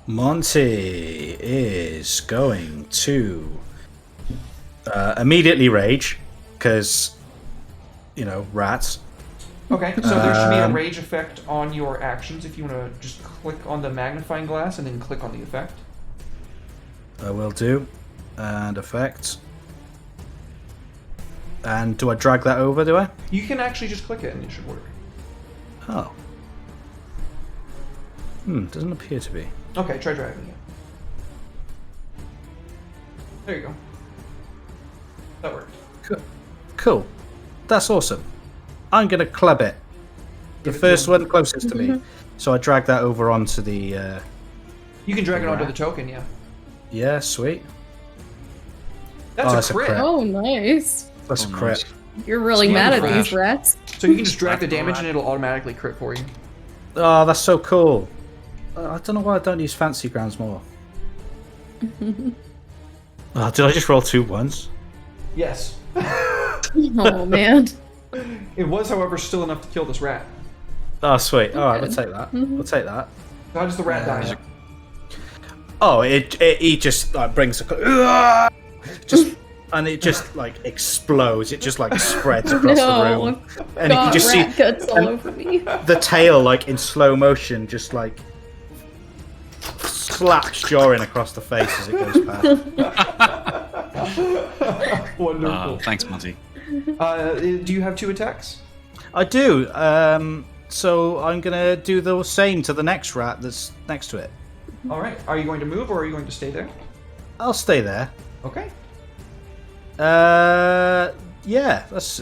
Monty is going to immediately rage, because, you know, rats. Okay, so there should be a rage effect on your actions if you want to just click on the magnifying glass and then click on the effect. I will do. And effect. And do I drag that over, do I? You can actually just click it and it should work. Oh. Doesn't appear to be. Okay, try dragging it. There you go. That worked. Cool. That's awesome. I'm going to club it. The first one closest to me. So I drag that over onto the... You can drag it onto the token, yeah. Yeah, sweet. That's a crit. Oh, nice. That's a crit. You're really Slam mad at crash. these rats. So you can just drag the damage and it'll automatically crit for you. Oh, that's so cool. I don't know why I don't use fancy grounds more. Oh, did I just roll 2 ones? Yes. Oh, man. It was, however, still enough to kill this rat. Oh, sweet. All right, we'll Good. take that. We'll take that. So how does the rat die? Oh, he just like brings a just and it just like explodes. It just like spreads across the room, and you can just see rat guts all over me. the tail like in slow motion, just like slaps Jorin across the face as it goes past. Wonderful. Thanks, Monty. Do you have 2 attacks? I do. So I'm gonna do the same to the next rat that's next to it. All right. Are you going to move or are you going to stay there? I'll stay there. Okay. Yeah, that's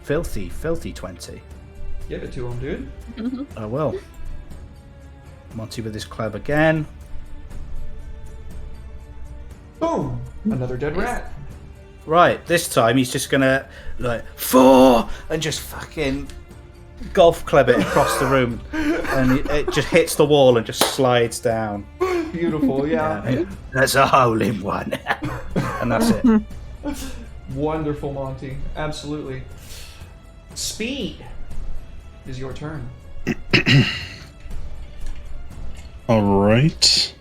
filthy 20. Give it to him, dude. I will. Monty with his club again. Boom! Another dead rat. Right, this time he's just gonna like 4 and just fucking golf club it across the room, and it just hits the wall and just slides down. Beautiful, yeah. That's a hole in one, and that's it. Wonderful, Monty. Absolutely. Speed is your turn. All right.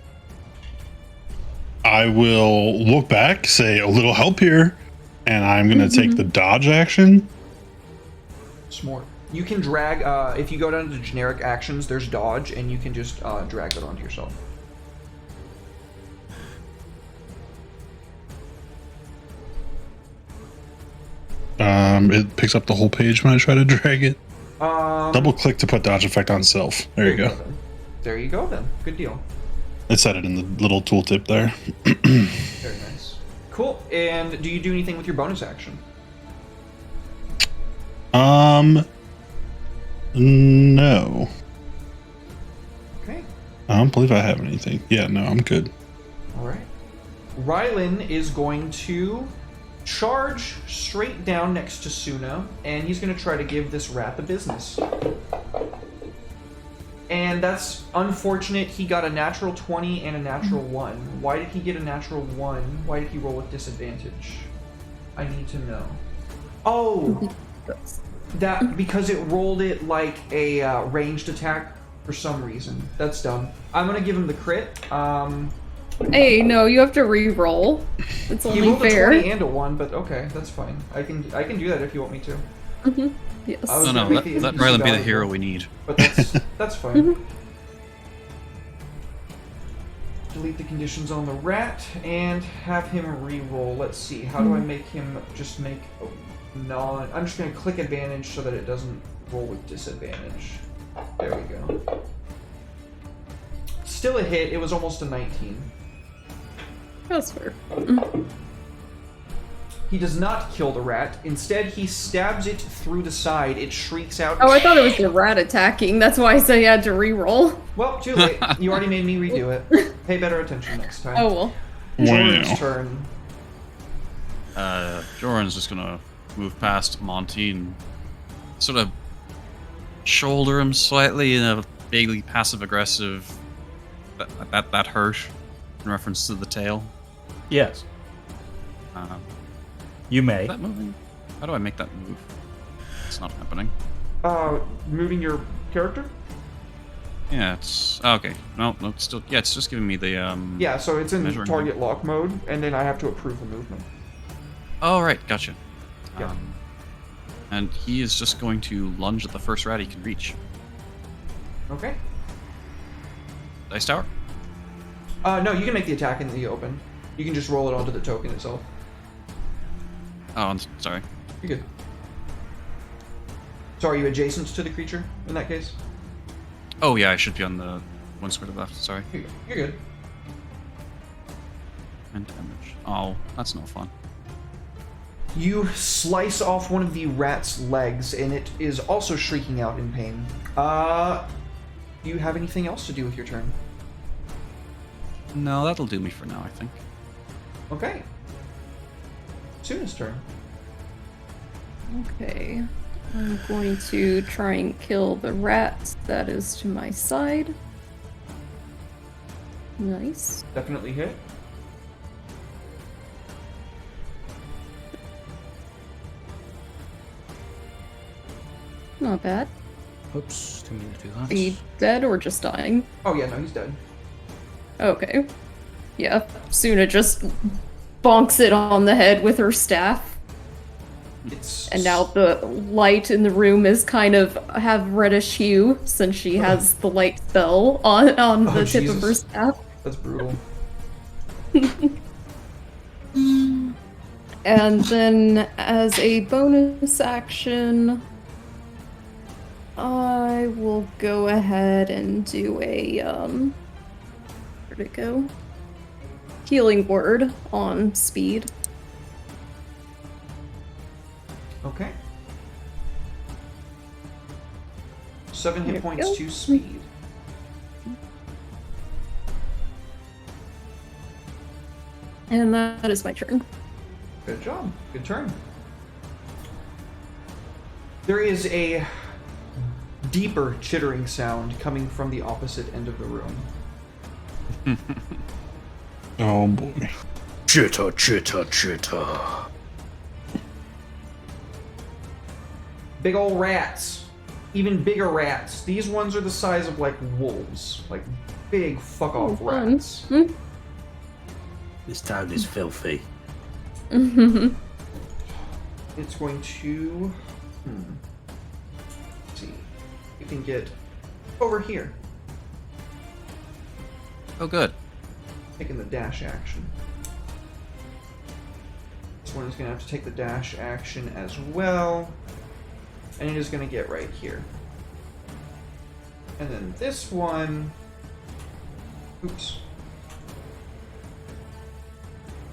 I will look back, say a little help here, and I'm going to take the dodge action. Smart. You can drag, if you go down to generic actions, there's dodge, and you can just drag that onto yourself. It picks up the whole page when I try to drag it. Um, Double click to put dodge effect on self. There you go. then. There you go, then. Good deal. It said it in the little tooltip there. Very nice. Cool. And do you do anything with your bonus action? No. Okay. I don't believe I have anything. Yeah, no, I'm good. All right. Rylan is going to charge straight down next to Suna, and he's going to try to give this rat the business. And that's unfortunate. He got a natural 20 and a natural 1. Why did he get a natural 1? Why did he roll with disadvantage? I need to know. Oh! That because it rolled it like a ranged attack for some reason. That's dumb. I'm gonna give him the crit. Hey, no, you have to re-roll. It's He only rolled fair. a 20 and a 1, but okay, that's fine. I can do that if you want me to. Yes. I was No, gonna no, make the let NPC Rylan be the valuable, hero we need. But that's fine. Delete the conditions on the rat and have him re-roll. Let's see. How do I make him just make a non? I'm just gonna click advantage so that it doesn't roll with disadvantage. There we go. Still a hit. It was almost a 19. That's fair. He does not kill the rat. Instead, he stabs it through the side. It shrieks out. Oh, I thought it was the rat attacking. That's why I said you had to re-roll. Well, too late. You already made me redo it. Pay better attention next time. Oh well. Jordan's Wow. turn. Joran's just gonna move past Monty and sort of shoulder him slightly in a vaguely passive-aggressive that hurt in reference to the tail. Yes, you may. Is that moving? How do I make that move? It's not happening. Moving your character? Yeah, it's okay. No, it's still it's just giving me the Yeah, so it's in measuring target lock mode, and then I have to approve the movement. Oh right, gotcha. Yeah. And he is just going to lunge at the first rat he can reach. Okay. Dice tower. No, you can make the attack in the open. You can just roll it onto the token itself. Oh, I'm sorry. You're good. So are you adjacent to the creature in that case? Oh yeah, I should be on the one square to the left. Sorry. You're good. And damage. Oh, that's no fun. You slice off one of the rat's legs, and it is also shrieking out in pain. Do you have anything else to do with your turn? No, that'll do me for now, I think. Okay. Suna's turn. Okay. I'm going to try and kill the rat that is to my side. Nice. Definitely hit. Not bad. Oops, didn't mean to do Are that. you dead or just dying? Oh yeah, no, he's dead. Okay. Yeah, Suna just bonks it on the head with her staff. It's And now the light in the room is kind of have reddish hue since she has the light spell on the tip of her Jesus. staff. That's brutal. And then as a bonus action, I will go ahead and do a where'd it go? Healing word on speed. Okay. 7 There hit we points go. to speed. And that is my turn. Good job. Good turn. There is a deeper chittering sound coming from the opposite end of the room. Oh boy. Chitter, chitter, chitter. Big ol' rats. Even bigger rats. These ones are the size of like wolves. Like big fuck off Oh, fun. rats. This town is filthy. Mhm. It's going to... Let's see. You can get over here. Oh, good. Taking the dash action. This one is going to have to take the dash action as well. And it is going to get right here. And then this one... Oops.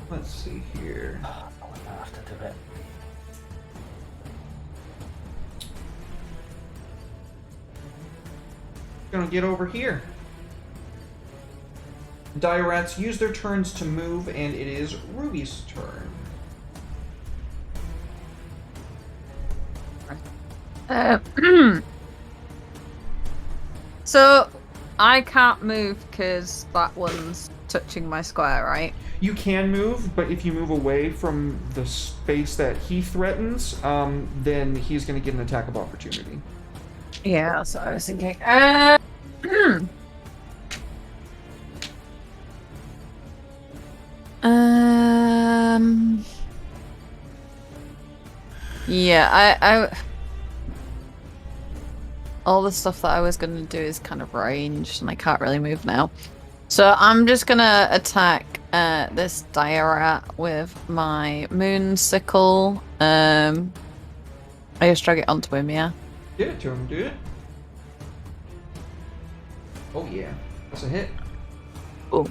Let's see here. I'm gonna have to do it. Gonna get over here. Dire rats use their turns to move, and it is Ruby's turn. So I can't move because that one's touching my square, right? You can move, but if you move away from the space that he threatens, then he's going to get an attack of opportunity. Yeah, that's what I was thinking. Yeah, I all the stuff that I was gonna do is kind of ranged, and I can't really move now. So I'm just gonna attack this Diarat with my moon sickle. I just drag it onto him, yeah. Get it to him, dude. Oh yeah, that's a hit. Oh.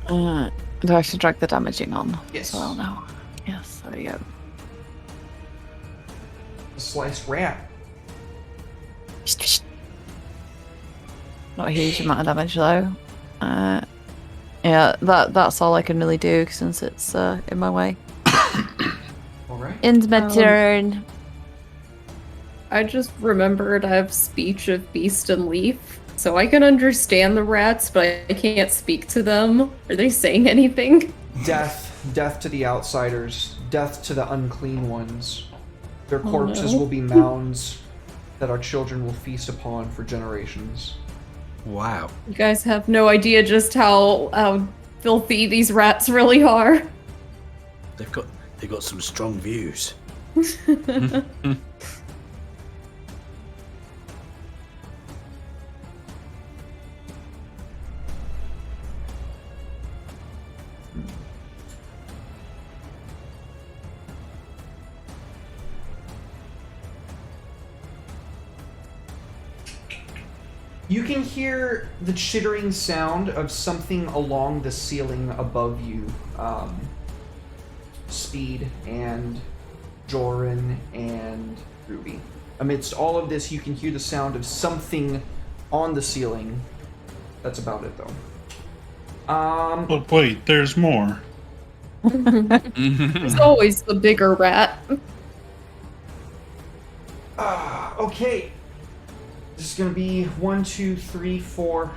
Do I have to drag the damaging on? Yes. As well now. Yes, there we go. A sliced rat. Not a huge amount of damage though. Yeah, that's all I can really do since it's in my way. All right. Ends my turn. I just remembered I have speech of beast and leaf, so I can understand the rats, but I can't speak to them. Are they saying anything? Death to the outsiders. Death to the unclean ones. Their Oh, corpses no. will be mounds that our children will feast upon for generations. Wow. You guys have no idea just how filthy these rats really are. They've got some strong views. You can hear the chittering sound of something along the ceiling above you. Speed and Joran and Ruby. Amidst all of this, you can hear the sound of something on the ceiling. That's about it, though. Oh, wait, there's more. There's always the bigger rat. Okay. This is gonna be 1, 2, 3, 4,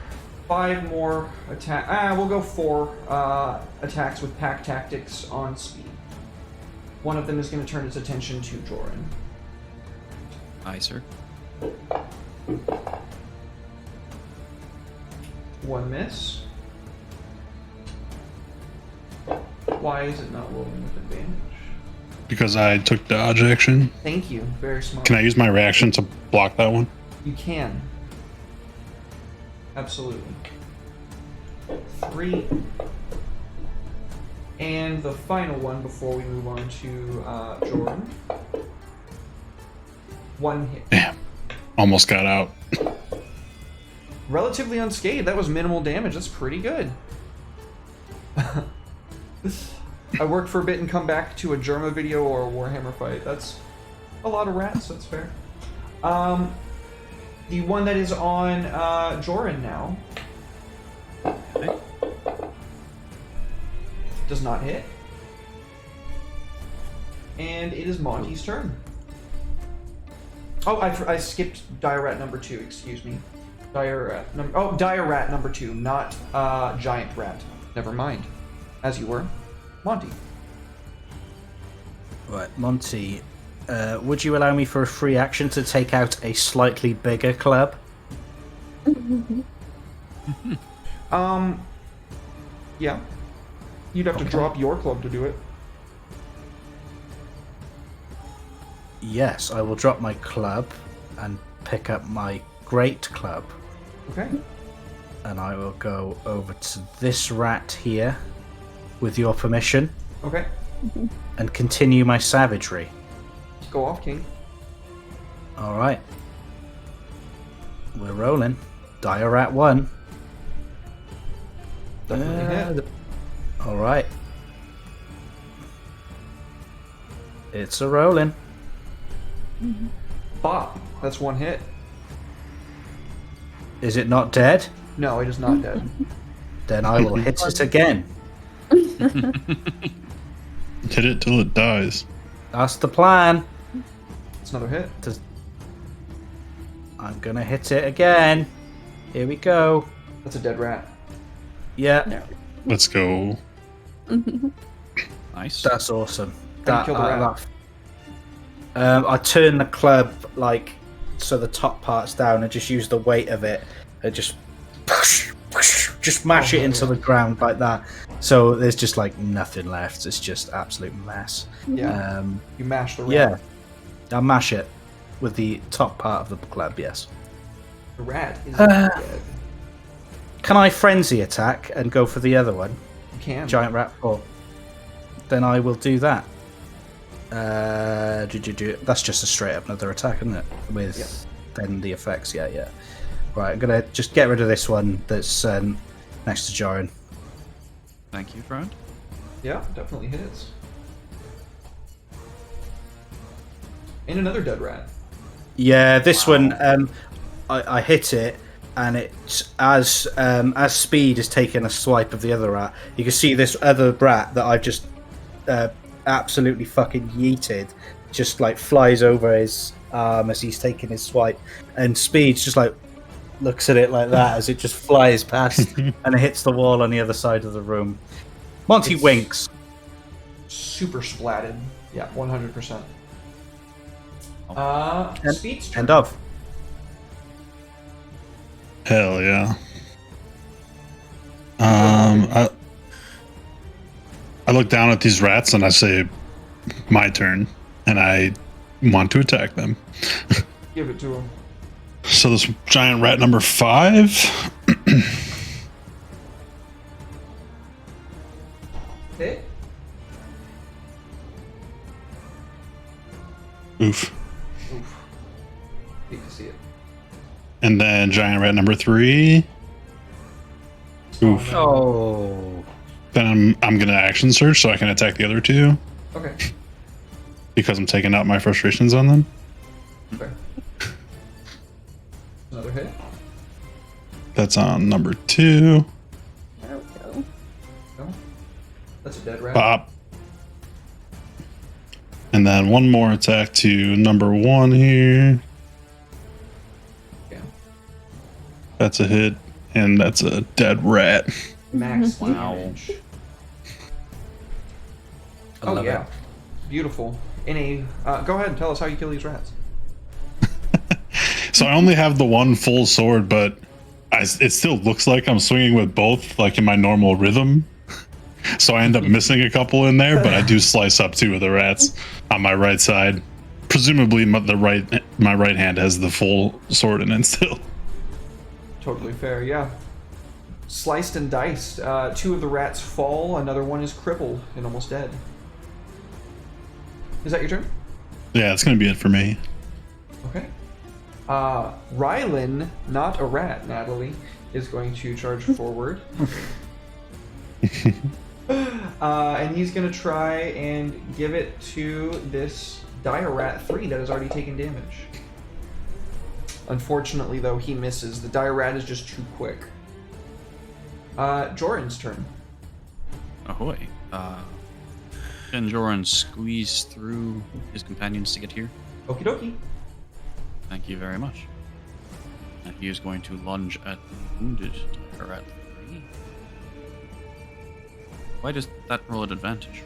5 more attack. We'll go 4 attacks with pack tactics on speed. One of them is gonna turn its attention to Joran. Aye, sir. 1 miss. Why is it not rolling with advantage? Because I took dodge action. Thank you. Very smart. Can I use my reaction to block that one? You can. Absolutely. 3. And the final one before we move on to Jordan. 1 hit. Damn. Almost got out. Relatively unscathed. That was minimal damage. That's pretty good. I worked for a bit and come back to a Germa video or a Warhammer fight. That's a lot of rats. That's fair. The one that is on Joran now Okay. does not hit. And it is Monty's turn. Oh, I skipped Diarat number 2, excuse me. Diarat number 2, not Giant Rat. Never mind. As you were. Monty. Right, Monty, would you allow me for a free action to take out a slightly bigger club? Yeah. You'd have to drop your club to do it. Yes, I will drop my club and pick up my great club. Okay. And I will go over to this rat here, with your permission, Okay. and continue my savagery. Go off, King. Alright. We're rolling. Dire rat 1. Definitely hit. Alright. It's a rolling. Bop. That's 1 hit. Is it not dead? No, it is not dead. Then I will hit it again. Hit it till it dies. That's the plan. It's another hit. I'm gonna hit it again. Here we go. That's a dead rat. Yeah, Let's go. Nice. that's awesome. How do you kill the rat? I turn the club like so the top part's down and just use the weight of it and just mash it into the ground like that. So there's just like nothing left. It's just absolute mess. Yeah. You mash the rat. Yeah, I mash it with the top part of the club. Yes. The rat is dead. Can I frenzy attack and go for the other one? You can. Giant rat paw. Then I will do that. That's just a straight up another attack, isn't it? With then the effects. Yeah. Right, I'm gonna just get rid of this one that's next to Jorin. Thank you, friend. Yeah, definitely hits. And another dead rat. Yeah, this one I hit it, and it's as Speed is taking a swipe of the other rat. You can see this other rat that I've just absolutely fucking yeeted, just like flies over his arm as he's taking his swipe, and Speed's just like looks at it like that as it just flies past and it hits the wall on the other side of the room. Monty winks. Super splatted. Yeah, 100%. Speed's turn. End of. Hell yeah. I look down at these rats and I say, my turn, and I want to attack them. Give it to him. So this giant rat number 5. Hit. Oof. Oof. Hate to see it. And then giant rat number 3. Oof. Oh. Then I'm gonna action search so I can attack the other 2 Okay. because I'm taking out my frustrations on them. Okay. Another hit. That's on number 2. There we go. No. That's a dead rat. Pop. And then one more attack to number 1 here. Yeah. That's a hit, and that's a dead rat. Max Wow. damage. I Oh love yeah. it. Beautiful. In a go ahead and tell us how you kill these rats. So I only have the one full sword, but it still looks like I'm swinging with both, like in my normal rhythm. So I end up missing a couple in there, but I do slice up 2 of the rats on my right side. Presumably, my right hand has the full sword in it still. Totally fair, yeah. Sliced and diced. 2 of the rats fall, another one is crippled and almost dead. Is that your turn? Yeah, it's gonna be it for me. Okay. Rylan, not a rat, Natalie, is going to charge forward. And he's going to try and give it to this Dire Rat 3 that has already taken damage. Unfortunately, though, he misses. The Dire Rat is just too quick. Joran's turn. Ahoy. Can Joran squeeze through his companions to get here? Okie dokie. Thank you very much. And he is going to lunge at the wounded rat. Why does that roll at advantage?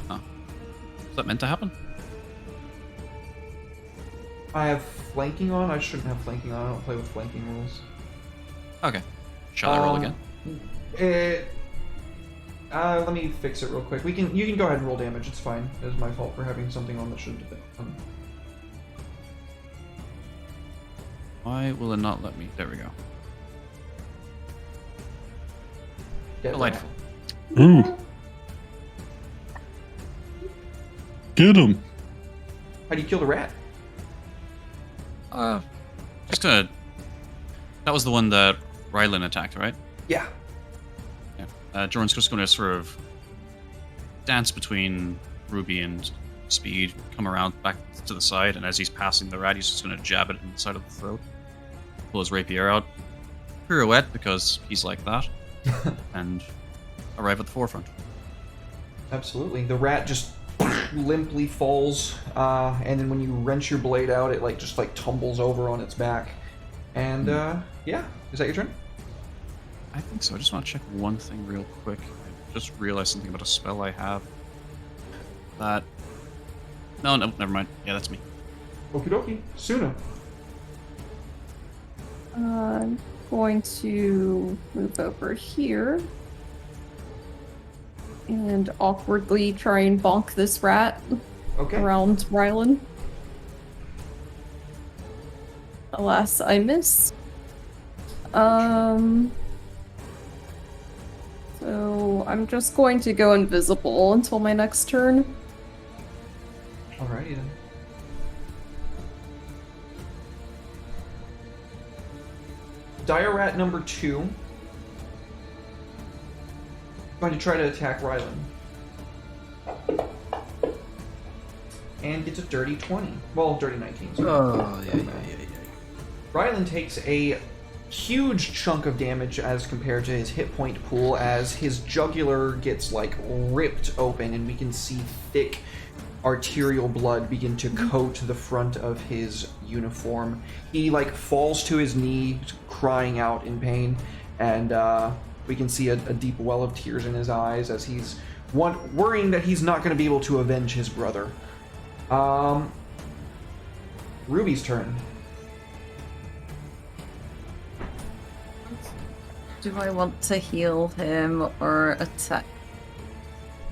Huh. Is that meant to happen? I have flanking on. I shouldn't have flanking on. I don't play with flanking rules. Okay. Shall I roll again? Let me fix it real quick. You can go ahead and roll damage. It's fine. It was my fault for having something on that shouldn't have been on. Why will it not let me? There we go. Dead Delightful. Ooh. Get him. How do you kill the rat? Just gonna. That was the one that Rylan attacked, right? Yeah. Yeah. Jordan's just gonna sort of dance between Ruby and Speed, come around back to the side, and as he's passing the rat, he's just gonna jab it in the side of the throat. Pull his rapier out. Pirouette, because he's like that. And arrive at the forefront. Absolutely. The rat just limply falls, and then when you wrench your blade out, it just tumbles over on its back. And yeah, is that your turn? I think so. I just want to check one thing real quick. I just realized something about a spell I have. That. No, never mind. Yeah, that's me. Okie dokie. Suna. I'm going to move over here and awkwardly try and bonk this rat Okay. around Rylan. Alas, I miss. So I'm just going to go invisible until my next turn. Alrighty then. Dire Rat number 2. Going to try to attack Rylan. And gets a dirty 20. Well, dirty 19. Sorry. Oh, yeah. Rylan takes a huge chunk of damage as compared to his hit point pool as his jugular gets ripped open and we can see thick arterial blood begin to coat the front of his uniform. He falls to his knee crying out in pain, and we can see a deep well of tears in his eyes as he's worrying that he's not going to be able to avenge his brother. Ruby's turn. Do I want to heal him or attack?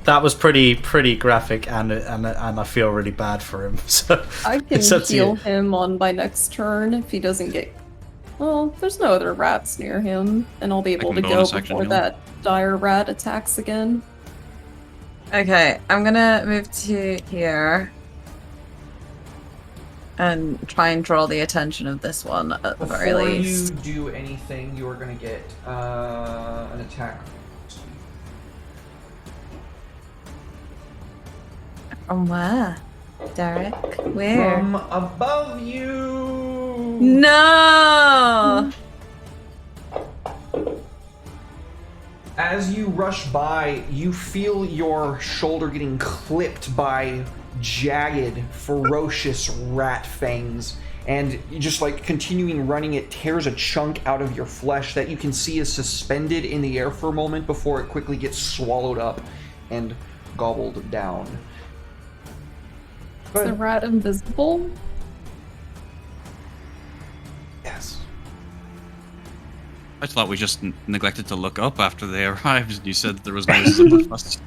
That was pretty graphic, and I feel really bad for him. So I can it's up to heal you. him on my next turn if he doesn't get. Well, there's no other rats near him, and I'll be able to can go bonus action before heal. that dire rat attacks again. Okay, I'm gonna move to here and try and draw the attention of this one at the very Before least. you do anything, you are going to get an attack. From where? Derek? Where? From above you! No! As you rush by, you feel your shoulder getting clipped by jagged, ferocious rat fangs. And you just continuing running, it tears a chunk out of your flesh that you can see is suspended in the air for a moment before it quickly gets swallowed up and gobbled down. Is the rat invisible? Yes. I thought we just neglected to look up after they arrived, and you said there was noises above us.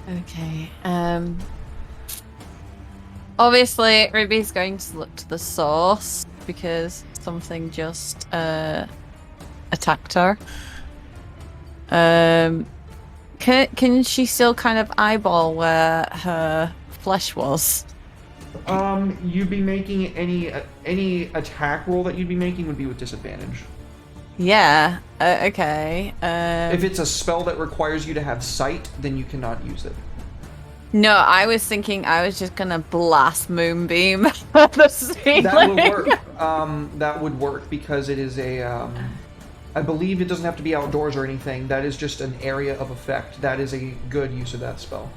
Okay, obviously, Ruby's going to look to the source because something just attacked her. Can she still kind of eyeball where her flesh was? You'd be making any attack roll that you'd be making would be with disadvantage. Yeah. Okay. If it's a spell that requires you to have sight, then you cannot use it. No, I was thinking I was just gonna blast Moonbeam at the ceiling. That would work. That would work because it is a. I believe it doesn't have to be outdoors or anything. That is just an area of effect. That is a good use of that spell.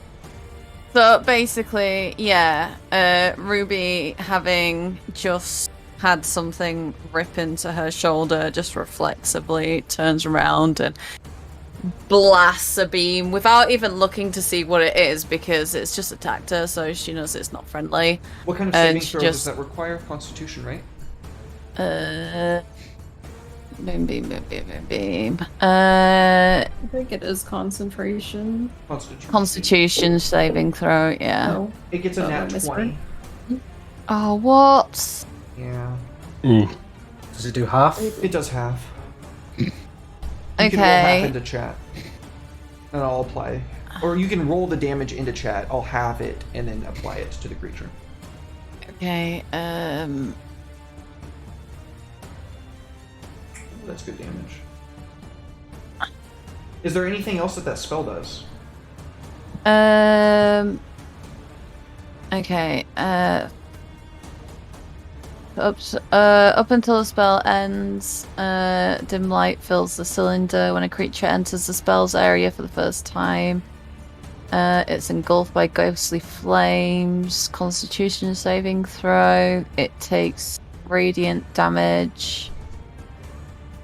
So basically, yeah, Ruby having just had something rip into her shoulder, just reflexively turns around and blasts a beam without even looking to see what it is because it's just attacked her, so she knows it's not friendly. What kind of And saving she throw does just- that require? Constitution, right? Moonbeam. I think it is concentration. Constitution. Constitution saving throw, yeah. No. It gets a Oh, I nat misread. 20. Oh, what? Yeah. Ooh. Does it do half? It does half. You can roll half Okay. into chat. And I'll apply. Or you can roll the damage into chat. I'll halve it and then apply it to the creature. Okay, That's good damage. Is there anything else that spell does? Okay, up until the spell ends, dim light fills the cylinder when a creature enters the spell's area for the first time. It's engulfed by ghostly flames. Constitution saving throw. It takes radiant damage.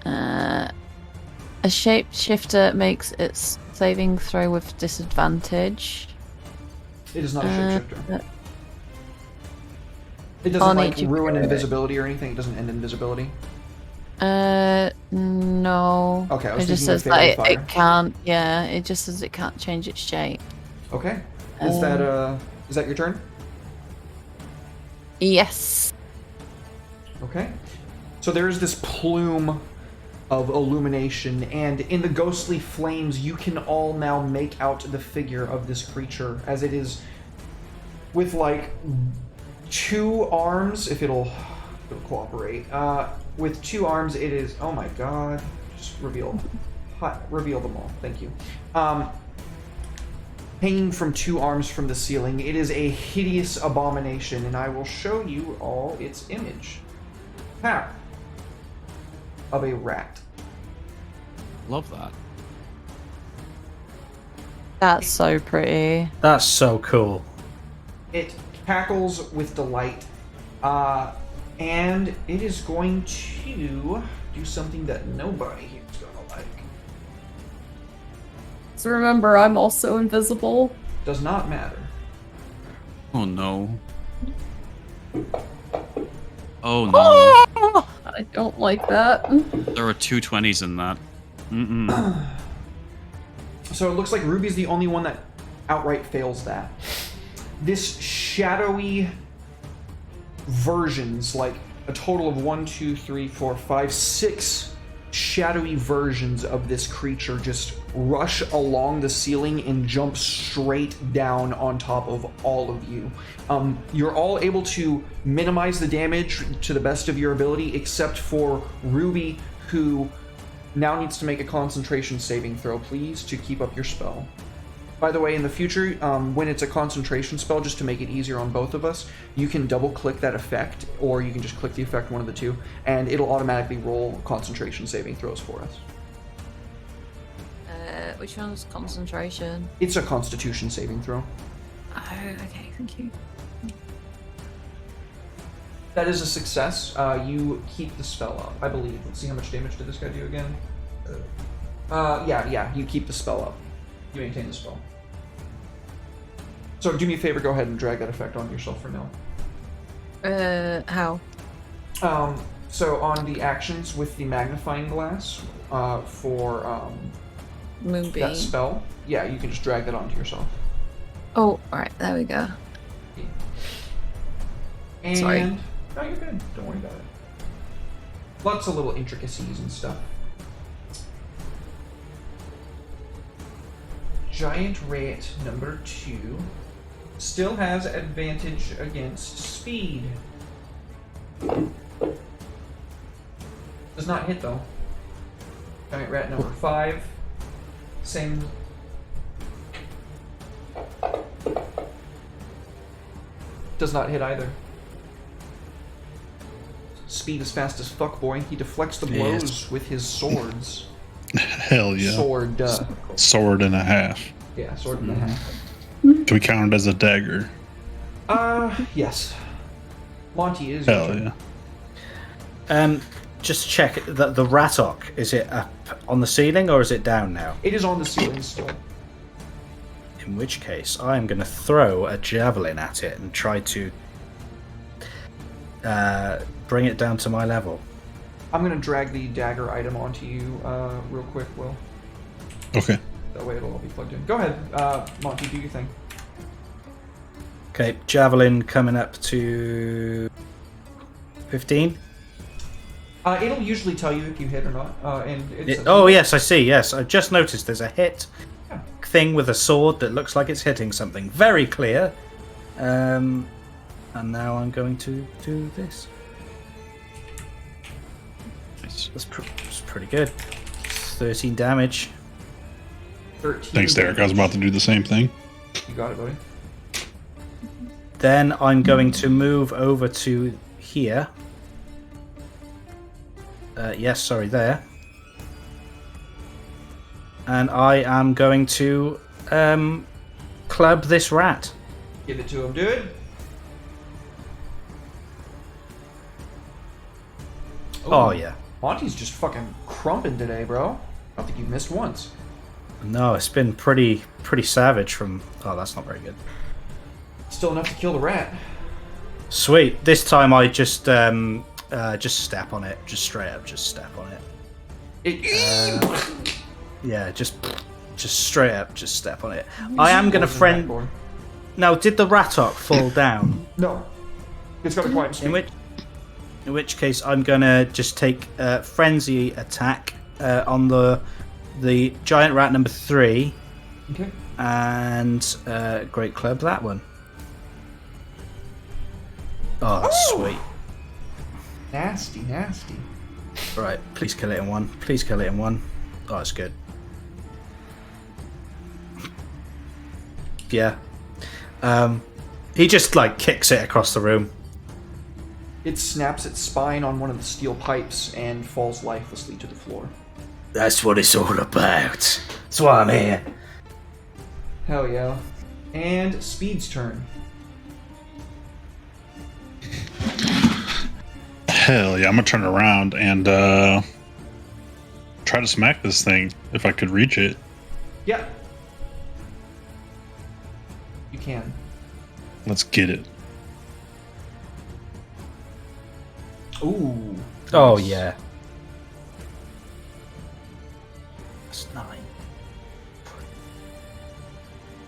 A shapeshifter makes its saving throw with disadvantage. It is not a shapeshifter. It I'll doesn't need you to ruin go. invisibility or anything. It doesn't end invisibility. No. Okay, I was It just thinking of says that fairy it fire. can't. Yeah, it just says it can't change its shape. Okay. Is that your turn? Yes. Okay. So there is this plume of illumination, and in the ghostly flames, you can all now make out the figure of this creature as it is with like 2 arms, if it'll cooperate. With 2 arms, it is. Oh my god! Just reveal them all. Thank you. Hanging from 2 arms from the ceiling, it is a hideous abomination, and I will show you all its image. Pow! Of a rat. Love that. That's so pretty. That's so cool. It cackles with delight, and it is going to do something that nobody here is gonna like. So remember, I'm also invisible. Does not matter. Oh no. Oh no. I don't like that. There were 2 20s in that. Mm-mm. So it looks like Ruby's the only one that outright fails that. This shadowy versions, like a total of 1, 2, 3, 4, 5, 6 shadowy versions of this creature just rush along the ceiling and jump straight down on top of all of you. You're all able to minimize the damage to the best of your ability, except for Ruby, who now needs to make a concentration saving throw, please, to keep up your spell. By the way, in the future, when it's a concentration spell, just to make it easier on both of us, you can double-click that effect, or you can just click the effect, one of the two, and it'll automatically roll concentration saving throws for us. Which one's concentration? It's a constitution saving throw. Oh, okay, thank you. That is a success. You keep the spell up, I believe. Let's see how much damage did this guy do again. Yeah, you keep the spell up. You maintain the spell. So do me a favor, go ahead and drag that effect onto yourself for now. How? So on the actions with the magnifying glass, for Moonbeam. that spell, yeah, you can just drag that onto yourself. Oh, alright, there we go. And Sorry. No, you're good. Don't worry about it. Lots of little intricacies and stuff. Giant rat number 2 still has advantage against speed. Does not hit though. Giant rat number 5. Same. Does not hit either. Speed is fast as fuck, boy. He deflects the blows Yes. with his swords. Hell yeah. Sword. Sword and a half. Yeah, sword and a half. Can we count it as a dagger? Yes. Monty is. your Hell turn. yeah. Just check that the Rattock, is it up on the ceiling or is it down now? It is on the ceiling still. In which case, I'm going to throw a javelin at it and try to bring it down to my level. I'm gonna drag the dagger item onto you real quick, Will. Okay. That way it'll all be plugged in. Go ahead, Monty, do your thing. Okay, javelin coming up to 15. It'll usually tell you if you hit or not. And it's Oh yes, I see. Yes, I've just noticed there's a hit Yeah. thing with a sword that looks like it's hitting something. Very clear. And now I'm going to do this. Nice. That's pretty good. 13 damage. 13. Thanks, Derek. I was about to do the same thing. You got it, buddy. Then I'm going to move over to here. Yes, sorry, there. And I am going to club this rat. Give it to him, dude. Oh yeah. Monty's just fucking crumping today, bro. I don't think you've missed once. No, it's been pretty savage from... Oh, that's not very good. Still enough to kill the rat. Sweet. This time I just step on it. Just straight up, just step on it. Yeah, just straight up, just step on it. I am gonna friend... Now, did the Ratok fall down? No. It's got a quiet speed. In which case, I'm gonna just take frenzy attack on the giant rat number 3. Okay. And great club that one. Oh, sweet. Nasty, nasty. Right, please kill it in one. Please kill it in one. Oh, it's good. Yeah. He just like kicks it across the room. It snaps its spine on one of the steel pipes and falls lifelessly to the floor. That's what it's all about. That's why I'm here. Hell yeah. And Speed's turn. Hell yeah, I'm gonna turn around and try to smack this thing if I could reach it. Yeah. You can. Let's get it. Ooh. Oh nice. yeah. That's 9.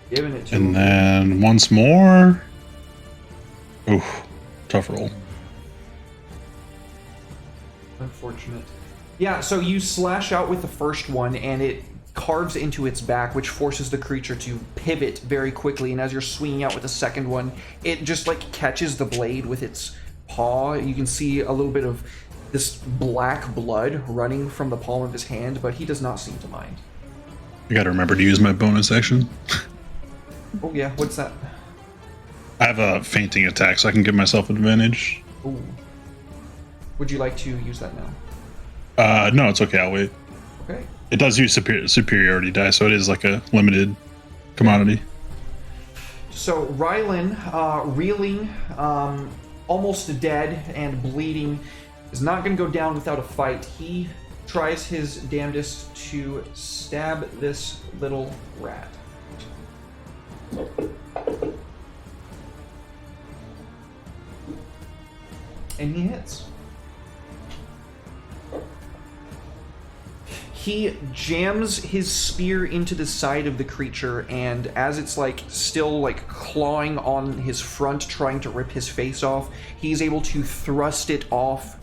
Giving it to And him. then once more. Ooh, tough roll. Unfortunate. Yeah, so you slash out with the first one and it carves into its back, which forces the creature to pivot very quickly. And as you're swinging out with the second one, it just like catches the blade with its paw. You can see a little bit of this black blood running from the palm of his hand, but he does not seem to mind. I gotta remember to use my bonus action. Oh yeah, what's that? I have a fainting attack, so I can give myself advantage. Ooh. Would you like to use that now? No, it's okay. I'll wait. Okay. It does use superiority die, so it is like a limited commodity. So Rylan, reeling, almost dead and bleeding, is not going to go down without a fight. He tries his damnedest to stab this little rat. And he hits. He jams his spear into the side of the creature, and as it's like still like clawing on his front, trying to rip his face off, he's able to thrust it off,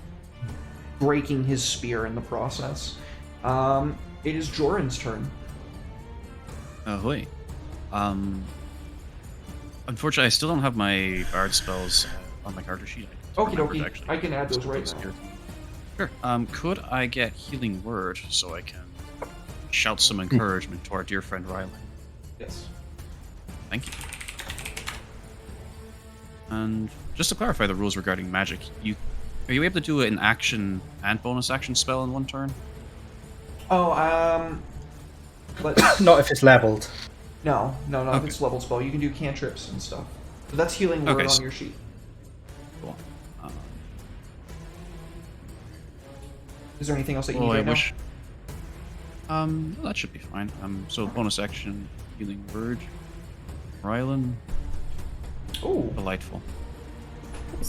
breaking his spear in the process. It is Joran's turn. Oh, wait. Unfortunately, I still don't have my bard spells on my character sheet. Okie dokie, I can add those right now. Sure. Could I get Healing Word so I can shout some encouragement to our dear friend Rylan? Yes. Thank you. And just to clarify the rules regarding magic, are you able to do an action and bonus action spell in one turn? Oh, let's... Not if it's leveled. No, Okay. if it's level spell. You can do cantrips and stuff. But that's healing word Okay, on your sheet. Cool. Is there anything else that you Well, need I right now? wish. Well, that should be fine. So bonus action, Healing Word, Rylan, Ooh. delightful.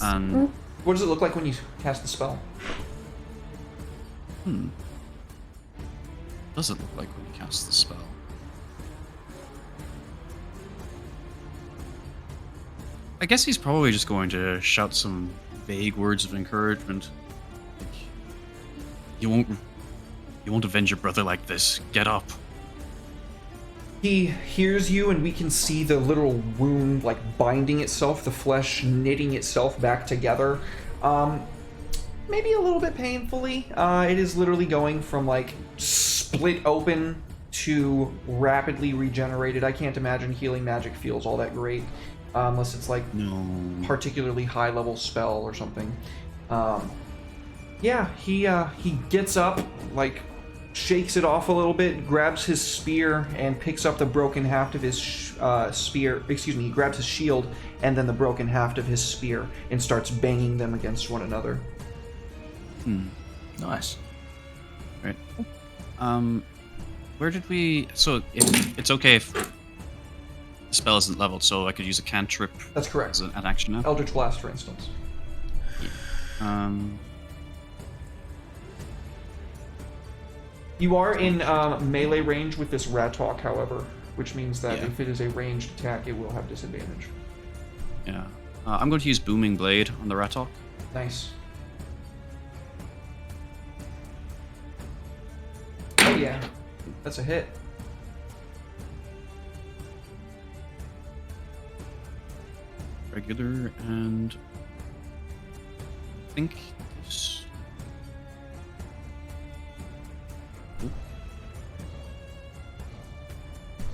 And What does it look like when you cast the spell? does it look like when you cast the spell? I guess he's probably just going to shout some vague words of encouragement. Like, you won't avenge your brother like this. Get up. He hears you, and we can see the little wound like binding itself, the flesh knitting itself back together. Maybe a little bit painfully. It is literally going from like split open to rapidly regenerated. I can't imagine healing magic feels all that great, unless it's like No. particularly high level spell or something. Yeah, he gets up, like shakes it off a little bit, grabs his spear, and picks up the broken haft of his spear. Excuse me, he grabs his shield and then the broken haft of his spear and starts banging them against one another. Nice. Right. Where did we? So it's okay if the spell isn't leveled, so I could use a cantrip That's correct. as an action now. Eldritch Blast, for instance. You are in melee range with this rat talk, however, which means that Yeah. if it is a ranged attack, it will have disadvantage. Yeah. I'm going to use Booming Blade on the Ratok. Nice. Oh yeah, that's a hit. Regular and I think this.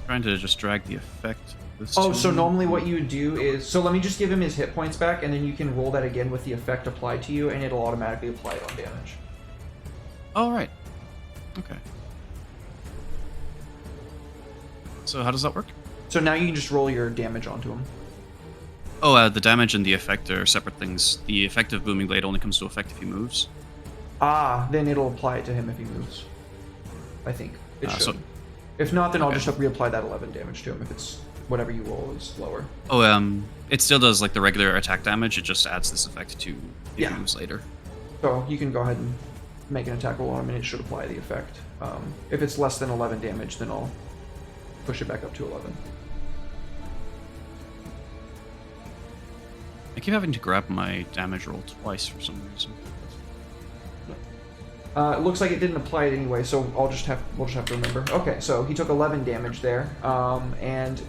Trying to just drag the effect of this. Oh, so to- normally what you would do is... So let me just give him his hit points back, and then you can roll that again with the effect applied to you, and it'll automatically apply it on damage. Oh, right. Okay. So how does that work? So now you can just roll your damage onto him. Oh, the damage and the effect are separate things. The effect of Booming Blade only comes to effect if he moves. Ah, then it'll apply it to him if he moves. I think. It should. So- If not, then I'll Okay. just reapply that 11 damage to him if it's whatever you roll is lower. Oh, it still does like the regular attack damage. It just adds this effect to if Yeah. he moves later. So you can go ahead and make an attack roll on him, and it should apply the effect. If it's less than 11 damage, then I'll push it back up to 11. I keep having to grab my damage roll twice for some reason. It looks like it didn't apply it anyway, so we'll just have to remember. Okay, so he took 11 damage there, and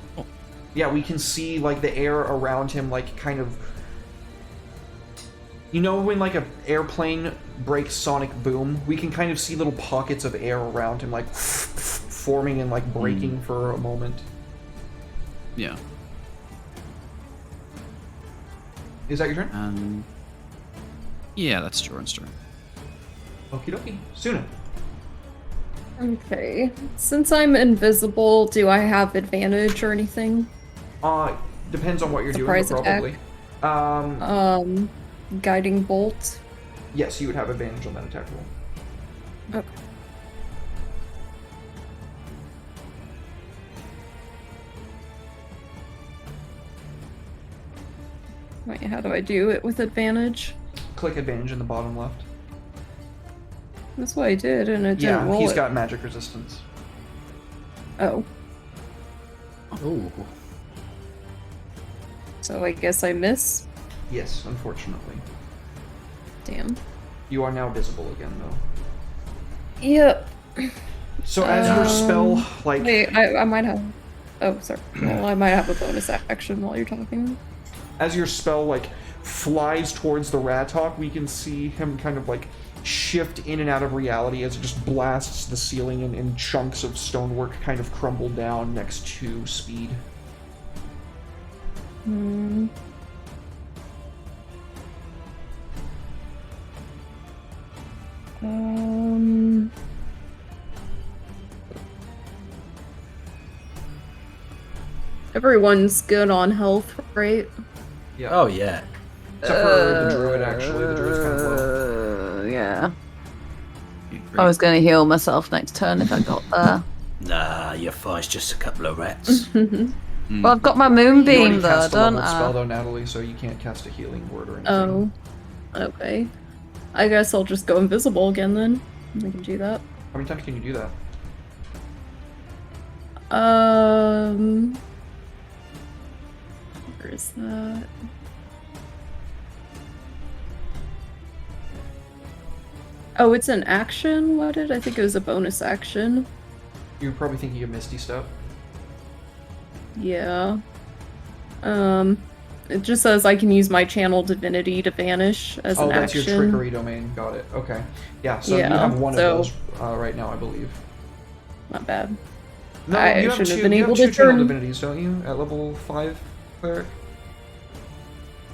yeah, we can see like the air around him, like kind of. You know when like a airplane breaks sonic boom, we can kind of see little pockets of air around him, like forming and like breaking for a moment. Yeah. Is that your turn? Yeah, that's Jordan's turn. Okie dokie. Suna. Okay. Since I'm invisible, do I have advantage or anything? Depends on what you're Surprise doing, but probably. Guiding bolt. Yes, you would have advantage on that attack roll. Okay. Wait, how do I do it with advantage? Click advantage in the bottom left. That's what I did, and it didn't Yeah, roll he's it. got magic resistance. Oh, Ooh. so I guess I miss? Yes, unfortunately. Damn. You are now visible again, though. Yep. So as your spell, like, Wait, I might have... Oh, sorry. Well, I might have a bonus action while you're talking. as your spell, like, flies towards the Ratok, we can see him kind of, like, shift in and out of reality as it just blasts the ceiling and chunks of stonework kind of crumble down next to Speed. Hmm. Everyone's good on health, right? Yeah. Oh yeah. Except for the druid, actually. The druid's kind of low. Yeah. Great. I was going to heal myself next turn if I got there. Nah, you're fine. It's just a couple of rats. Well, I've got my You already moonbeam though, cast a don't leveled spell, I? though, Natalie, so you can't cast a healing word or anything. Oh. Okay. I guess I'll just go invisible again then. I can do that. How many times can you do that? Where is that? Oh, it's an action? What did I think it was a bonus action? You're probably thinking of Misty Step. Yeah. It just says I can use my channel divinity to vanish as Oh, an that's action. your trickery domain. Got it. Okay. Yeah, so you Yeah, have one so- of those right now, I believe. Not bad. No, I you have shouldn't have two, been you able have two to channel turn- divinities, don't you? At level 5 cleric?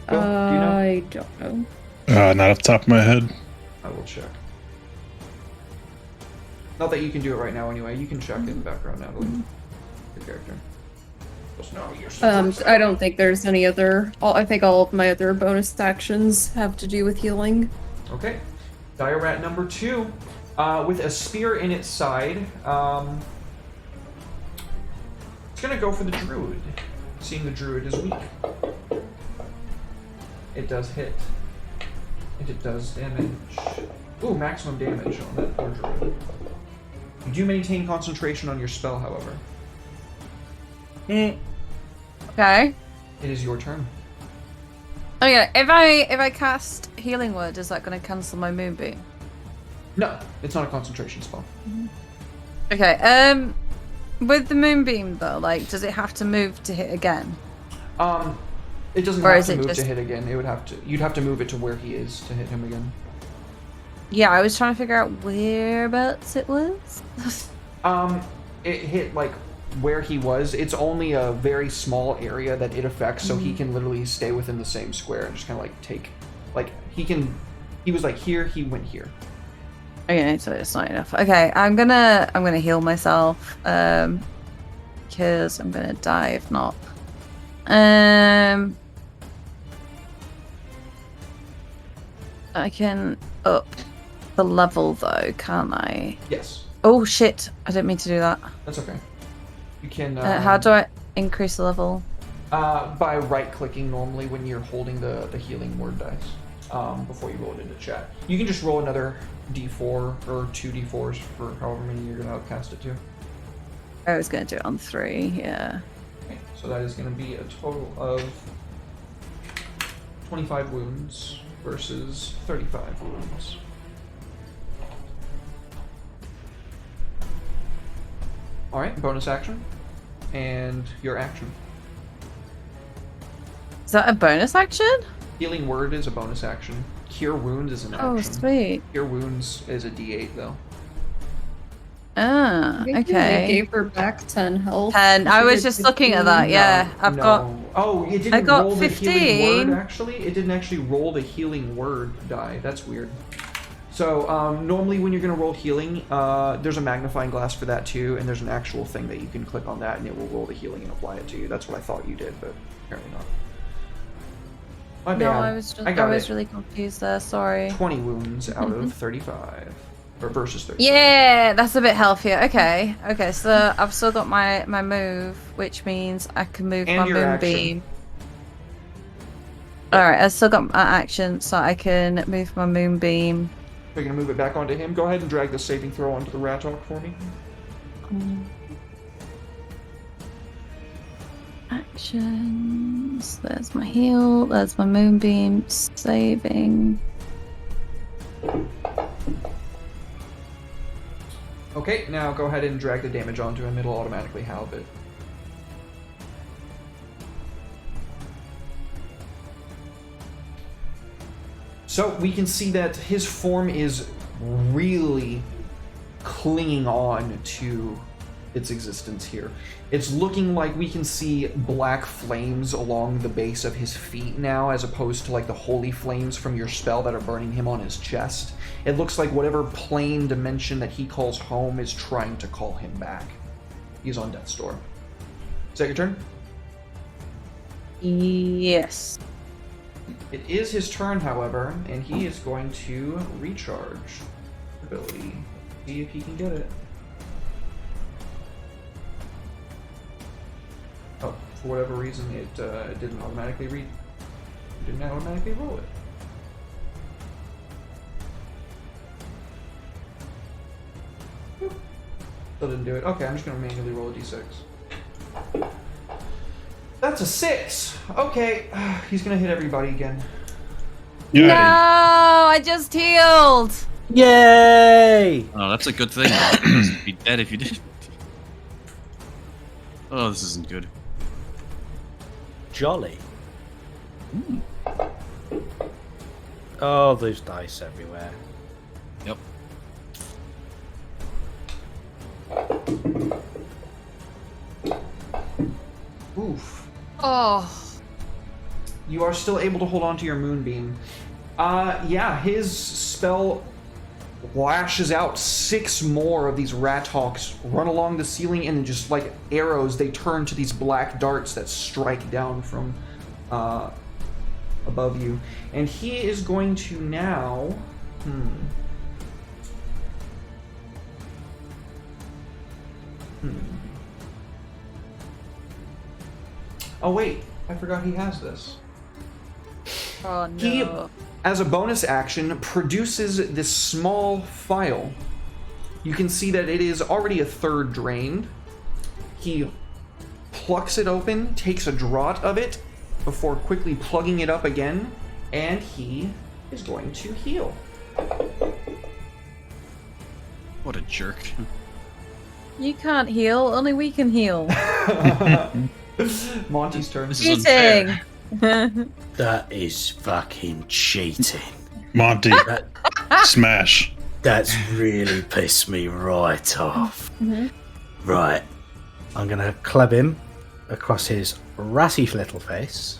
Bill, do you know? I don't know. Not off the top of my head. I will check. Not that you can do it right now anyway. You can check in the background, Natalie. Your character. I don't think there's any other. I think all of my other bonus actions have to do with healing. Okay. Dire Rat number 2. With a spear in its side. It's gonna go for the druid. Seeing the druid is weak. It does hit. And it does damage. Ooh, maximum damage on that poor druid. You do maintain concentration on your spell, however. Okay. It is your turn. Okay, if I cast Healing Word, is that going to cancel my Moonbeam? No, it's not a concentration spell. Okay, with the Moonbeam though, like, does it have to move to hit again? It doesn't Or have is to it move just- to hit again. It would have to. You'd have to move it to where he is to hit him again. Yeah, I was trying to figure out whereabouts it was. It hit like where he was. It's only a very small area that it affects, so he can literally stay within the same square and just kind of like take, like he can. He was like here. He went here. Okay, so it's not enough. Okay, I'm gonna heal myself, because I'm gonna die if not. I can up the level though, can't I? Yes, Oh shit! I didn't mean to do that. that's okay. You can. How do I increase the level? By right-clicking normally when you're holding the healing word dice. Before you roll it into chat, you can just roll another d4 or 2 d4s for however many you're gonna cast it to. I was gonna do it on 3. Yeah. Okay, so that is gonna be a total of 25 wounds versus 35 wounds. All right, bonus action, and your action. Is that a bonus action? Healing word is a bonus action. Cure wounds is an action. Oh, sweet. Cure wounds is a d8 though. Ah, I think okay. They gave her back 10 health. 10. I She was did just looking at 15. that. Yeah, I've No. got. Oh, it didn't I got roll the healing 15. word. Actually, it didn't actually roll the healing word die. That's weird. So normally when you're gonna roll healing, there's a magnifying glass for that too, and there's an actual thing that you can click on that, and it will roll the healing and apply it to you. That's what I thought you did, but apparently not. My No, bad. I was just. I got was it. really confused there. Sorry. 20 wounds out of 35, or versus 35. Yeah, that's a bit healthier. Okay, okay. So I've still got my move, which means I can move And my your moonbeam. All right, I still got my action, so I can move my moonbeam. We're gonna move it back onto him. Go ahead and drag the saving throw onto the rat talk for me. Actions. There's my heal. There's my moonbeam saving. Okay, now go ahead and drag the damage onto him. It'll automatically halve it. So we can see that his form is really clinging on to its existence here. It's looking like we can see black flames along the base of his feet now, as opposed to like the holy flames from your spell that are burning him on his chest. It looks like whatever plane dimension that he calls home is trying to call him back. He's on death's door. Is that your turn? Yes. It is his turn, however, and he is going to recharge ability. See if he can get it. Oh, for whatever reason, it didn't automatically roll it. Still didn't do it. Okay, I'm just gonna manually roll a d6. That's a 6. Okay, he's gonna hit everybody again. Yay. No, I just healed. Yay! Oh, that's a good thing. You'd be dead if you did. Oh, this isn't good. Jolly. Oh, there's dice everywhere. Yep. Oof. Oh. You are still able to hold on to your moonbeam. Yeah, his spell lashes out. 6 more of these rat hawks run along the ceiling, and then just like arrows, they turn to these black darts that strike down from above you. And he is going to now... Oh wait, I forgot he has this. Oh no. He, as a bonus action, produces this small phial. You can see that it is already a third drained. He plucks it open, takes a draught of it, before quickly plugging it up again, and he is going to heal. What a jerk. You can't heal, only we can heal. Monty's turn. This is unfair. Cheating! That is fucking cheating. Monty, smash. That's really pissed me right off. Right. I'm going to club him across his ratty little face.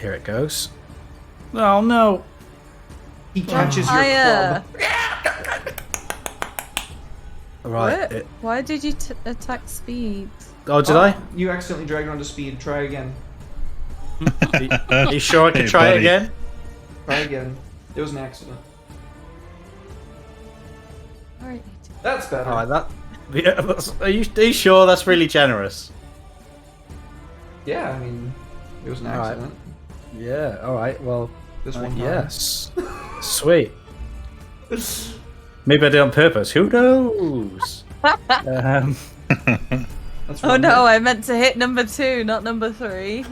Here it goes. Oh no. He catches your Higher. club. Right. What? Why did you attack speed? Oh, did I? You accidentally dragged it onto speed. Try again. Are you sure I can Hey, try it buddy. again? Try again. It was an accident. Alright. That's better. Alright, that. Yeah, are you sure that's really generous? Yeah, I mean, it was an Alright. accident. Yeah, alright, well. This one time. Yes. Sweet. Maybe I did it on purpose. Who knows? That's Oh one no, hit. I meant to hit number 2, not number 3.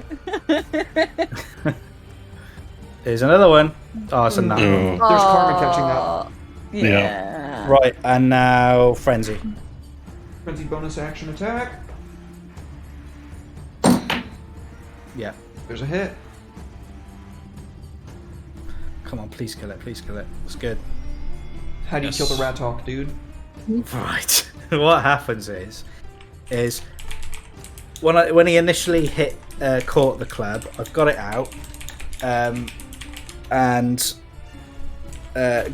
Here's another one. Oh, it's a nat Oh. one. There's karma catching up. Yeah. Right, and now Frenzy. Frenzy bonus action attack. Yeah. There's a hit. Come on, please kill it. Please kill it. It's good. How do you Yes. kill the rat hawk, dude? Right. What happens is when he initially caught the club, I've got it out, and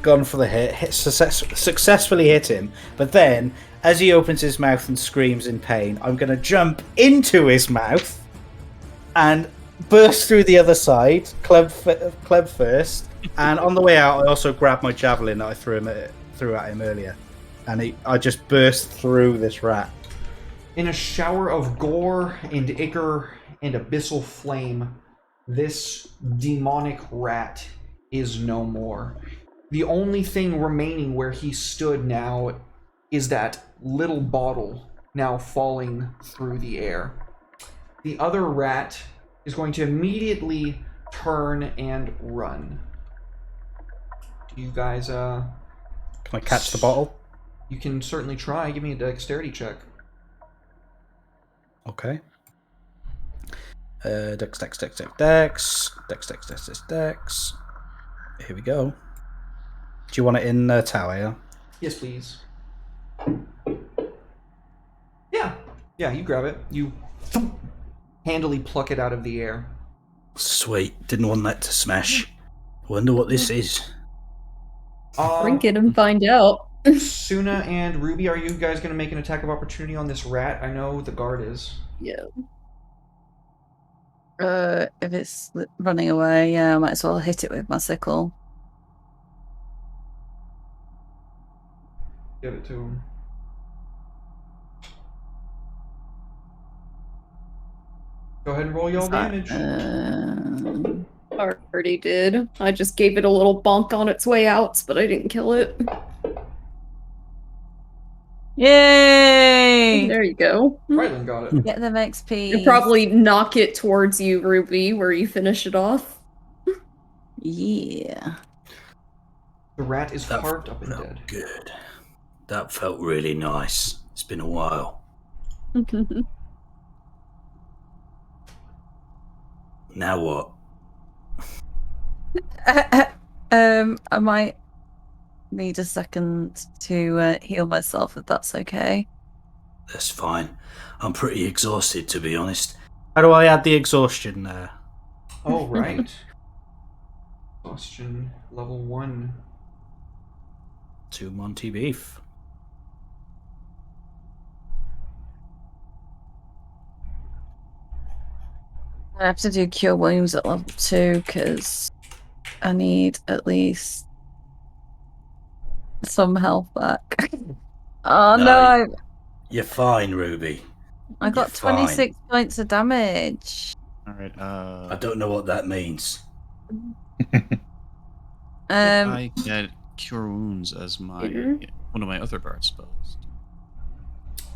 gone for the hit, successfully hit him. But then, as he opens his mouth and screams in pain, I'm going to jump into his mouth and burst through the other side, club first. And on the way out, I also grabbed my javelin that I threw at him earlier, and I just burst through this rat. In a shower of gore and ichor and abyssal flame, this demonic rat is no more. The only thing remaining where he stood now is that little bottle now falling through the air. The other rat is going to immediately turn and run. Do you guys, Can I catch the bottle? you can certainly try. Give me a dexterity check. Okay. Dex. Here we go. Do you want it in the tower, yeah? Yes, please. Yeah. Yeah, you grab it. You handily pluck it out of the air. Sweet. Didn't want that to smash. Wonder what this is. Drink it and find out. Suna and Ruby, are you guys going to make an attack of opportunity on this rat? I know the guard is. Yeah. If it's running away, yeah, I might as well hit it with my sickle. Give it to him. Go ahead and roll y'all damage. Already did. I just gave it a little bonk on its way out, but I didn't kill it. Yay! There you go. Rylan got it. Get them XP. You probably knock it towards you, Ruby, where you finish it off. Yeah. The rat is That carved up and felt dead. good. That felt really nice. It's been a while. Now what? I might need a second to heal myself, if that's okay. That's fine. I'm pretty exhausted, to be honest. How do I add the exhaustion there? Oh, right. Exhaustion level 1. 2 Monty beef. I have to do cure wounds at level 2 because I need at least some health back. Oh No, no, You're fine, Ruby. I got You're fine. 26 points of damage. All right. I don't know what that means. I get Cure Wounds as my Here. one of my other bard spells.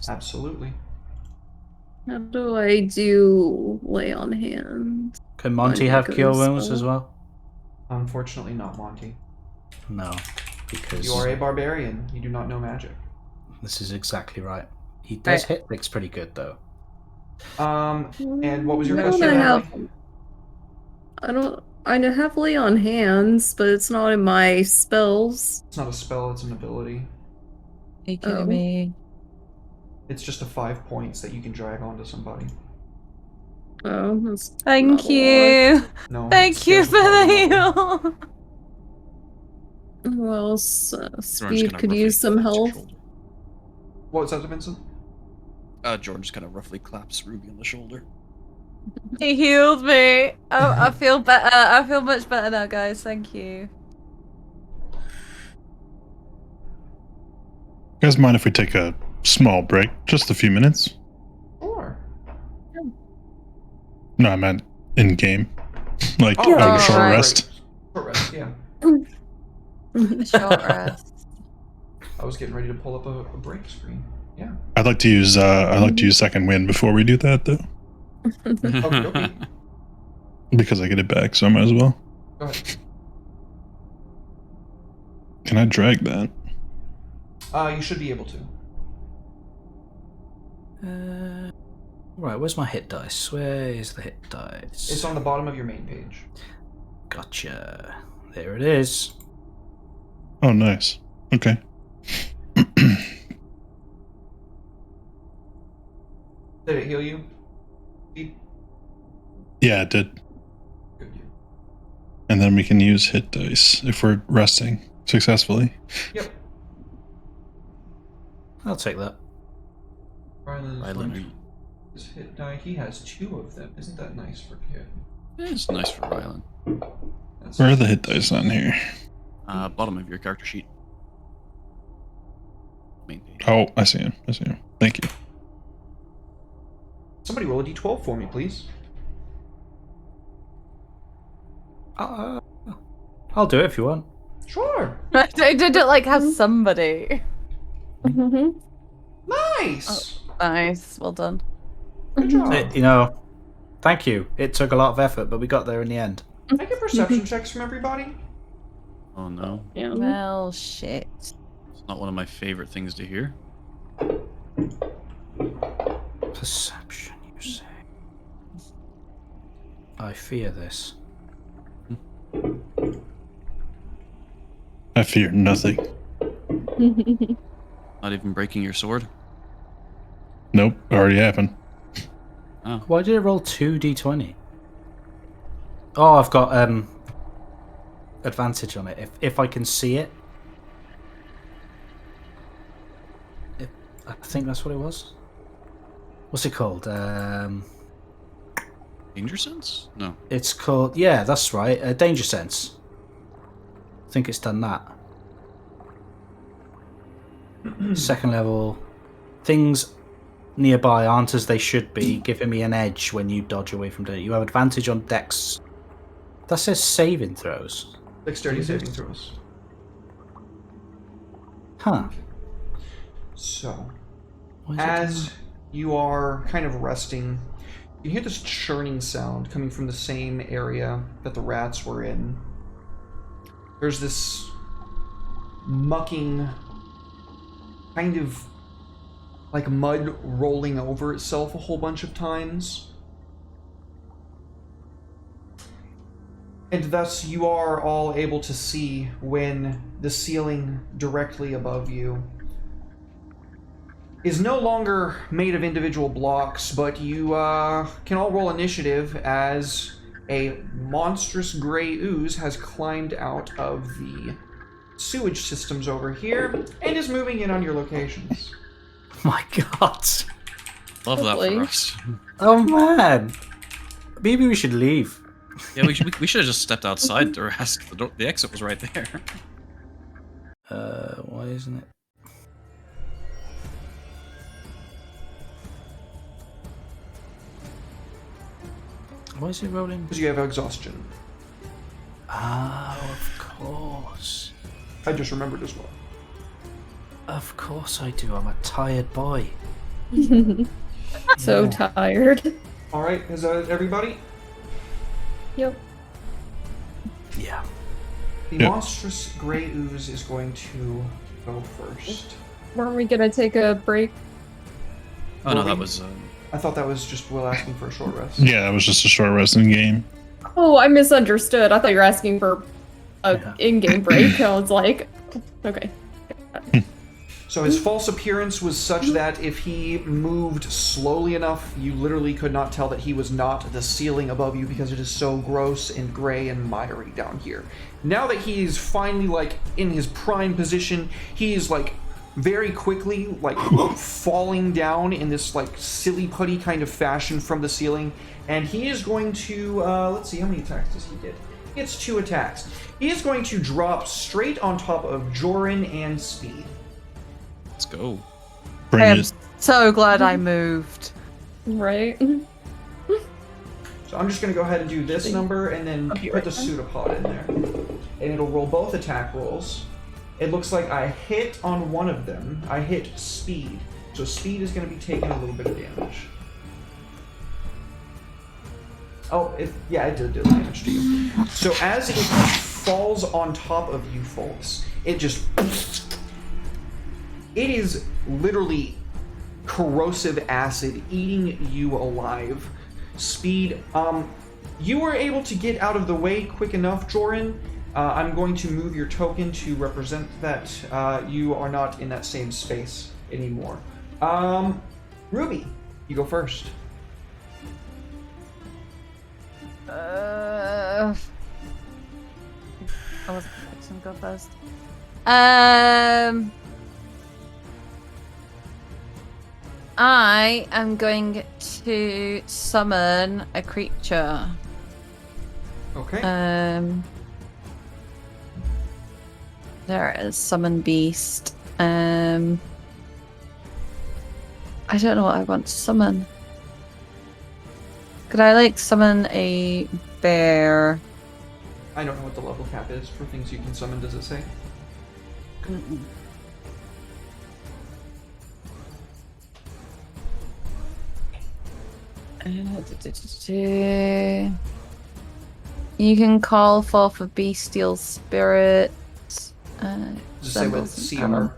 Absolutely. How do I do lay on hands? Can Monty Fine, have goes cure wounds well. as well? Unfortunately, not Monty. No, because You are a barbarian. You do not know magic. this is exactly right. He does Right. hit Nick's pretty good though. And what was your I question, don't Natalie? have. I have lay on hands, but it's not in my spells. It's not a spell, it's an ability. Are you kidding me? It's just a 5 points that you can drag onto somebody. Oh, that's not Thank a you. No. Thank it's you scales for with the level. heal. Well, Jordan just Speed kinda could roughly use some claps your health. shoulder. What was that, Vincent? Jordan just kind of roughly claps Ruby on the shoulder. He healed me. Oh, I feel better. I feel much better now, guys. Thank you. You guys mind if we take a small break? Just a few minutes? Sure. No, I meant in game. Like, Oh, have a oh, short right. rest. Short rest, yeah. Short rest. I was getting ready to pull up a break screen. Yeah. I'd like to use second wind before we do that though. Okay. Because I get it back, so I might as well. Go ahead. Can I drag that? You should be able to. Right, where's my hit dice? Where is the hit dice? It's on the bottom of your main page. Gotcha. There it is. Oh, nice. Okay. Did it heal you? Steve? Yeah, it did. Good. And then we can use hit dice if we're resting successfully. Yep. I'll take that. Rylan is going to Rylan. his hit die. He has 2 of them. Isn't that nice for Kid? It's nice for Rylan. That's Where are the hit dice on here? Bottom of your character sheet. Main page. Oh, I see him. I see him. Thank you. Somebody roll a d12 for me, please. I'll do it if you want. Sure. I did it like have somebody. Mhm. Nice. Nice. Well done. Good job. You know, thank you. It took a lot of effort, but we got there in the end. Can I get perception checks from everybody? Oh no. Yeah. Well, shit. It's not one of my favorite things to hear. Perception, you say? I fear this. I fear nothing. Not even breaking your sword. Nope, already happened. Oh. Why did it roll 2d20? Oh, I've got advantage on it if I can see it. I think that's what it was. What's it called? Danger sense? No. It's called, yeah, that's right, Danger Sense. I think it's done that. Second level. Things nearby aren't as they should be, giving me an edge when you dodge away from danger. You have advantage on dex. That says saving throws. Dexterity saving throws. Huh. So, Why is it doing as that? you are kind of resting, you hear this churning sound coming from the same area that the rats were in. There's this mucking, kind of like mud rolling over itself a whole bunch of times. And thus you are all able to see when the ceiling directly above you is no longer made of individual blocks, but you can all roll initiative as a monstrous gray ooze has climbed out of the sewage systems over here and is moving in on your locations. My God. Love that Hopefully. for us. Oh man. Maybe we should leave. Yeah, we should have just stepped outside or asked. The exit was right there. Why isn't it? Why is it rolling? Because you have exhaustion. Oh, of course. I just remembered as well. Of course I do. I'm a tired boy. So tired. All right, is that everybody? Yep. Yeah. The Yep. monstrous gray ooze is going to go first. Weren't we gonna take a break? Oh no, Were that we- was. I thought that was just Will asking for a short rest. Yeah, it was just a short resting game. Oh, I misunderstood. I thought you were asking for a Yeah. in-game break. I was like, okay. So his false appearance was such that if he moved slowly enough, you literally could not tell that he was not the ceiling above you because it is so gross and gray and miry down here. Now that he's finally like in his prime position, he's like very quickly like falling down in this like silly putty kind of fashion from the ceiling, and he is going to let's see, how many attacks does he get? He gets 2 attacks. He is going to drop straight on top of Joran and Speed. Let's go. Bring I am it. so glad I moved. Right. So I'm just going to go ahead and do this number and then I'll be put right the back. pseudopod in there. And it'll roll both attack rolls. It looks like I hit on one of them. I hit Speed. So Speed is going to be taking a little bit of damage. Oh, yeah, it did damage to you. So as it falls on top of you folks, it just... It is literally corrosive acid eating you alive. Speed, you were able to get out of the way quick enough, Joran. I'm going to move your token to represent that you are not in that same space anymore. Ruby, you go first. I wasn't expecting to go first. I am going to summon a creature. Okay. There it is, summon beast. I don't know what I want to summon. Could I like summon a bear? I don't know what the level cap is for things you can summon, does it say? You can call forth a bestial spirit. Does it say with Symbols and CR?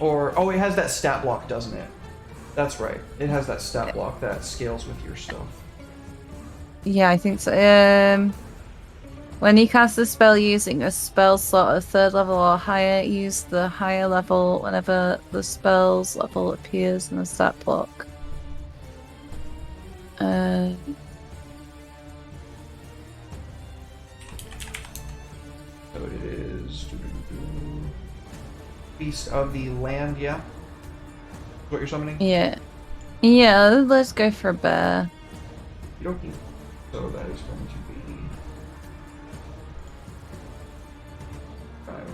Or, oh, it has that stat block, doesn't it? That's right. It has that stat block that scales with your stuff. Yeah, I think so. When you cast a spell using a spell slot of 3rd level or higher, use the higher level whenever the spell's level appears in the stat block. So it is... Beast of the Land, yeah? What you're summoning? Yeah. Yeah, let's go for a bear. Okey-dokey. So that is going to be...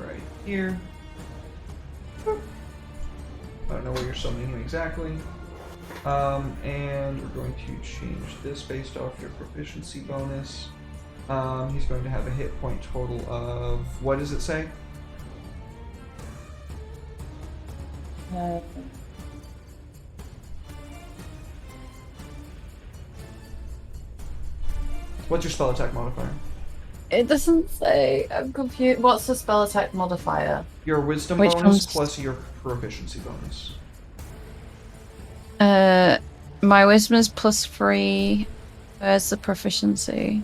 right here. Boop. I don't know where you're summoning him exactly. And we're going to change this based off your proficiency bonus. He's going to have a hit point total of... What does it say? What's your spell attack modifier? It doesn't say. I'm confused. What's the spell attack modifier? Your wisdom Which bonus one's- plus your proficiency bonus. My wisdom is +3. Where's the proficiency?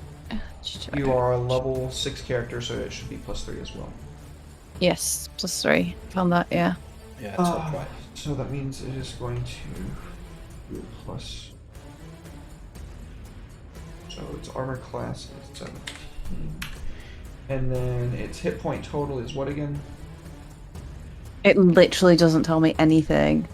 You are a level 6 character, so it should be +3 as well. Yes, +3. Found that, yeah. Yeah, top right. So that means it is going to do plus. So its armor class is 17. And then its hit point total is what again? It literally doesn't tell me anything.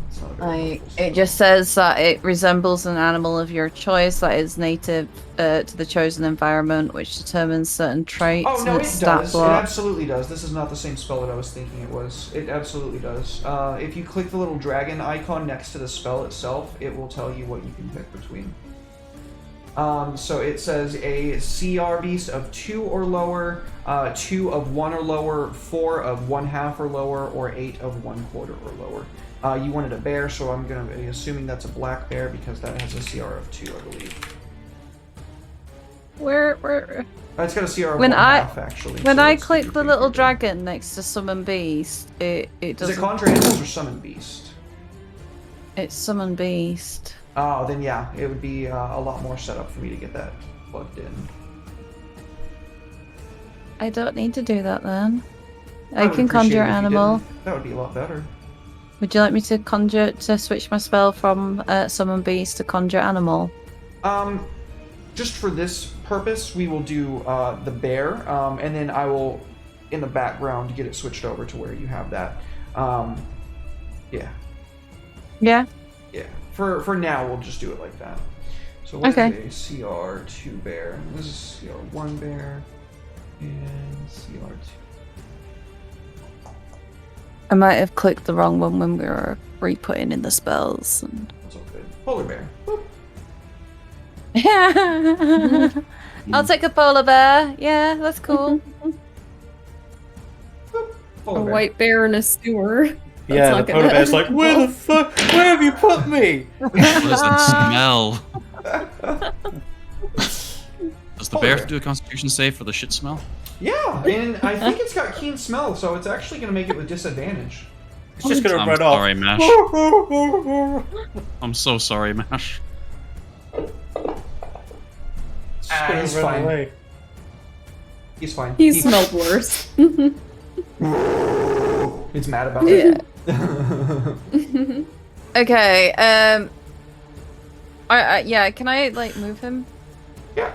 It's not a very Like, helpful it just says that it resembles an animal of your choice that is native to the chosen environment, which determines certain traits. Oh, no, and it its stat does. It block. absolutely does. This is not the same spell that I was thinking it was. It absolutely does. If you click the little dragon icon next to the spell itself, it will tell you what you can pick between. So it says a CR beast of 2 or lower, 2 of 1 or lower, 4 of 1/2 or lower, or 8 of 1/4 or lower. You wanted a bear, so I'm going to be assuming that's a black bear because that has a CR of 2, I believe. Where? It's got a CR of When 1/2, actually. When so I it's click pretty the little good. dragon next to summon beast, it Is doesn't. it conjure animals or summon beast? It's summon beast. Oh, then yeah, it would be a lot more setup for me to get that plugged in. I don't need to do that then. I I would can appreciate conjure it if you animal. didn't. That would be a lot better. Would you like me to switch my spell from summon beast to conjure animal? Just for this purpose, we will do the bear, and then I will, in the background, get it switched over to where you have that. Yeah. Yeah. Yeah. For now, we'll just do it like that. So what is a CR2 bear? This is CR1 bear, and CR2. I might have clicked the wrong one when we were re-putting in the spells. That's all good. Polar bear. Boop. I'll take a polar bear. Yeah, that's cool. Polar A bear. white bear in a sewer. Yeah, not the gonna polar bear's end like, where the fuck? Where have you put me? What is that smell? Does the Polar bear bear. do a constitution save for the shit smell? Yeah, and I think it's got keen smell, so it's actually going to make it with disadvantage. It's just gonna I'm run off. sorry, Mash. I'm so sorry, Mash. It's just gonna he's run fine. away. He's fine. He smelled worse. It's mad about it. Okay. Yeah. Can I like move him? Yeah.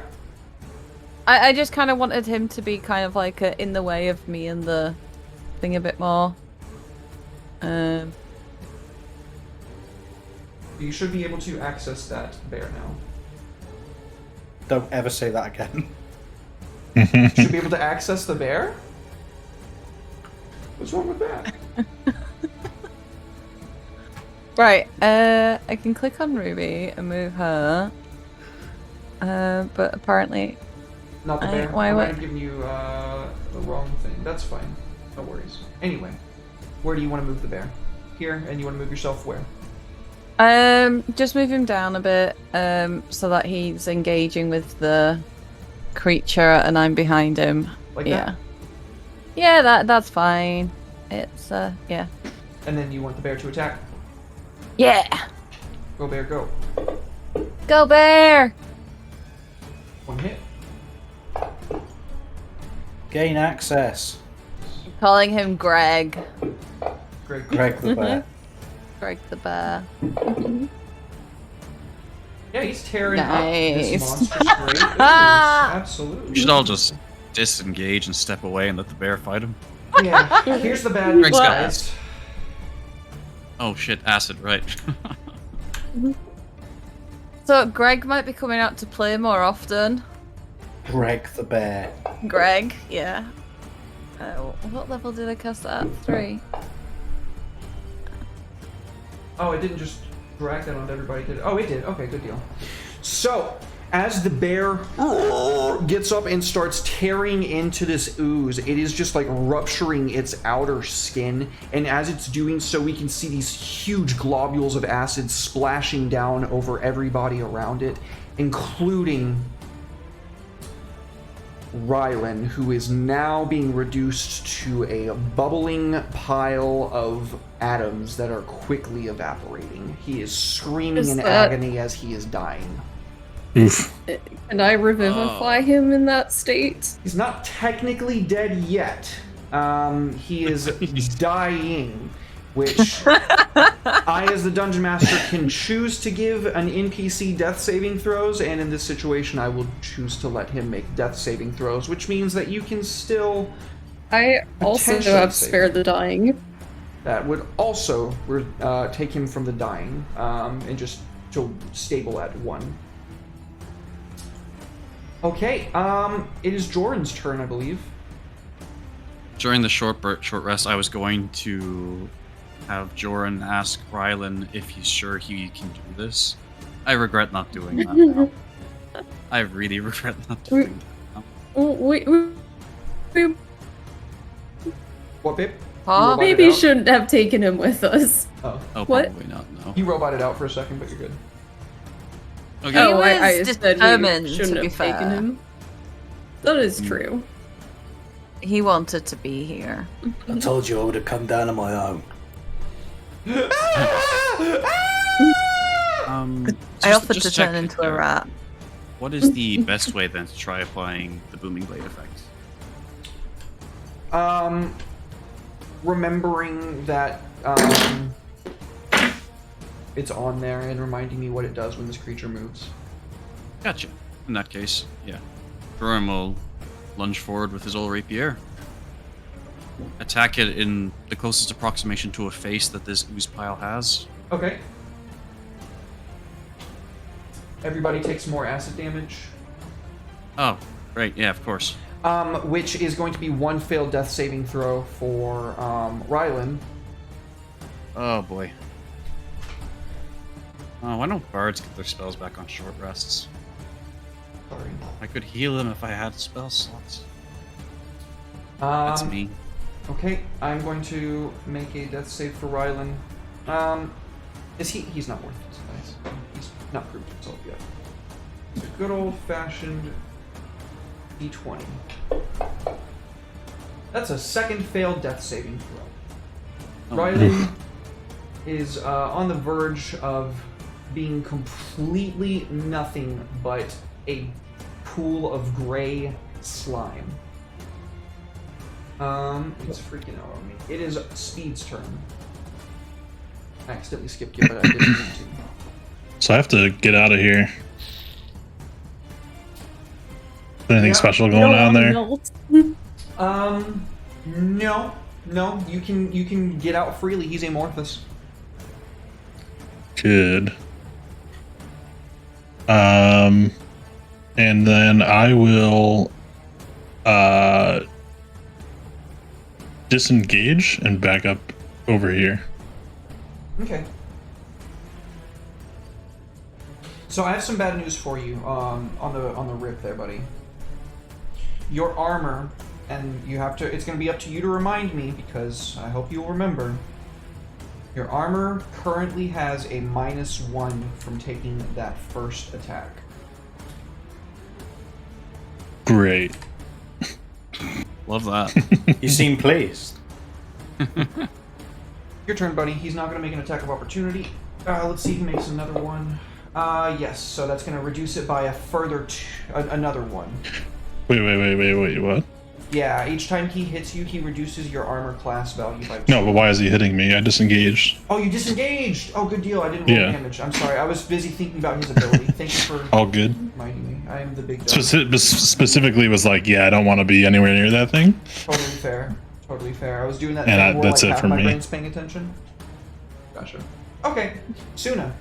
I just kind of wanted him to be kind of like in the way of me and the thing a bit more. You should be able to access that bear now. Don't ever say that again. You should be able to access the bear? What's wrong with that? Right. I can click on Ruby and move her. But apparently, Not the bear. why I might would- have given you the wrong thing. That's fine. No worries. Anyway, where do you want to move the bear? Here, and you want to move yourself where? just move him down a bit, so that he's engaging with the creature and I'm behind him. Like Yeah. that? Yeah, that's fine. It's yeah. And then you want the bear to attack. Yeah. Go bear, go. Go bear. One hit. Gain access. Calling him Greg. Greg. Greg the bear. Greg the bear. Yeah, he's tearing up this Nice. monster's grave. It is, absolutely. We should all just disengage and step away and let the bear fight him. Yeah, here's the bad news, Greg's got guys. Oh shit, acid, right. So Greg might be coming out to play more often. Greg the bear. Greg, yeah. What level did I cast that at? 3. Oh, it didn't just drag that onto everybody, did it? Oh, it did. Okay, good deal. So, as the bear gets up and starts tearing into this ooze, it is just like rupturing its outer skin. And as it's doing so, we can see these huge globules of acid splashing down over everybody around it, including Rylan, who is now being reduced to a bubbling pile of atoms that are quickly evaporating. He is screaming Is in that- agony as he is dying. Oof. Can I revivify him in that state? He's not technically dead yet. He is dying, which I, as the dungeon master, can choose to give an NPC death saving throws, and in this situation, I will choose to let him make death saving throws, which means that you can still. I also Potentially have save spared him. the dying. That would also take him from the dying, and just to stable at 1. Okay, it is Jordan's turn, I believe. During the short rest, I was going to have Joran ask Rylan if he's sure he can do this. I regret not doing that now. I really regret not doing that now. Oh, wait. What, babe? Huh? Robot it Maybe out? shouldn't have taken him with us. Oh, Oh, What? probably not, no. you roboted out for a second, but you're good. Okay. Oh, was I said we determined, to shouldn't be have taken fair. him. That is true. He wanted to be here. I told you I would have come down on my own. I offered just to turn check, into a rat. What is the best way then to try applying the booming blade effect? Remembering that it's on there and reminding me what it does when this creature moves. Gotcha. In that case, yeah. Joran will lunge forward with his old rapier. Attack it in the closest approximation to a face that this ooze pile has. Okay. Everybody takes more acid damage, Oh, right, yeah, of course. which is going to be 1 failed death saving throw for Rylan. Oh boy. Oh, why don't bards get their spells back on short rests? Sorry. I could heal them if I had spell slots. That's me. Okay, I'm going to make a death save for Rylan. He's not worth this, guys. He's not proved himself yet. It's a good old-fashioned D20. That's a second failed death saving throw. Oh. Rylan is on the verge of being completely nothing but a pool of gray slime. It's freaking out on me. It is Speed's turn. I accidentally skipped you, but I didn't mean to. So I have to get out of here. Anything Yeah. special going on there? No. You can get out freely. He's amorphous. Good. And then I will disengage and back up over here. Okay. So I have some bad news for you on the rip there, buddy. Your armor, and you have to. It's going to be up to you to remind me because I hope you'll remember. Your armor currently has a -1 from taking that first attack. Great. Love that. You seem pleased. Your turn, buddy. He's not going to make an attack of opportunity. Let's see if he makes another one. Yes. So that's going to reduce it by a further another one. Wait, what? Yeah. Each time he hits you, he reduces your armor class value by 2. No, but why is he hitting me? I disengaged. Oh, you disengaged! Oh, good deal. I didn't roll Yeah. damage. I'm sorry. I was busy thinking about his ability. Thank you for All good. reminding me. I am the big dog. Specifically was like, yeah, I don't want to be anywhere near that thing. Totally fair. Totally fair. I was doing that And thing where that's like it half for my me. brain's paying attention. Gotcha. Okay. Suna.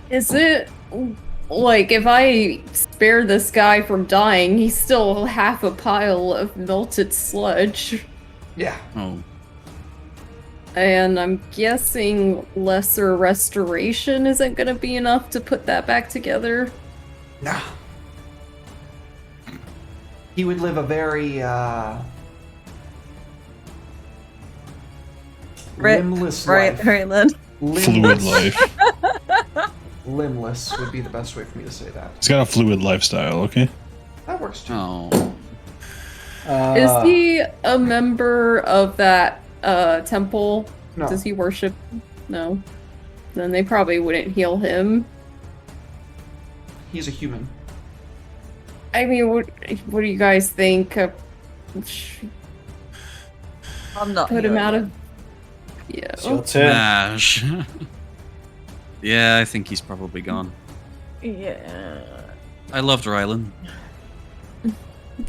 Is it like if I spare this guy from dying, he's still half a pile of melted sludge? Yeah. Oh. And I'm guessing lesser restoration isn't gonna be enough to put that back together. Nah. He would live a very limbless life. Raylan. Fluid life. Limbless would be the best way for me to say that. He's got a fluid lifestyle, okay? That works too. Oh. Is he a member of that temple? No. Does he worship? No. Then they probably wouldn't heal him. He's a human. I mean, what do you guys think? I'm not put him healing out it. of. Yeah. It's your turn. Smash. Yeah, I think he's probably gone. Yeah. I loved Rylan.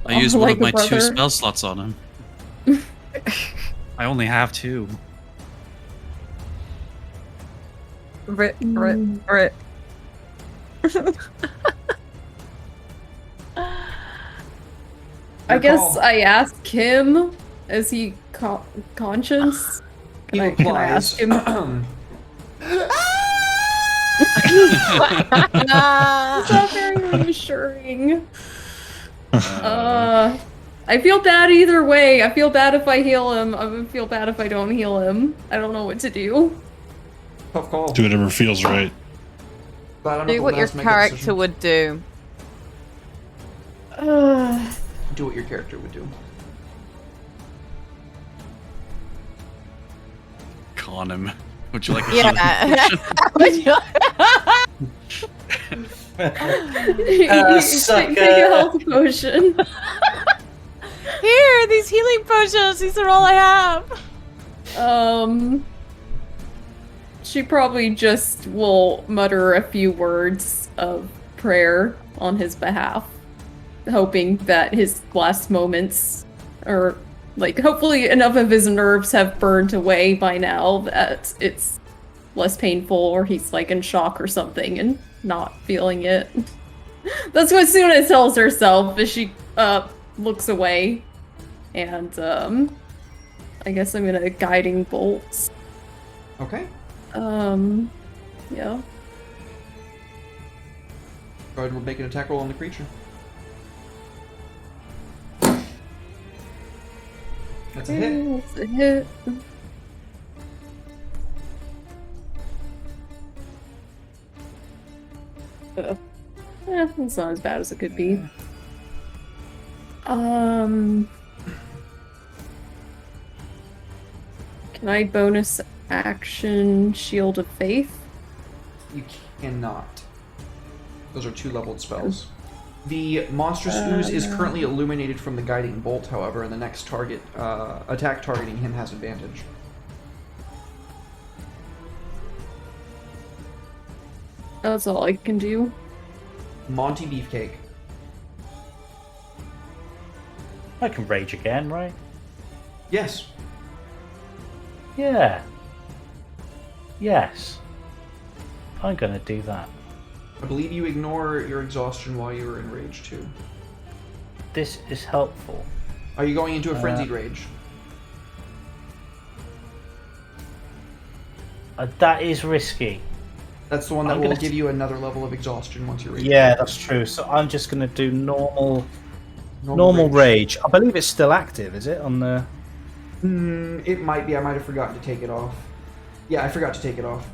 I Oh, used one like of my a 2 brother. spell slots on him. I only have 2. Rip. I guess call. I ask him, is he conscious? He Can I ask him? It's not very reassuring. I feel bad either way. I feel bad if I heal him. I would feel bad if I don't heal him. I don't know what to do. Tough call. Do whatever feels right. Glad I'm not Do the what one your that has to make that character decision. would do. Do what your character would do. Con him. Would you like a Yeah. Take a health potion. Here, these healing potions. These are all I have. She probably just will mutter a few words of prayer on his behalf, hoping that his last moments, or like hopefully enough of his nerves have burned away by now that it's less painful, or he's like in shock or something and not feeling it. That's what Suna tells herself as she looks away. And I guess I'm gonna guiding bolts. Okay. Yeah. Go ahead and make an attack roll on the creature. That's a hit. It's a hit. It's not as bad as it could be. Can I bonus action Shield of Faith? You cannot. Those are 2-leveled spells. The monstrous ooze is currently illuminated from the guiding bolt, however, and the next target attack targeting him has advantage. That's all I can do. Monty Beefcake. I can rage again, right? Yes. Yeah. Yes. I'm gonna do that. I believe you ignore your exhaustion while you were in rage too. This is helpful. Are you going into a frenzied rage? That is risky. That's the one that I'm will gonna give you another level of exhaustion once you're raging. Yeah, that's true. So I'm just gonna do normal rage. I believe it's still active, is it? On the It might be. I might have forgotten to take it off. Yeah, I forgot to take it off.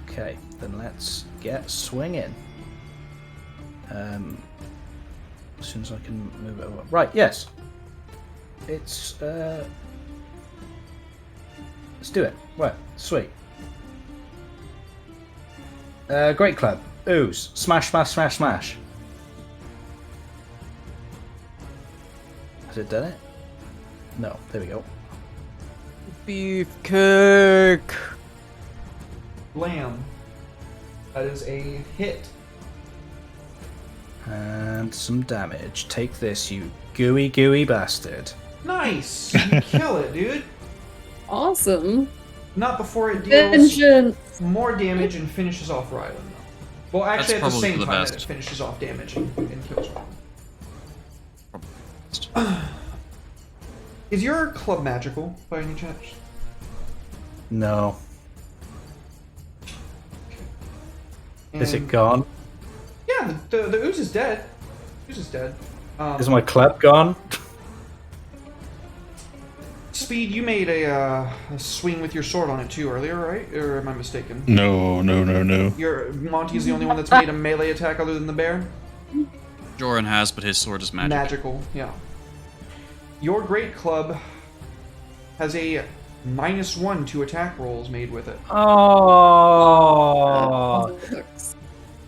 Okay, then let's get swinging. As soon as I can move it over. Right, yes. It's let's do it. Right, sweet. Great club. Ooze. Smash, smash, smash, smash. Has it done it? No, there we go. Beefcake. Blam. That is a hit. And some damage. Take this, you gooey bastard. Nice! You kill it, dude. Awesome. Not before it deals Vengeance. more damage and finishes off Rylan, though. Well, actually, at That's the probably same the time that best. it finishes off damage and kills Rylan. Is your club magical, by any chance? No. Is it And- gone? Yeah, the ooze is dead. Ooze is dead. Is my club gone? Speed, you made a swing with your sword on it too earlier, right? Or am I mistaken? No. Monty's the only one that's made a melee attack other than the bear? Joran has, but his sword is magic. Magical, yeah. Your great club has a -1 to attack rolls made with it. Oh.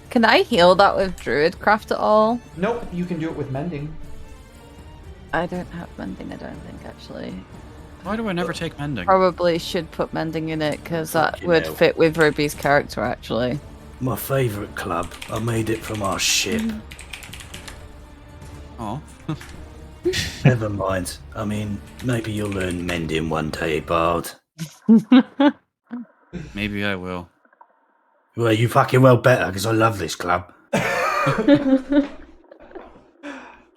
Can I heal that with Druidcraft at all? Nope, you can do it with mending. I don't have mending, I don't think, actually. Why do I never take mending? Probably should put mending in it because that Fucking would hell. fit with Ruby's character, actually. My favourite club. I made it from our ship. Oh. Never mind. I mean, maybe you'll learn mending one day, Bard. Maybe I will. Well, you fucking well better, because I love this club.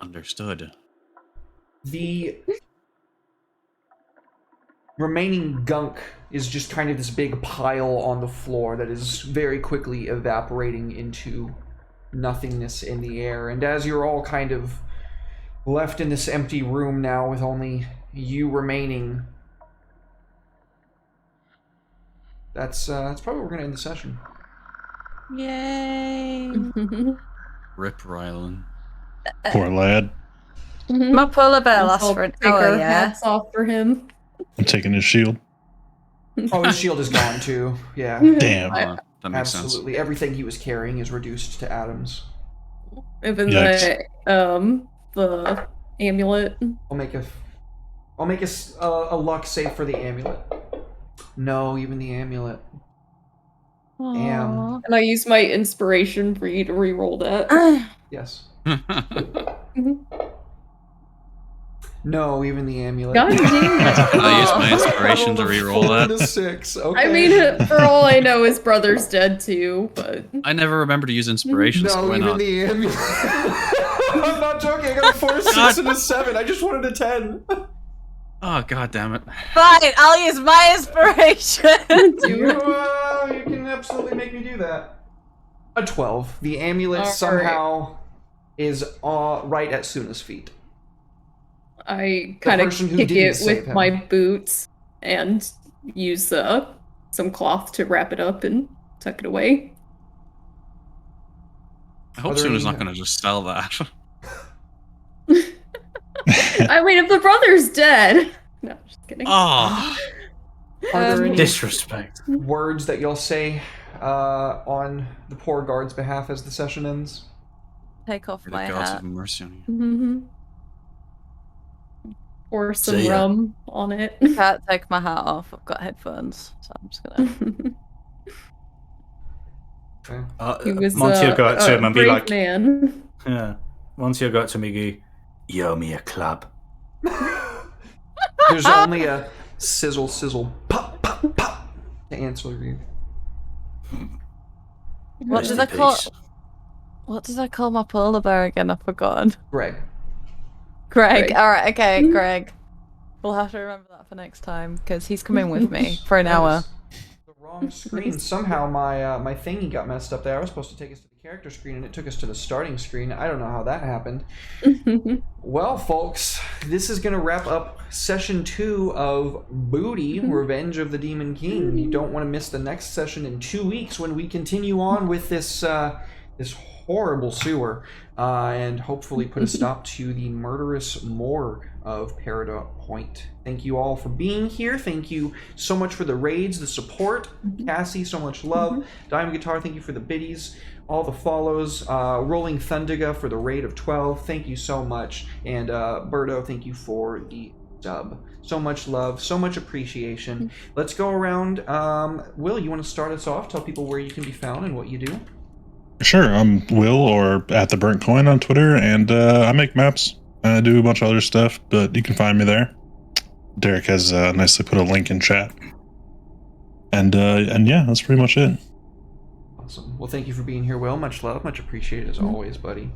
Understood. The remaining gunk is just kind of this big pile on the floor that is very quickly evaporating into nothingness in the air. And as you're all kind of left in this empty room now with only you remaining, that's probably where we're gonna end the session. Yay! Rip Rylan. Poor lad. My polar bear lasts I'll for an take hour, our yeah? hats off for him. I'm taking his shield. Oh, his shield is gone too. Yeah, Damn. That makes sense. absolutely. Everything he was carrying is reduced to atoms. Even Yikes. the amulet. I'll make a luck save for the amulet. No, even the amulet. Damn. Aw. And I use my inspiration for you to reroll that. Yes. Mhm. No, even the amulet. God damn it. I used my Aw. inspiration to I rolled a reroll 4 and that. a 6. Okay. I mean, for all I know, his brother's dead too, but I never remember to use inspiration, so no, why even not? the amulet. I'm not joking. I got a 4, 6, and a 7. I just wanted a 10. Oh, god damn it. Fine, I'll use my inspiration! You can absolutely make me do that. A 12. The amulet All right. somehow is right at Suna's feet. I kind of person who kick didn't it save with him. my boots and use some cloth to wrap it up and tuck it away. I hope Are there Suna's any- not going to just sell that. I mean, if the brother's dead. No, just kidding. Oh, Are there any Disrespect. words that you'll say on the poor guard's behalf as the session ends? Take off for my the gods hat. have mercy on you. Mm-hmm. Pour some See ya. rum on it. Can't take my hat off. I've got headphones, so I'm just gonna. Okay. He was Monty go up to a him and be brave like, man. yeah. Monty go up to me and go, You owe me a club. There's only a sizzle, sizzle, pop, pop, pop to answer you. What Rest did in I call? peace. What did I call my polar bear again? I've forgotten. Greg. Greg. Greg. All right. Okay, Greg. We'll have to remember that for next time because he's coming with me for an hour. The wrong screen. Somehow my thingy got messed up there. I was supposed to take us to the character screen and it took us to the starting screen. I don't know how that happened. Well, folks, this is going to wrap up session 2 of Booty, Revenge of the Demon King. You don't want to miss the next session in 2 weeks when we continue on with this horrible sewer and hopefully put a stop to the murderous morgue of Peridot Point. Thank you all for being here. Thank you so much for the raids, the support. Cassie, so much love. Diamond Guitar, thank you for the biddies. All the follows. Rolling Thundiga for the raid of 12. Thank you so much. And Birdo, thank you for the sub. So much love, so much appreciation. Let's go around. Will, you want to start us off? Tell people where you can be found and what you do. Sure, I'm Will or at the Burnt Coin on Twitter, and I make maps. I do a bunch of other stuff, but you can find me there. Derek has nicely put a link in chat. And yeah, that's pretty much it. Awesome. Well, thank you for being here, Will. Much love, much appreciated as always, buddy.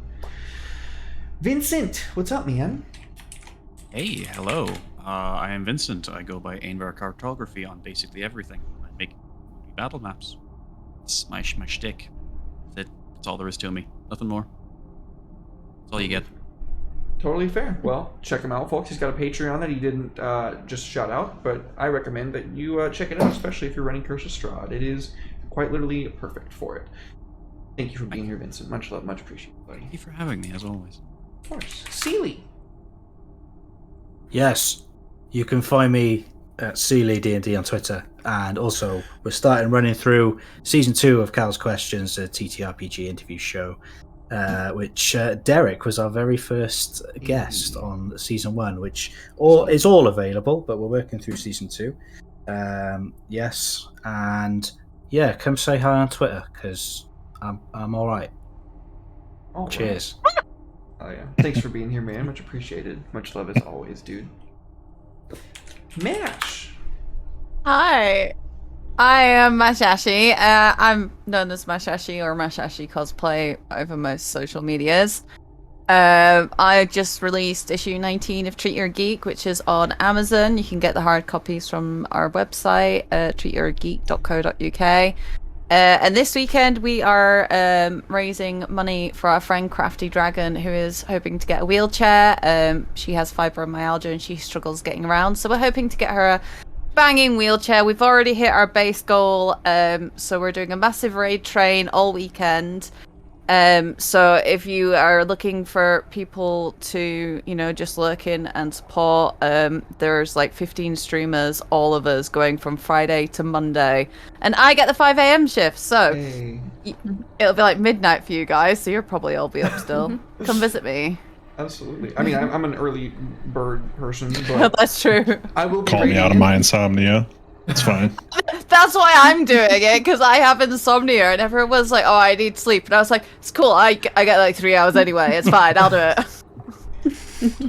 Vincent, what's up, man? Hey, hello. I am Vincent. I go by Ainvar Cartography on basically everything. I make battle maps. It's my shtick. That's all there is to me. Nothing more. That's all you get. Totally fair. Well, check him out, folks. He's got a Patreon that he didn't just shout out, but I recommend that you check it out, especially if you're running Curse of Strahd. It is quite literally perfect for it. Thank you for being here, Vincent. Much love, much appreciated, buddy. Thank you for having me, as always. Of course. Seely. yes, you can find me at CeelyD&D on Twitter. And also, we're starting running through Season 2 of Cal's Questions, a TTRPG interview show. which Derek was our very first guest on season 1, which is all available, but we're working through season 2. Yes, and yeah, come say hi on Twitter because I'm all right. Cheers. Oh yeah, thanks for being here, man. Much appreciated. Much love as always, dude. Mash. Hi, I am Mashashi. I'm known as Mashashi or Mashashi cosplay over most social medias. I just released issue 19 of Treat Your Geek, which is on Amazon. You can get the hard copies from our website, treatyourgeek.co.uk. And this weekend we are raising money for our friend Crafty Dragon, who is hoping to get a wheelchair. She has fibromyalgia and she struggles getting around, so we're hoping to get her a banging wheelchair. We've already hit our base goal, so we're doing a massive raid train all weekend. So if you are looking for people to, just look in and support, there's like 15 streamers, all of us going from Friday to Monday, and I get the 5 a.m. shift, so it'll be like midnight for you guys, so you'll probably all be up still. Come visit me. Absolutely. I mean, I'm an early bird person, but that's true. I will be Call me out of my insomnia. It's fine. That's why I'm doing it, because I have insomnia, and everyone was like, "Oh, I need sleep," and I was like, "It's cool. I get like 3 hours anyway. It's fine. I'll do it."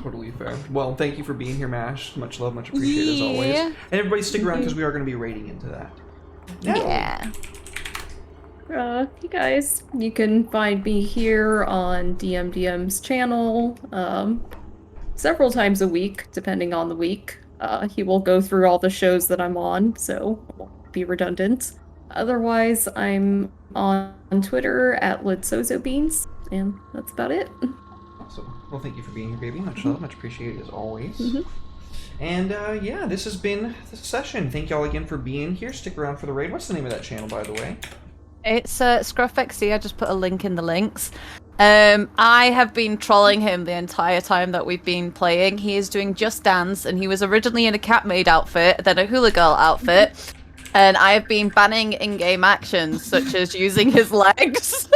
Totally fair. Well, thank you for being here, Mash. Much love, much appreciated as always. And everybody stick around because we are going to be raiding into that. Yeah. You guys, you can find me here on DMDM's channel several times a week, depending on the week. He will go through all the shows that I'm on, so it won't be redundant. Otherwise, I'm on Twitter at LidSozoBeans, and that's about it. Awesome. Well, thank you for being here, baby. Much love, much appreciated as always. And yeah, this has been the session. Thank y'all again for being here. Stick around for the raid. What's the name of that channel, by the way? It's ScruffXD. I just put a link in the links. I have been trolling him the entire time that we've been playing. He is doing Just Dance, and he was originally in a cat maid outfit, then a hula girl outfit, and I have been banning in-game actions such as using his legs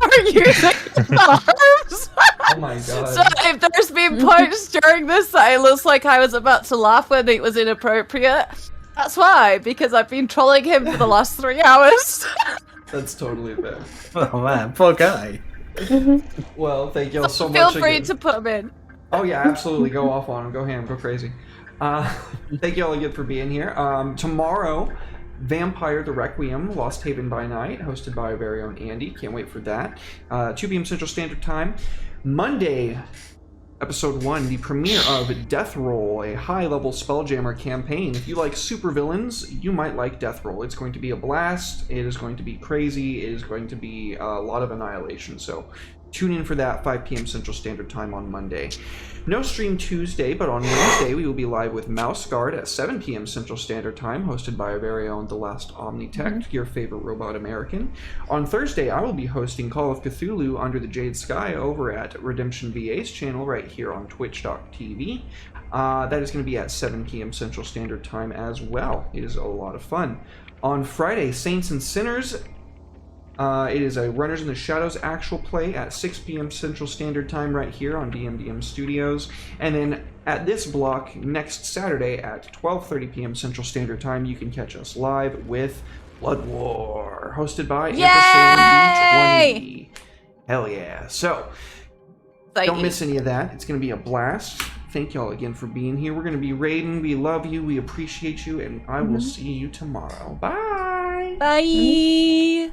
or using his arms. Oh my god. So if there's been points during this that it looks like I was about to laugh when it was inappropriate, that's why, because I've been trolling him for the last 3 hours. That's totally fair. Oh man, poor guy. Well, thank y'all so much. Feel free again. to put him in. Oh yeah, absolutely. Go off on him. Go ham. Go crazy. Thank y'all again for being here. Tomorrow, Vampire the Requiem, Lost Haven by Night, hosted by our very own Andy. Can't wait for that. 2 p.m. Central Standard Time. Monday, Episode 1, the premiere of Death Roll, a high-level Spelljammer campaign. If you like supervillains, you might like Death Roll. It's going to be a blast. It is going to be crazy. It is going to be a lot of annihilation. So tune in for that, 5 p.m. Central Standard Time on Monday. No stream Tuesday, but on Wednesday we will be live with Mouse Guard at 7 p.m. Central Standard Time, hosted by our very own The Last Omnitech, your favorite robot American. On Thursday, I will be hosting Call of Cthulhu Under the Jade Sky over at Redemption VA's channel right here on twitch.tv. That is going to be at 7 p.m. Central Standard Time as well. It is a lot of fun. On Friday, Saints and Sinners. It is a Runners in the Shadows actual play at 6 p.m. Central Standard Time right here on DMDM Studios. And then at this block, next Saturday at 12:30 p.m. Central Standard Time, you can catch us live with Blood War, hosted by Ampersand B20. Hell yeah. So, don't miss any of that. It's going to be a blast. Thank y'all again for being here. We're going to be raiding. We love you. We appreciate you. And I will see you tomorrow. Bye. Bye.